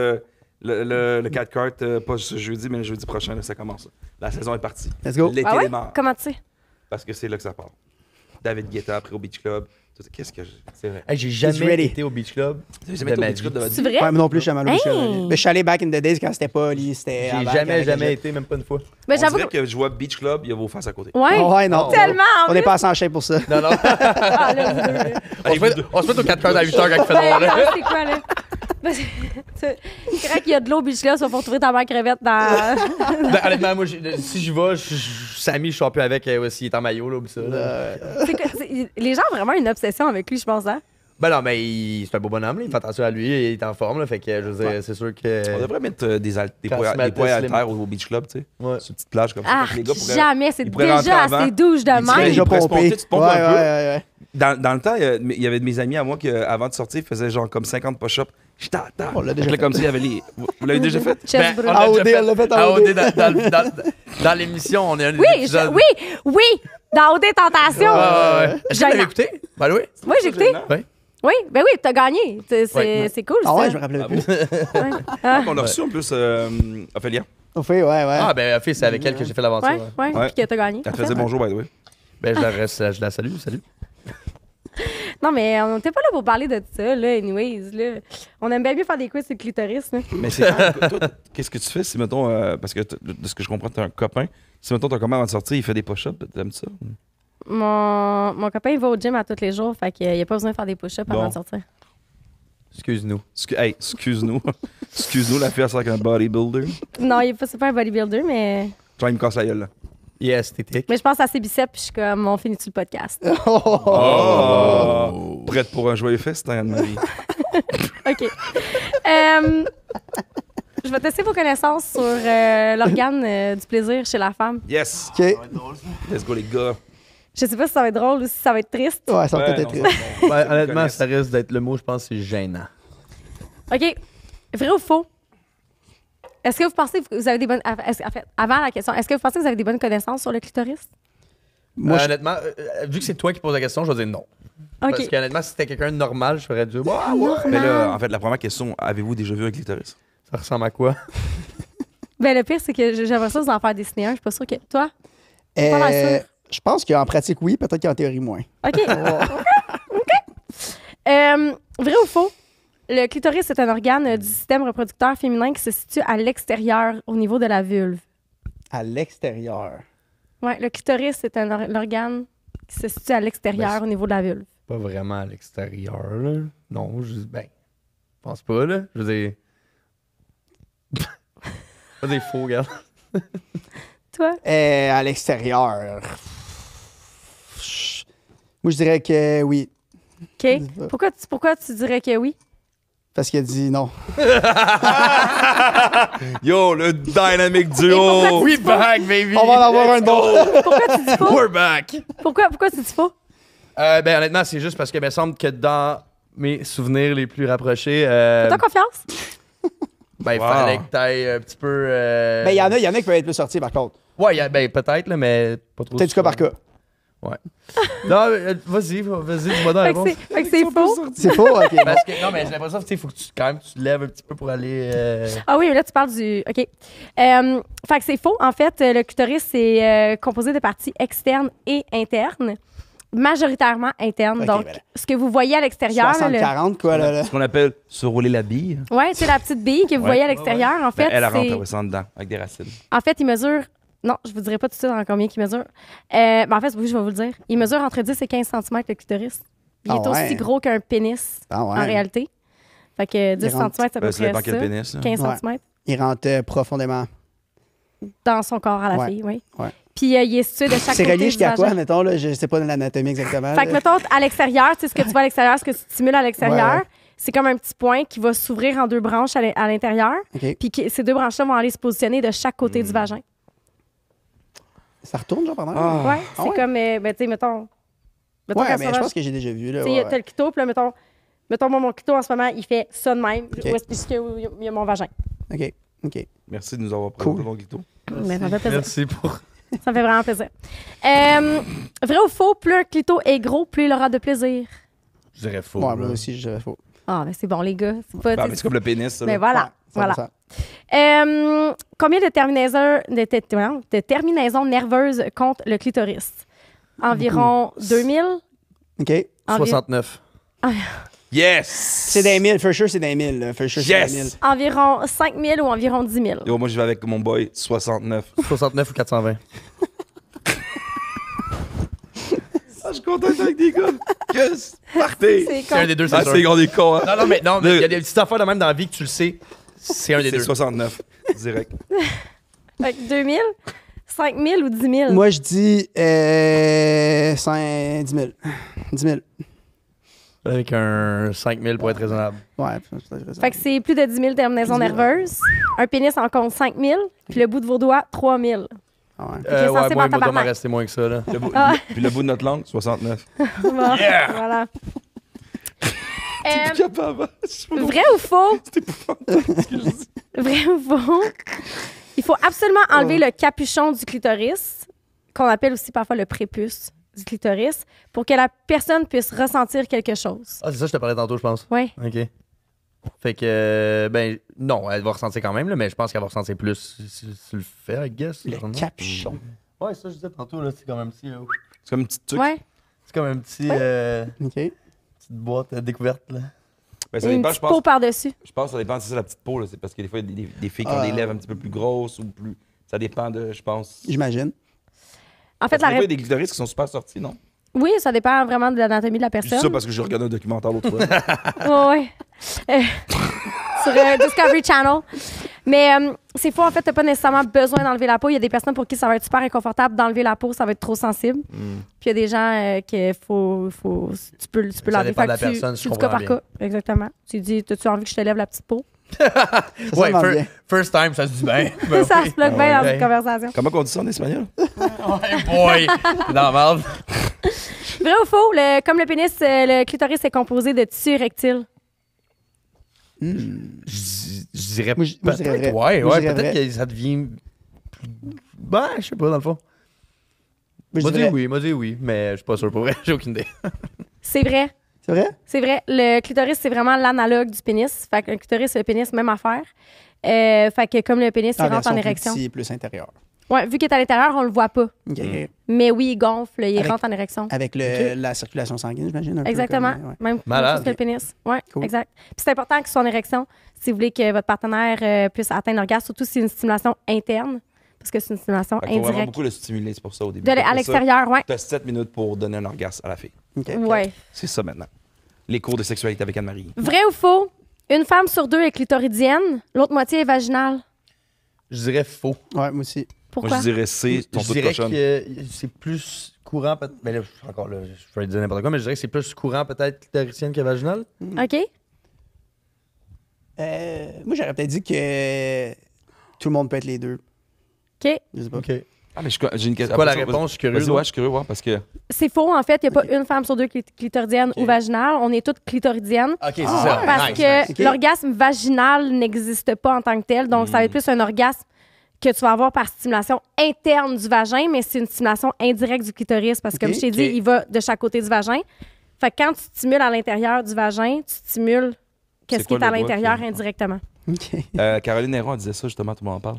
le 4 cartes, pas ce jeudi, mais le jeudi prochain, là, ça commence. La saison est partie. Let's go. L'été Ah ouais? démarre. Comment tu sais? Parce que c'est là que ça part. David Guetta, après au Beach Club. Qu'est-ce que c'est vrai. Hey, j'ai It's jamais ready. été au Beach Club. J'ai jamais été au ma Beach vie. Club de ma C'est vie. vrai? Ouais, moi non plus, je suis mal au Hey! Mais je suis allé back in the days quand c'était pas Oli. C'était. J'ai avant, jamais avec la été, même pas une fois. Ben, On j'avoue. dirait que je vois Beach Club, il y a vos faces à côté. Ouais. Oh, ouais, non. Tellement, en On n'est plus. pas assez en shape pour ça. Non, non. Ah, là, vous deux, là. On se met aux 4 heures à 8 heures quand il fait Ouais, noir. là. non, c'est quoi, là? C'est vrai qu'il y a de l'eau au beach là, ça va retrouver ta mère crevette dans. Ben, honnêtement, moi, si j'y vais, Samy, je sors plus avec s'il est en maillot, là, ou ça. Là. Les gens ont vraiment une obsession avec lui, je pense, hein? Ben non, mais c'est un beau bonhomme, là. Il fait attention à lui, il est en forme, là. Fait que, je veux dire, c'est sûr que. On devrait mettre des Quand poids tu mets à slim. terre au Beach Club, tu sais. Ouais. Sur une petite plage comme ça. Ah, Fait que les gars pourraient- jamais, c'est ils pourraient rentrer déjà avant. assez douche de Ils seraient même. déjà pourraient se pomper, tu te pompes un peu. Ouais. Dans le temps, il y avait de mes amis à moi qui, avant de sortir, faisaient genre comme 50 push-ups. Je t'attends. On l'a déjà Fait que là, comme ça, il y avait les. Vous l'avez déjà fait? Chest Ben, brûlé. on l'a AOD, déjà on l'a fait à AOD. dans l'émission, on est un des Oui, épisodes. oui, dans OD Tentation. Est-ce que vous l'avez écouté? Ben oui. Oui, j'ai écouté. Oui. Oui, ben oui, t'as gagné. Ouais. C'est cool, Ah ça. ouais, je me rappelais plus. Ouais. Ah, On a reçu en plus Ophélia. On fait, ouais. Ah, ben, fille, c'est avec elle que j'ai fait l'aventure. ouais, hein. ouais, Ouais. puis que t'as gagné. Elle te en fait. faisait bonjour, by the way. Ben, je la salue, salut. Non, mais on n'était pas là pour parler de ça, là, anyways. Là. On aime bien mieux faire des quiz sur le clitoris. Là. Mais c'est toi, qu'est-ce que tu fais si, mettons, parce que de ce que je comprends, t'es un copain. Si, mettons, ton copain avant de sortir, il fait des push-ups, t'aimes ça? Mon copain, il va au gym à tous les jours, fait qu'il n'y a pas besoin de faire des push-ups avant Bon. de sortir. Excuse-nous. Hey, excuse-nous. Excuse-nous, la fille, elle sort avec un bodybuilder. Non, c'est pas un bodybuilder, mais Genre, il me casse la gueule, là. Il est esthétique. je pense à ses biceps, puis je suis comme, on finit-tu le podcast? Oh! Prête pour un joyeux festin, Anne-Marie. OK. Je vais tester vos connaissances sur l'organe du plaisir chez la femme. Yes! OK. Let's go, les gars. Je sais pas si ça va être drôle ou si ça va être triste. Ouais, ça va Ouais, peut-être non, être. ça va être bon. Ben, honnêtement, connaissent. ça risque d'être le mot, je pense, c'est gênant. OK. Vrai ou faux? Est-ce que vous pensez que vous avez des bonnes... En fait, avant la question, est-ce que vous pensez que vous avez des bonnes connaissances sur le clitoris? Moi, Honnêtement, vu que c'est toi qui poses la question, je vais dire non. Parce OK. qu'honnêtement, si c'était quelqu'un de normal, je ferais dire bah, ouais. Mais là, en fait, la première question, avez-vous déjà vu un clitoris? Ça ressemble à quoi? Ben, le pire, c'est que j'aimerais ça vous en faire dessiner un. Je suis pas sûre que... Toi? pas l'air sûr. je pense qu'en pratique, oui, peut-être qu'en théorie, moins. OK. OK. Vrai ou faux? Le clitoris est un organe du système reproducteur féminin qui se situe à l'extérieur au niveau de la vulve. À l'extérieur. Ouais, le clitoris est l'organe qui se situe à l'extérieur au niveau de la vulve. Pas vraiment à l'extérieur, là. Non, je pense pas, là. Je veux dire. Pas des faux, regarde. Toi? À l'extérieur. Moi, je dirais que oui. OK. Pourquoi tu dirais que oui? Parce qu'il a dit non. Yo, le dynamic pourquoi duo! We back, baby! On va en avoir un bon. Pourquoi tu dis faux? We're back! Pourquoi tu dis faux? Ben, honnêtement, c'est juste parce que il me semble que dans mes souvenirs les plus rapprochés, Fais-toi confiance? ben, il Wow. fallait que t'ailles un petit peu. Ben, il y en a qui peuvent être plus sortis, par contre. Ouais, ben, peut-être, là, mais pas trop. Peut-être du cas par cas. Ouais. Non, vas-y, dis-moi dans la Fait que réponse. c'est que c'est faux. C'est faux, OK. Parce que, non, mais j'ai l'impression que, faut que tu, quand même, tu te lèves un petit peu pour aller. Ah oui, mais là, tu parles du. OK. Fait que c'est faux. En fait, le clitoris, c'est composé de parties externes et internes. Majoritairement internes. OK, Donc, voilà. ce que vous voyez à l'extérieur. 60-40, quoi, là. Ce qu'on appelle se rouler la bille. Oui, c'est la petite bille que vous voyez à l'extérieur. En fait, Ben, elle c'est- rentre ça dedans, avec des racines. En fait, il mesure. Non, je vous dirai pas tout de suite en combien il mesure. Ben, en fait, oui, je vais vous le dire. Il mesure entre 10 et 15 cm le clitoris. Il Ah est ouais. aussi gros qu'un pénis Ah ouais. en réalité. Fait que 10 Il cm, rentre- c'est à peu Ça dépend près quel ça. pénis. là. 15 Ouais. cm Il rentre profondément. dans son corps à la Ouais. fille, oui. Ouais. Puis il est situé de chaque C'est côté relié du jusqu'à quoi, vagin. mettons, là? Je sais pas l'anatomie exactement. Fait que, là. mettons, à l'extérieur, tu sais, ce que tu vois à l'extérieur, ce que tu stimules à l'extérieur, Ouais, ouais. c'est comme un petit point qui va s'ouvrir en deux branches à l'intérieur. OK. Puis ces deux branches-là vont aller se positionner de chaque côté du vagin. Ça retourne, genre, pendant? Ah. Ouais, c'est Ah ouais? comme, ben, tu sais, mettons Ouais, quand mais ça je va- pense que j'ai déjà vu, là. Tu sais, ouais, t'as le clito, puis là, mettons moi, mon clito en ce moment, il fait ça de même, OK. où est-ce qu'il y a mon vagin. OK. OK. Merci de nous avoir présenté ton clito. Mais ça me fait plaisir. Merci pour. Ça me fait vraiment plaisir. Vrai ou faux, plus un clito est gros, plus il aura de plaisir. Je dirais faux. Ouais, là. moi aussi, je dirais faux. Ah, ben c'est bon, les gars. C'est pas, Ah, tu mais sais, c'est comme le pénis, ça. mais là. voilà. Ouais, Voilà. 100%. Combien de terminaisons nerveuses compte le clitoris? Environ 2000? OK. 69. Yes! C'est des 1000, for sure, c'est des 1000. là. For sure, c'est Yes! des 1000. Environ 5000 ou environ 10 000? Yo, moi, je vais avec mon boy, 69. 69 ou 420. Ah, je suis content d'être avec des gars. Yes! Partez! C'est un des deux, c'est Ah, sûr. c'est on est con, hein? Non, mais il y a des petites affaires de même dans la vie que tu le sais. C'est un des C'est deux. 69, direct. 2000? 5000 ou 10 000? Moi, je dis 10 000. 10 000. Avec un 5000 pour être raisonnable. Ouais, c'est raisonnable. Fait que c'est plus de 10 000 terminaisons Plus de 10 000. nerveuses. Un pénis en compte 5 000, puis le bout de vos doigts, 3 000. Ah ouais. est censé Ouais, moi, battre il doit m'en tabarnak. rester moins que ça, là. Ah. Puis le bout de notre langue, 69. Yeah! Voilà. T'es capable. Vrai ou faux? Vrai ou faux? Il faut absolument enlever le capuchon du clitoris, qu'on appelle aussi parfois le prépuce du clitoris, pour que la personne puisse ressentir quelque chose. Ah, c'est ça que je te parlais tantôt, je pense. Oui. OK. Fait que, ben, non, elle va ressentir quand même, là, mais je pense qu'elle va ressentir plus si tu le fais, I guess. Le capuchon. Ouais, ça, je disais tantôt, là, c'est comme un petit. C'est comme une petite truc. Ouais. C'est comme un petit. OK. Petite boîte découverte, là. Ben, ça Et une dépend, petite peau par-dessus. je pense que ça dépend, c'est ça la petite peau. là. C'est parce que des fois, il y a des filles qui ont des lèvres un petit peu plus grosses ou plus. Ça dépend de, je pense. J'imagine. En fait, Parce que des fois, il y a la des clitoris qui sont super sortis, non? oui, ça dépend vraiment de l'anatomie de la Je dis personne. ça parce que j'ai regardé un documentaire l'autre fois. Ouais. Sur Discovery Channel. Mais c'est faux, en fait, t'as pas nécessairement besoin d'enlever la peau. Il y a des personnes pour qui ça va être super inconfortable d'enlever la peau, ça va être trop sensible. Puis il y a des gens qu'il faut tu peux l'enlever. dépend de la Fait que personne, je c'est du cas comprends par cas. Exactement. Tu dis, as-tu envie que je te lève la petite peau? Ça Ouais, sonne bien. first time, ça se dit bien. Ben Ça oui. se bloque bien dans Ouais. une conversation. Comment on dit ça en espagnol? Ouais, boy! Dans la merde. Vrai ou faux? Comme le pénis, le clitoris est composé de tissu érectile. Je dirais Moi, je dirais peut-être, vrai. ouais, Moi, je ouais, dirais peut-être vrai. que ça devient. Ben, je sais pas, dans le fond. Moi, je M'a dirais- dit oui, mais je suis pas sûr pour vrai, j'ai aucune idée. C'est vrai. C'est vrai? C'est vrai. Le clitoris, c'est vraiment l'analogue du pénis. Fait que le clitoris et le pénis, même affaire. Fait que comme le pénis, il rentre en version plus érection. petit, plus intérieur. Ouais, vu qu'il est à l'intérieur, on le voit pas. OK. Mais oui, il gonfle, il Avec- rentre en érection. Avec la circulation sanguine, j'imagine. un peu Exactement. comme, ouais. Même Malade. chose que le pénis. Oui, Cool. exact. Puis c'est important qu'il soit en érection si vous voulez que votre partenaire puisse atteindre l'orgasme, surtout si c'est une stimulation interne, parce que c'est une stimulation Il faut vraiment indirecte. beaucoup le stimuler, c'est pour ça au début. À l'extérieur, oui. Tu as 7 minutes pour donner un orgasme à la fille. OK. Ouais. C'est ça maintenant. Les cours de sexualité avec Anne-Marie. Vrai ou faux? Une femme sur deux est clitoridienne, l'autre moitié est vaginale. Je dirais faux. Ouais, moi aussi. Pourquoi? Moi, je dirais C, ton Je tout dirais cochonne. que c'est plus courant, peut-être. Mais là, encore là, je vais dire n'importe quoi, mais je dirais que c'est plus courant, peut-être, clitoricienne que vaginale. OK? Moi, j'aurais peut-être dit que tout le monde peut être les deux. OK. Je sais pas. OK. Ah, mais j'ai une question. Quoi la Après ça, réponse? Je suis curieux. Vas-y, ouais, je suis curieux, ouais, parce que. C'est faux, en fait. Il n'y a pas une femme sur deux clitoridienne ou vaginale. On est toutes clitoridiennes. OK, c'est ça. Parce Nice, que nice. Ok. l'orgasme vaginal n'existe pas en tant que tel. Donc, ça va être plus un orgasme que tu vas avoir par stimulation interne du vagin, mais c'est une stimulation indirecte du clitoris. Parce que, comme Ok. je t'ai dit, Ok. il va de chaque côté du vagin. Fait que quand tu stimules à l'intérieur du vagin, tu stimules C'est qu'est-ce qui quoi est à le doigt l'intérieur qui- indirectement. OK. Caroline Néron, elle disait ça, justement, tout le monde en parle.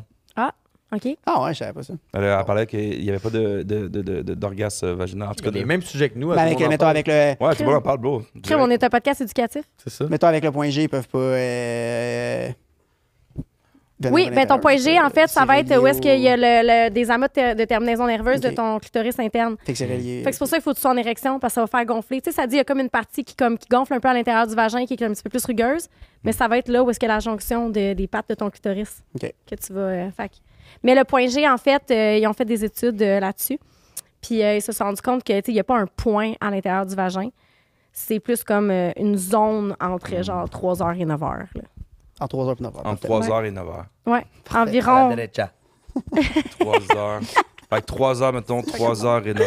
OK? Ah ouais, je savais pas ça. Elle parlait qu'il n'y avait pas d'orgasme vaginal. En tout cas, Les mêmes sujets que nous. Mais avec, mettons, avec le... Ouais, tu vois, on parle, bro. Crème, on est un podcast éducatif. C'est ça. Mettons, avec le point G, ils peuvent pas... Oui, ben ton point G, en fait, ça va être où est-ce qu'il y a des amas de terminaison nerveuse de Ok. ton clitoris interne. Fait que c'est relié. Fait que c'est pour ça qu'il faut que tu sois en érection parce que ça va faire gonfler. Tu sais, ça dit il y a comme une partie qui gonfle un peu à l'intérieur du vagin qui est un petit peu plus rugueuse, mais ça va être là où est-ce qu'il y a la jonction des pattes de ton clitoris OK. que tu vas fait que- Mais le point G, en fait, ils ont fait des études là-dessus. Puis ils se sont rendus compte que tu sais, il n'y a pas un point à l'intérieur du vagin. C'est plus comme une zone entre genre 3h et 9h. Là. En 3 heures puis 9 heures. Entre parfait. 3h et 9h. Ouais, environ. 3h. Fait que 3h, mettons, 3h et 9h.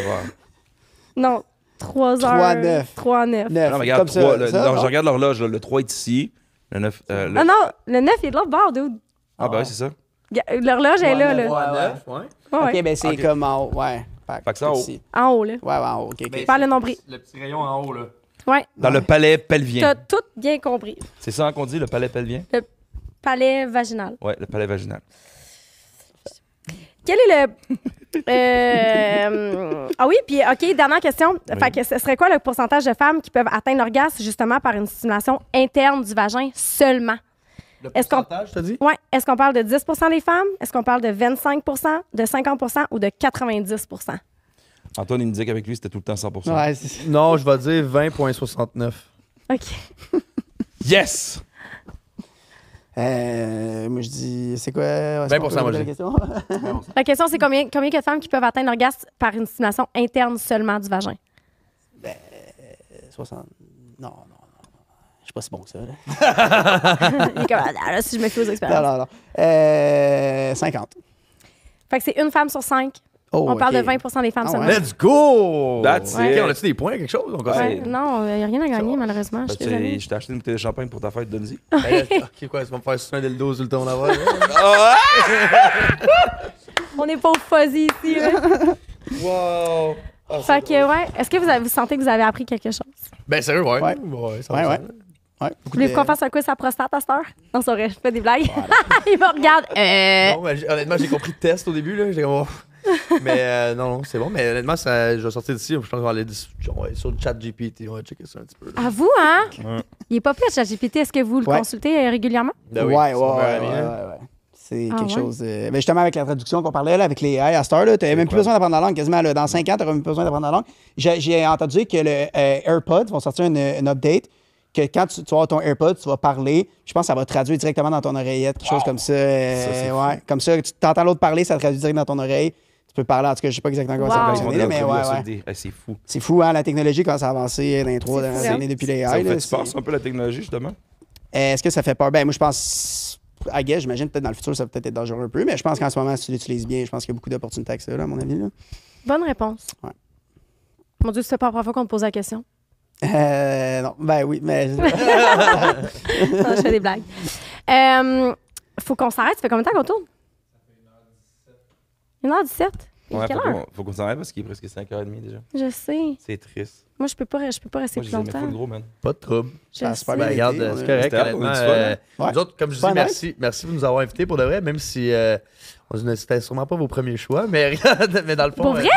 Non, 3h. 3-9. 3-9. 9. Non, mais regarde, Comme 3, ça, je non? regarde l'horloge, là, le 3 est ici. Le 9. Ah non, le 9 il est de l'autre bord, dude. Ah, ben oui, c'est ça. L'horloge est là. là. 9, ouais. Ouais, ouais. OK, ben c'est Ok. comme en haut. Ouais. Fait que c'est en haut. ici. En haut, là. Ouais, en haut. OK, OK. Par le nombril. Le petit rayon en haut, là. Ouais. Dans le palais pelvien. T'as tout bien compris. C'est ça qu'on dit, le palais pelvien? Palais vaginal. Ouais, le palais vaginal. Quel est le. Ah oui, puis OK, dernière question. Fait que ce serait quoi le pourcentage de femmes qui peuvent atteindre l'orgasme justement par une stimulation interne du vagin seulement? Le Est-ce qu'on- pourcentage, je te dis? Ouais. Est-ce qu'on parle de 10 des femmes? Est-ce qu'on parle de 25 de 50 ou de 90 Antoine, il me disait qu'avec lui, c'était tout le temps 100%. Ouais, c'est... Non, je vais dire 20,69. OK. Yes! Moi, je dis... C'est quoi? Ouais, 20%, moi, je la dis. question? La question, c'est combien il y a de femmes qui peuvent atteindre l'orgasme par une stimulation interne seulement du vagin? 60... Non. Je suis pas si bon que ça, là. Il est comme, ah, là, si je me fie aux expériences. Non. 50. Fait que c'est une femme sur 5. Oh, On parle de OK. 20 des femmes Ah seulement. ouais. Let's go! That's OK, it. on a-tu des points, quelque chose? Donc, Ouais. Non, il n'y a rien à gagner, malheureusement. Je suis désolée. Je t'ai acheté une bouteille de champagne pour ta fête, Donzy. OK, quoi, tu vas me faire sucer un dildo sur le ton là-bas? On n'est pas au fuzzy ici. Là. Wow! Fait que, ouais. Est-ce que vous sentez que vous avez appris quelque chose? Ben, sérieux, ouais. Ouais. Ça Ouais, va, ouais. ça. Ouais. Vous voulez qu'on fasse un quiz à prostate à cette heure? Non, c'est vrai, je fais des blagues. Il me regarde. Non, mais honnêtement, j'ai compris le test au début. Là. J'ai comme, oh. Mais non, c'est bon. Mais honnêtement, je vais sortir d'ici. Je pense qu'on va aller sur le chat GPT. On va checker ça un petit peu. À vous, hein? Il est pas pire, ChatGPT. Est-ce que vous le Ouais. consultez régulièrement? Ben oui, Ouais. c'est mon meilleur ami, hein. C'est Ah, quelque ouais? chose. Ben justement, avec la traduction qu'on parlait là, avec les AI à cette heure, tu n'avais même plus besoin d'apprendre la langue quasiment. Là. Dans 5 ans, tu n'auras même plus besoin d'apprendre la langue. J'ai entendu dire que le AirPod vont sortir une update, que quand tu vas avoir ton AirPod, tu vas parler. Je pense que ça va traduire directement dans ton oreillette, quelque chose comme ça. c'est ouais. Comme ça, tu t'entends l'autre parler, ça traduit direct dans ton oreille. Tu peux parler, en tout cas, je sais pas exactement comment ça va Wow. fonctionner, là, mais ouais. C'est fou. C'est fou, hein, la technologie, quand ça a avancé dans les 3 C'est dernières fou, années depuis les Ça AI. vous là, fait c'est- peur, un peu la technologie, justement? Est-ce que ça fait peur? Ben, moi, je pense. I guess, j'imagine peut-être dans le futur, ça va peut-être être dangereux un peu, mais je pense qu'en ce moment, si tu l'utilises bien, je pense qu'il y a beaucoup d'opportunités avec ça, là, à mon avis. Là. Bonne réponse. Ouais. Mon Dieu, c'était pas la première fois qu'on te pose la question. Non, ben oui, mais. Non, je fais des blagues. Faut qu'on s'arrête. Ça fait combien de temps qu'on tourne? 1h17. Il est Ouais, quelle heure? faut qu'on s'arrête parce qu'il est presque 5h30 déjà. Je sais. C'est triste. Moi, je peux pas rester Moi, plus je les aimais longtemps. full gros, man. Pas de trouble. Je Ça a sais. super Ben, bien regarde, été, c'est on a- correct. C'était hot, on a Honnêtement, du fun, hein? Ouais. nous autres, comme je Pas dis, mal. merci de nous avoir invités pour de vrai, même si c'était sûrement pas vos premiers choix, mais, mais dans le fond. Pour vrai,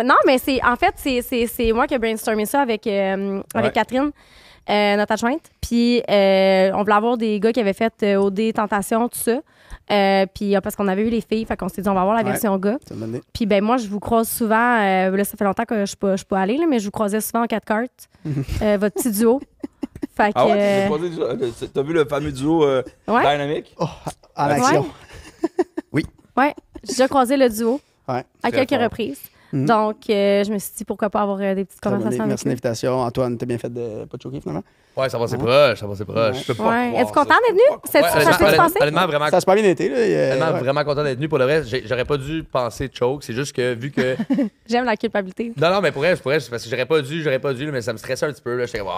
non, mais c'est en fait c'est moi qui ai brainstormé ça avec Ouais. Catherine, notre adjointe. Puis on voulait avoir des gars qui avaient fait OD Tentation, tout ça. Puis parce qu'on avait eu les filles, fait qu'on s'est dit on va avoir la Ouais. version gars. C'est une bonne idée. Puis ben moi je vous croise souvent. Là ça fait longtemps que je suis pas allée là, mais je vous croisais souvent en 4 cartes. Votre petit duo. Fait que Ah ouais, t'as vu le fameux duo ouais, Dynamic? En action. ouais, j'ai déjà croisé le duo Ouais. à Très quelques fort. reprises. Mhm. Donc je me suis dit pourquoi pas avoir des petites Très bonne idée. conversations avec Merci de eux. l'invitation. Antoine, t'as bien fait de pas te choquer finalement. Ouais, ça va, c'est proche, ça va, c'est proche. Ouais. Je peux pas Ouais. croire Es-tu content ça. d'être venu? Ça Ouais, ça s'est passé? honnêtement, vraiment, Ça a super bien été. Là. honnêtement, Ouais. vraiment content d'être venu. Pour le reste, j'aurais pas dû penser choke. C'est juste que vu que. J'aime la culpabilité. Non, mais pour elle, c'est parce que j'aurais pas dû, mais ça me stressait un petit peu. Là. J'étais comme,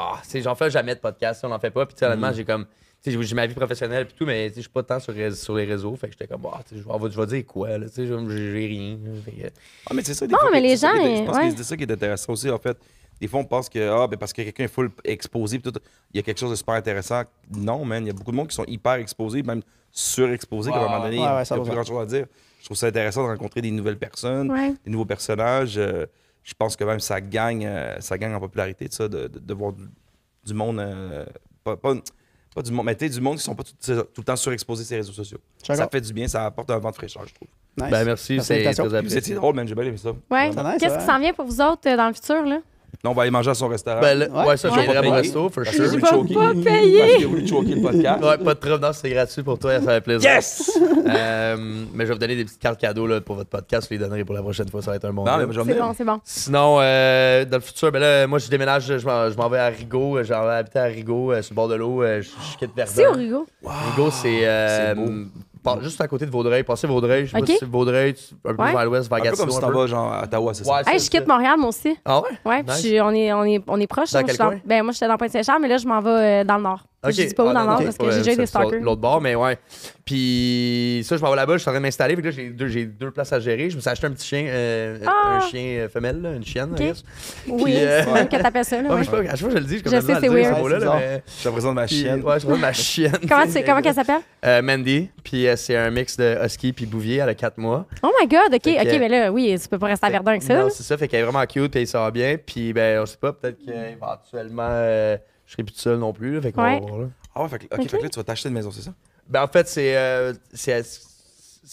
j'en fais jamais de podcast, on n'en fait pas. Puis, tu sais, honnêtement, j'ai comme. Tu sais, j'ai ma vie professionnelle et tout, mais tu sais, je suis pas tant sur les réseaux. Fait que j'étais comme, tu sais, je vais dire quoi, là. Tu sais, j'ai rien. Fait que- Ah, mais c'est ça. Non, mais les gens, Je pense ouais. que c'est ça qui est intéressant aussi, en fait. Des fois, on pense que parce que quelqu'un est full exposé, pis tout, il y a quelque chose de super intéressant. Non, man, il y a beaucoup de monde qui sont hyper exposés, même surexposés, qu'à un moment donné, il n'y a plus grand-chose à dire. Je trouve ça intéressant de rencontrer des nouvelles personnes, des nouveaux personnages. Je pense que même ça gagne en popularité, de ça, de voir du monde, pas du monde, mais du monde qui sont pas tout le temps surexposés sur les réseaux sociaux. Ça fait du bien, ça apporte un vent de fraîcheur, je trouve. Nice. Ben merci, c'est très Puis apprécié. c'est drôle, man, j'ai bien aimé ça. Ouais. C'est nice, Qu'est-ce ouais. qui s'en vient pour vous autres dans le futur, là? Là, on va aller manger à son restaurant. Ben, ouais, ça, je Ouais. viendrai à mon Payer. resto, for Parce sure. que Je vous vais choquer. pas Parce payer. que vous choquer le podcast. Ouais, pas de trouble, non, c'est gratuit pour toi, ça fait plaisir. Yes! Mais je vais vous donner des petites cartes cadeaux là, pour votre podcast, je les donnerai pour la prochaine fois, ça va être un bon Non, deal. mais j'en C'est bon, c'est bon. Sinon, dans le futur, ben là, moi je déménage, je m'en vais à Rigaud, j'en vais habiter à Rigaud, sur le bord de l'eau, je quitte Verdun. C'est au Rigaud. Rigaud, c'est beau. juste à côté de Vaudreuil, passez Vaudreuil, je sais Ok. pas si c'est Vaudreuil, un peu Ouais. vers l'ouest, vers Un peu Gatineau. comme si t'en vas genre à Ottawa, c'est ça? Ouais, Hey, je quitte Montréal, moi aussi. Ah ouais? Ouais, puis Nice. on est proches. Dans Moi, quel je suis coin? Ben, moi, j'étais dans Pointe-Saint-Charles, mais là, je m'en vais dans le nord. Ok. Je dis pas où dans le nord non, parce que ouais, j'ai déjà eu des c'est sur stalkers. l'autre bord, mais ouais. Puis ça, je m'en vais là-bas, je suis en train de m'installer. Fait que là, j'ai deux places à gérer. Je me suis acheté un petit chien, un chien femelle, là, une chienne, Ok. I guess. Oui, Puis, c'est même que t'appelles ça. Là, Ouais, ouais. mais je sais pas, à chaque fois que je le dis, je Je commence sais, à c'est le dire, weird. ce mot-là, Ouais, là, c'est mais... Je te présente ma Puis, chienne. ouais, je vois ma chienne. Comment qu'elle s'appelle? Mandy. Puis c'est un mix de husky puis bouvier. Elle a 4 mois. Oh my God, OK, Fait que- mais là, oui, tu peux pas rester à Verdun avec ça. Non, là. c'est ça. Fait qu'elle est vraiment cute puis elle sort bien. Puis ben, on sait pas, peut-être qu'éventuellement, je serai plus tout seul non plus. Là, fait qu'on Ouais. va voir, là. Ah ouais, fait que là, tu vas t'acheter une maison, c'est ça? Ben, en fait, c'est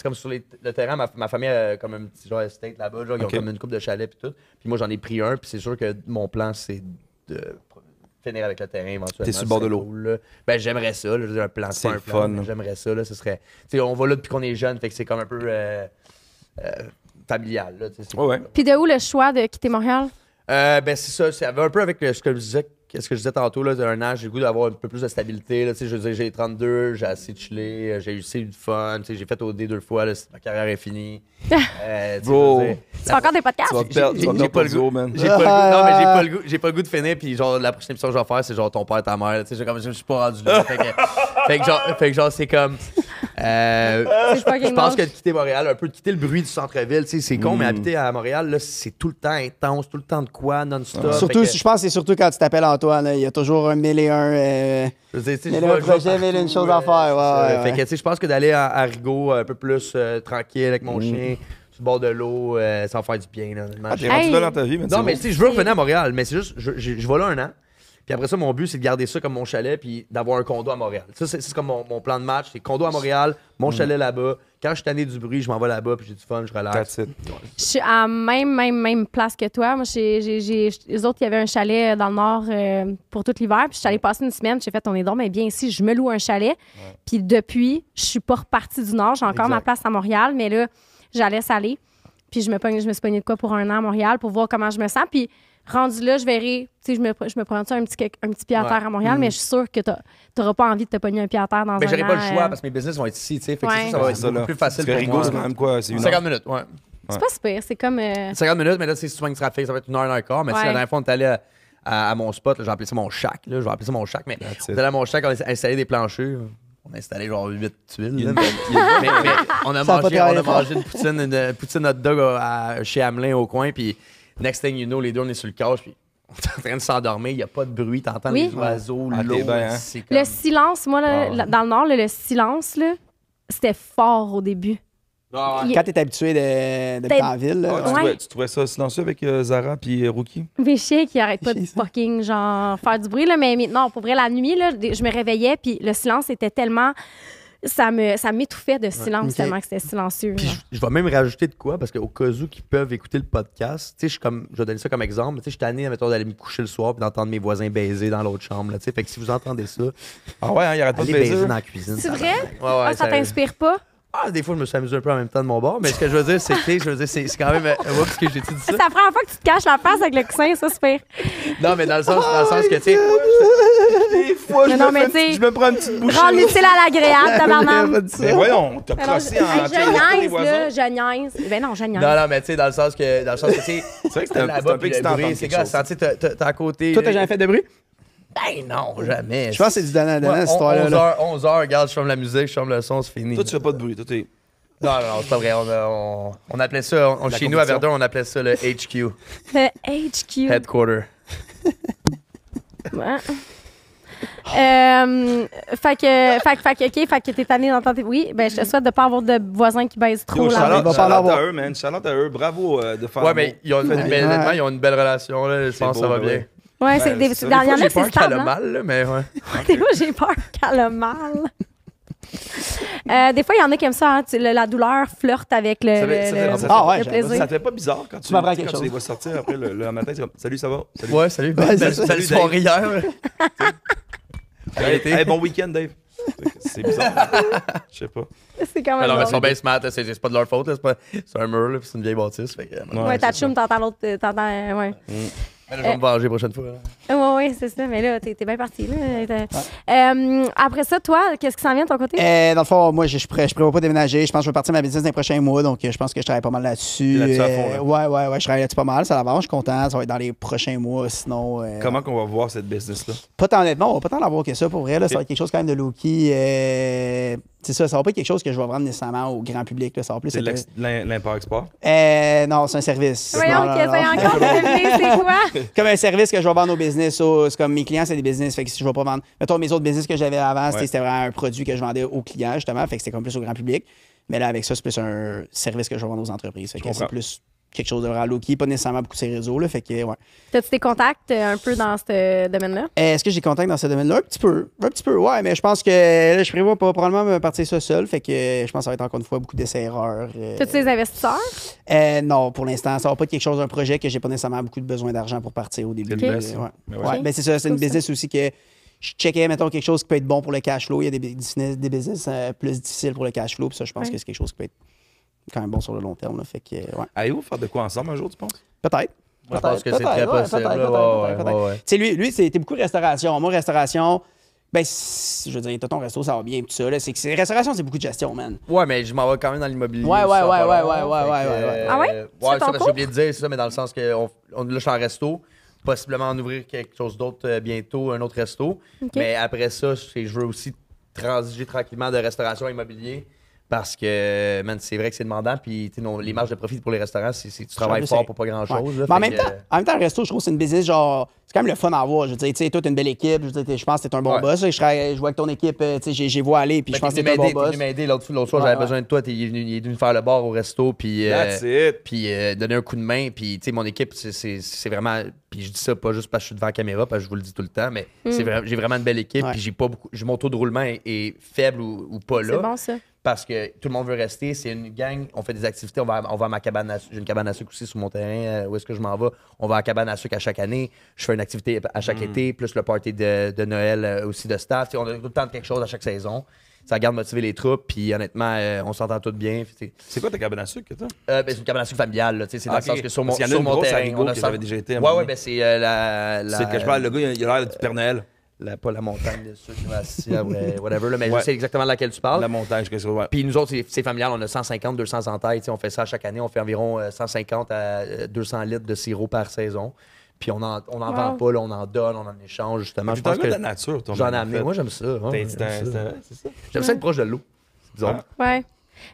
comme sur le terrain, ma famille a comme un petit genre estate là-bas, genre, ils ont Ok. comme une coupe de chalets puis tout. Puis moi, j'en ai pris un, puis c'est sûr que mon plan, c'est de finir avec le terrain éventuellement. T'es sur le bord de C'est l'eau. cool, là. Ben, j'aimerais ça, là, je veux dire, un plan, C'est pas un le plan, fun. mais j'aimerais ça, là, ce serait... Tu sais, on va là depuis qu'on est jeune, fait que c'est comme un peu familial, là, tu sais, c'est Ouais, ouais. cool, là. Puis de où le choix de quitter Montréal? Ben c'est ça, c'est un peu avec ce que je disais tantôt, là, d'un an, j'ai le goût d'avoir un peu plus de stabilité. Là, tu sais, je veux dire, j'ai 32, j'ai assez chillé, j'ai eu du fun, tu sais, j'ai fait OD 2 fois, là, ma carrière est finie. Tu sais, Bro. je veux dire, Tu fais encore des podcasts? Tu vas te perdre, tu vas te j'ai perdre pas le pour goût. Zo, man. J'ai pas le goût. Non, mais j'ai pas le goût de finir. Puis genre, la prochaine émission que je vais faire, c'est genre ton père, ta mère. Tu sais, je suis pas rendu là. fait que genre, c'est comme. Je pense que de quitter Montréal, un peu de quitter le bruit du centre-ville, tu sais, c'est con, mais habiter à Montréal, là, c'est tout le temps intense, tout le temps de quoi, non-stop. Surtout, Fait que, je pense que c'est surtout quand tu t'appelles Antoine. là, il y a toujours un 1001. je veux dire, tu sais, Mais je là, vais- un je vais projet, mais là, une chose à faire, c'est ouais, ça. ouais, Fait ouais. que, tu sais, je pense que d'aller à Rigaud un peu plus tranquille avec mon chien, sur le bord de l'eau, ça va faire du bien, là, honnêtement. Ah, t'es rendu Hey. là dans ta vie, man. Non, c'est mais beau. tu sais, je veux revenir à Montréal, mais c'est juste, je vais là un an. Puis après ça, mon but, c'est de garder ça comme mon chalet, puis d'avoir un condo à Montréal. Ça, c'est comme mon plan de match. C'est condo à Montréal, mon chalet là-bas. Quand je suis tanné du bruit, je m'en vais là-bas, puis j'ai du fun, je relaxe. That's it. Je suis à même place que toi. Moi, les autres, il y avait un chalet dans le nord pour tout l'hiver. Puis je suis allée passer une semaine. J'ai fait, on est donc bien ici. Je me loue un chalet. Puis depuis, je suis pas repartie du nord. J'ai encore ma place à Montréal. Mais là, j'allais saler. Puis je me suis pognée de quoi pour un an à Montréal pour voir comment je me sens. Puis rendu là, je verrai. Tu sais, je me prends un petit pied à terre à Montréal. Mais je suis sûre que tu n'auras pas envie de te pogner un pied à terre dans un Mais an. j'aurai pas le choix parce que mes business vont être ici, tu sais. Fait que Ouais. ça va Ouais, être c'est ça, beaucoup là. plus facile Parce que pour Rigaud, moi. c'est quand même quoi? C'est une 50 minutes, ouais. C'est pas super. C'est comme. 50 minutes, mais là, si tu manques de trafic, ça va être 1h15. Mais tu sais, Ouais. la dernière fois, on est allé à mon spot, là, j'ai appelé ça mon shack. Là, je vais appeler ça mon shack, mais That's on it. est allé à mon shack, on a installé des planchers. On a installé genre 8 tuiles. Il y a là, une- mais on a Ça a pas travaillé fort. mangé une poutine hot dog chez Hamelin au coin, puis next thing you know, les deux, on est sur le couch, puis on est en train de s'endormir, il n'y a pas de bruit, t'entends Oui. les oiseaux, Ah, l'eau. t'es bien, hein? C'est comme... Le silence, moi, là, Ah ouais. dans le nord, là, le silence, là, c'était fort au début. Ah ouais. Il- Quand t'es habitué d'être Peut-être- en ville, là, Ah, Ouais. tu trouvais ça silencieux avec Zara puis Rookie? Mes chiens qui arrêtent pas de Les chiens, ça. fucking, genre, faire du bruit, là, mais non, pour vrai, la nuit, là, je me réveillais, puis le silence était tellement... Ça m'étouffait de silence ok. tellement que c'était silencieux. Puis genre. je vais même rajouter de quoi, parce qu'au cas où qu'ils peuvent écouter le podcast, tu sais, je vais donner ça comme exemple, tu sais, je suis tanné, mettons, d'aller me coucher le soir puis d'entendre mes voisins baiser dans l'autre chambre, là, tu sais, fait que si vous entendez ça, Ah ouais, hein, il arrête pas de allez baiser baiser. dans la cuisine. C'est vrai? Ouais, ouais, Ah, ça t'inspire pas? Ah, des fois, je me suis amusé un peu en même temps de mon bord, mais ce que je veux dire, c'est que, tu sais, je veux dire, c'est quand même. Oups, que j'ai-tu dit ça? C'est la première fois que tu te caches la face avec le coussin, ça, c'est pire. Non, mais dans le sens que, tu sais. Des fois, Mais non, mais tu sais, je me prends une petite bouchée. Rendre l'utile à l'agréable, tabarnak. Mais voyons, t'as Alors, crossé en hey, plein je les niaise, voisins. là, je niaise. Ben non, je niaise. Non, non, mais tu sais, dans le sens que, tu sais. C'est vrai que c'était un là-bas, peu puis le excitant bruit, d'entendre c'est quelque gars, chose. tu sais, t'as à côté. toi, t'as jamais fait de bruit? Ben non, jamais. Je pense que c'est du donnant-donnant, cette histoire-là. là. 11h, regarde, je ferme la musique, je ferme le son, c'est fini. Toi, tu fais pas de bruit. Toi, t'es. Non, c'est pas vrai. On appelait ça, chez nous à Verdun, on appelait ça le HQ, Le HQ. Headquarter. Ouais. Fait que t'es tanné d'entendre. Oui, ben je te souhaite de pas avoir de voisins qui baisent trop Yo, la shout-out va pas en avoir. à eux, man. Shout-out à eux. Bravo de faire Ouais, l'amour. mais honnêtement, ils ont une belle relation, là. Je pense que ça beau, va ben bien. ouais. Ouais, c'est Ben, des. c'est Il ça. y en a J'ai qui c'est peur qu'elle stable. a hein. mal, là, mais ouais. Des fois, j'ai peur qu'elle a mal. Des fois, il y en a qui aiment ça. Hein, la douleur flirte avec le, Ça fait- le Ah ouais, le j'avoue. plaisir. Ça te fait pas bizarre quand tu m'apprends quelque quand tu les chose. vois sortir après le matin, c'est comme salut, ça va? Salut. Ouais, salut. Ouais, c'est ça. Salut, Dave. soirée hier. Hey, bon week-end, Dave. C'est bizarre. Je sais pas. C'est quand même. Alors, mais ils drôle. sont bien smart, là, c'est pas de leur faute, là, c'est un mur, là, puis c'est une vieille bâtisse. Fait que, Ouais, ta c'est choum, t'entends l'autre. T'entends. Ouais. mais là, je vais me venger la prochaine fois. Là. Ouais, c'est ça. Mais là, t'es bien parti. Là. Après ça, toi, qu'est-ce qui s'en vient de ton côté? Dans le fond, moi, je prévois pas déménager. Je pense que je vais partir ma business dans les prochains mois. Donc, je pense que je travaille pas mal là-dessus. T'es là-dessus à fond, là. Ouais, je travaille là-dessus pas mal. Ça avance, je suis content. Ça va être dans les prochains mois. Sinon, Comment qu'on va voir cette business-là? pas tant honnêtement, on va pas tant l'avoir que ça pour vrai. Là. Ça va être quelque chose quand même de low-key. C'est ça va pas être quelque chose que je vais vendre nécessairement au grand public. Là. Ça va plus C'est être. l'import-export? Non, c'est un service. Voyons, Non, que non, ça y non. a encore deviné, c'est quoi? Comme un service que je vais vendre au business. C'est comme mes clients, c'est des business. Fait que si je vais pas vendre. Mettons, mes autres business que j'avais avant, c'était vraiment un produit que je vendais aux clients, justement. Fait que c'était comme plus au grand public. Mais là, avec ça, c'est plus un service que je vais vendre aux entreprises. Fait que c'est comprends. plus quelque chose de vraiment low-key, pas nécessairement beaucoup de ces réseaux. Là, fait que, ouais. T'as-tu des contacts un peu dans ce domaine-là? Est-ce que j'ai contact dans ce domaine-là? Un petit peu, ouais, mais je pense que là, je prévois pas probablement me partir ça seul, fait que je pense que ça va être encore une fois beaucoup d'essais-erreurs. T'as-tu des investisseurs? Non, pour l'instant, ça va pas être quelque chose d'un projet que j'ai pas nécessairement beaucoup de besoin d'argent pour partir au début. C'est le best, Ouais. ça. Mais ouais. Ouais, ben c'est ça, c'est une business aussi que je checkais, mettons, quelque chose qui peut être bon pour le cash flow. Il y a des business plus difficiles pour le cash flow, puis ça, je pense Ouais. que c'est quelque chose qui peut être quand même bon sur le long terme. Là, fait que, ouais. Allez-vous faire de quoi ensemble un jour, tu penses? Peut-être. Je pense que c'est très possible. Ouais. Tu sais, lui, c'était beaucoup restauration. Moi, restauration, ben, je veux dire, t'as ton resto, ça va bien, tout ça. Là. Restauration, c'est beaucoup de gestion, man. Ouais, mais je m'en vais quand même dans l'immobilier. Ouais. ça, Ah ouais? Ouais, C'est ça, ton j'ai cours? oublié de dire, c'est ça, mais dans le sens que là, je suis en resto, possiblement en ouvrir quelque chose d'autre bientôt, un autre resto. OK. Mais après ça, je veux aussi transiger tranquillement de restauration à immobilier. Parce que, man, c'est vrai que c'est demandant. Puis, tu sais, les marges de profit pour les restaurants, tu travailles fort pour pas grand-chose. Ouais. Mais en même temps, le resto, je trouve que c'est une business genre. C'est quand même le fun à avoir. Je veux dire, tu sais, toi, t'es une belle équipe. Je pense que t'es un bon Ouais. boss. Je vois avec ton équipe, tu sais, j'ai vu aller. Puis je pense que t'es un bon boss. T'es venu m'aider l'autre fois, j'avais besoin de toi. Il est venu faire le bar au resto. Puis, That's it. puis donner un coup de main. Puis, tu sais, mon équipe, c'est vraiment. Puis, je dis ça pas juste parce que je suis devant la caméra, parce que je vous le dis tout le temps, mais j'ai vraiment une belle équipe. Ouais. Puis, j'ai pas beaucoup. Mon taux de roulement est faible ou pas là. C'est bon, ça. Parce que tout le monde veut rester. C'est une gang. On fait des activités. On va à ma cabane à sucre. J'ai une cabane à sucre aussi sur mon terrain. Où est-ce que je m'en vais? On va à la cabane à sucre à chaque année. Je fais une activité à chaque été, plus le party de Noël aussi de staff. T'sais, on a tout le temps de quelque chose à chaque saison. Ça garde motiver les troupes. Puis honnêtement, on s'entend tous bien. C'est quoi ta cabane à sucre que t'as? C'est une cabane à sucre familiale. Là, c'est dans Ok. le sens que sur mon, Parce qu'il y en a sur une mon grosse à terrain, Rigaud on a que ça. j'avais déjà été à un Ouais, moment ouais, donné. ben c'est la. C'est que je parle, le gars, il a l'air du Père Noël. Pas la montagne de sucre, assis, whatever. Là, mais Ouais. je sais exactement de laquelle tu parles. La montagne, je sais pas. Puis nous autres, c'est familial, on a 150, 200 entailles. On fait ça chaque année. On fait environ 150 à 200 litres de sirop par saison. Puis on en vend pas, là, on en donne, on en échange, justement. Tu Je t'en pense de que la nature, toi. j'en ai amené. Moi, j'aime ça. C'est ça. J'aime ça être proche de l'eau, disons. Ouais.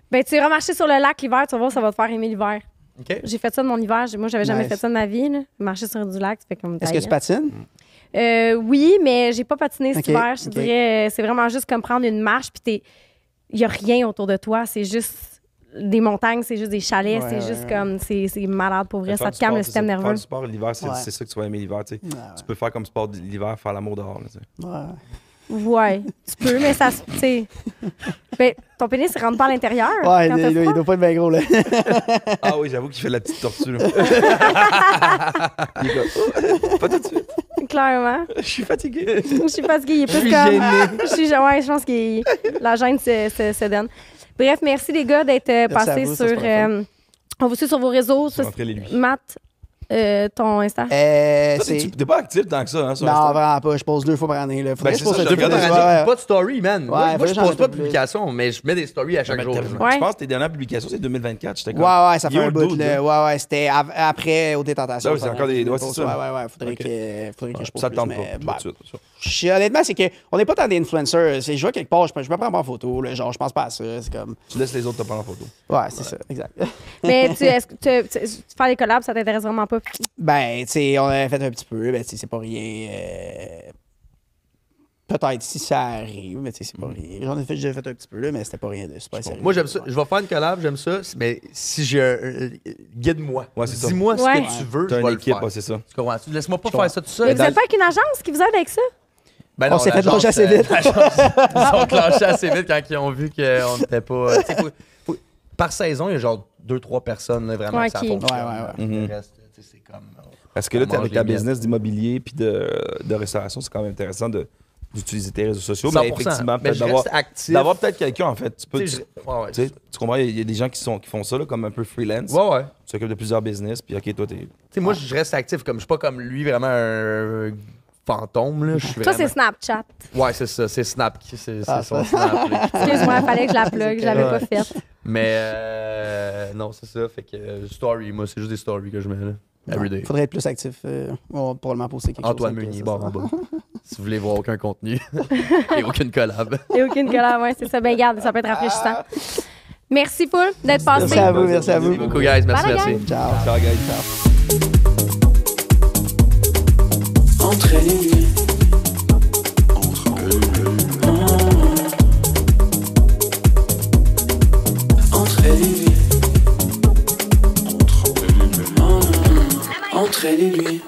Ben, tu iras marcher sur le lac l'hiver, tu vas voir, ça va te faire aimer l'hiver. OK. J'ai fait ça de mon hiver. Moi, j'avais jamais Nice. fait ça de ma vie. Là. Marcher sur du lac, ça fait comme. Est-ce que tu patines? Oui, mais j'ai pas patiné cet Ok, hiver. Je te ok. dirais, c'est vraiment juste comme prendre une marche, puis il y a rien autour de toi. C'est juste des montagnes, c'est juste des chalets, Ouais, c'est ouais, juste ouais. comme. C'est malade pour vrai. Faire Ça du te calme sport, le c'est système ça. nerveux. Faire du sport l'hiver, c'est Ouais. ça que tu vas aimer l'hiver. Tu sais. Ouais. Tu peux faire comme sport l'hiver, faire l'amour dehors. Là, tu sais. Ouais. Ouais, tu peux, mais ça, tu sais. Ben, ton pénis, il rentre pas à l'intérieur. Ouais, quand t'as il froid. doit pas être bien gros, là. Ah oui, j'avoue qu'il fait la petite tortue. Là. Il est comme, pas tout de suite. Clairement. Je suis fatigué. Je suis fatiguée. Il est plus suis comme. gênée. Ouais, je pense que la gêne se donne. Bref, merci les gars d'être à passés vous, ça, sur. c'est pas le On vous suit sur vos réseaux. Je vais rentrer les lui. Matt, ton Insta. Toi, C'est. t'es pas actif tant que ça, hein, sur Non, Insta. vraiment pas. Je pose 2 fois par année. Là. Faudrait Ben, que je c'est pose ça, un je peu plus. regarde J'ai Ouais, pas de story, man. Moi, faut je que j'en pose mette pas un de peu plus. publication, mais je mets des stories à chaque jour. Ouais. Je pense que tes dernières publications, c'est 2024. J'étais comme. Ouais, ça fait You're un bout. dude, Là. là. Ouais, c'était après aux détentations. Ah oui, c'est encore des- ouais, c'est ça. Ouais, faudrait Ok. que je pose Ça te plus, tente mais, pas. bah, Tout de suite. honnêtement, c'est qu'on n'est pas tant des influencers. Je vois quelque part, je me prends pas en photo. Là, genre, je pense pas à ça. C'est comme. Tu laisses les autres te prendre en photo. Ouais, c'est ça, exact. Mais est-ce que faire des collabs, ça t'intéresse vraiment pas. Ben, tu sais, on avait fait un petit peu, ben, tu sais, c'est pas rien. Peut-être si ça arrive, mais tu sais, c'est pas rien. J'ai fait un petit peu, là, mais c'était pas rien de super sérieux. Moi, j'aime ça. Je vais faire une collab, j'aime ça. Mais si j'ai guide-moi. Ouais, c'est ça. Dis-moi ce Ouais. que tu veux, T'as je vais une le équipe, faire. ouais, c'est ça. Tu comprends? Laisse-moi pas Je faire ça tout seul. Mais vous êtes pas avec une agence qui vous aide avec ça? Ben On s'est fait l'agence, lâcher assez vite. Ils sont clenchés assez vite quand ils ont vu qu'on n'était pas. Tu sais, par saison, il y a genre 2-3 personnes là, vraiment Ouais, que ça qui- fonctionne. Ouais. Le Mhm. reste, tu sais, c'est comme. Parce que là, On t'es avec mange ta les miettes. business d'immobilier puis de restauration, c'est quand même intéressant d'utiliser tes réseaux sociaux. 100%. Mais effectivement, Mais peut-être je reste actif. d'avoir peut-être quelqu'un, en fait. Tu peux. Tu sais, ouais. Tu sais, tu comprends, il y a des gens qui font ça là, comme un peu freelance. Ouais. Tu t'occupes de plusieurs business, puis OK, toi, t'es. Tu sais, moi, je reste actif. Comme je suis pas comme lui, vraiment un fantôme. Là. Je suis Toi, vraiment... c'est Snapchat. Ouais, c'est ça. C'est Snap. C'est Ah, son Snap. là. Excuse-moi, il fallait que je la plug. Je l'avais Ouais. pas faite. Mais non, c'est ça. Fait que story, moi, c'est juste des stories que je mets là. Everyday. Faudrait être plus actif. On va probablement poster quelque Antoine chose. Meunier, barre en bas. Si vous voulez voir aucun contenu et aucune collab. Et aucune collab, ouais, c'est ça. Ben, garde, ça peut être rafraîchissant. Merci, Paul, d'être passé. Merci à vous, merci à vous. Merci beaucoup, guys. Merci, Bye, merci. gang. Ciao. Ciao, guys. Entre elle et lui. Entre elle et lui. Entre elle et lui.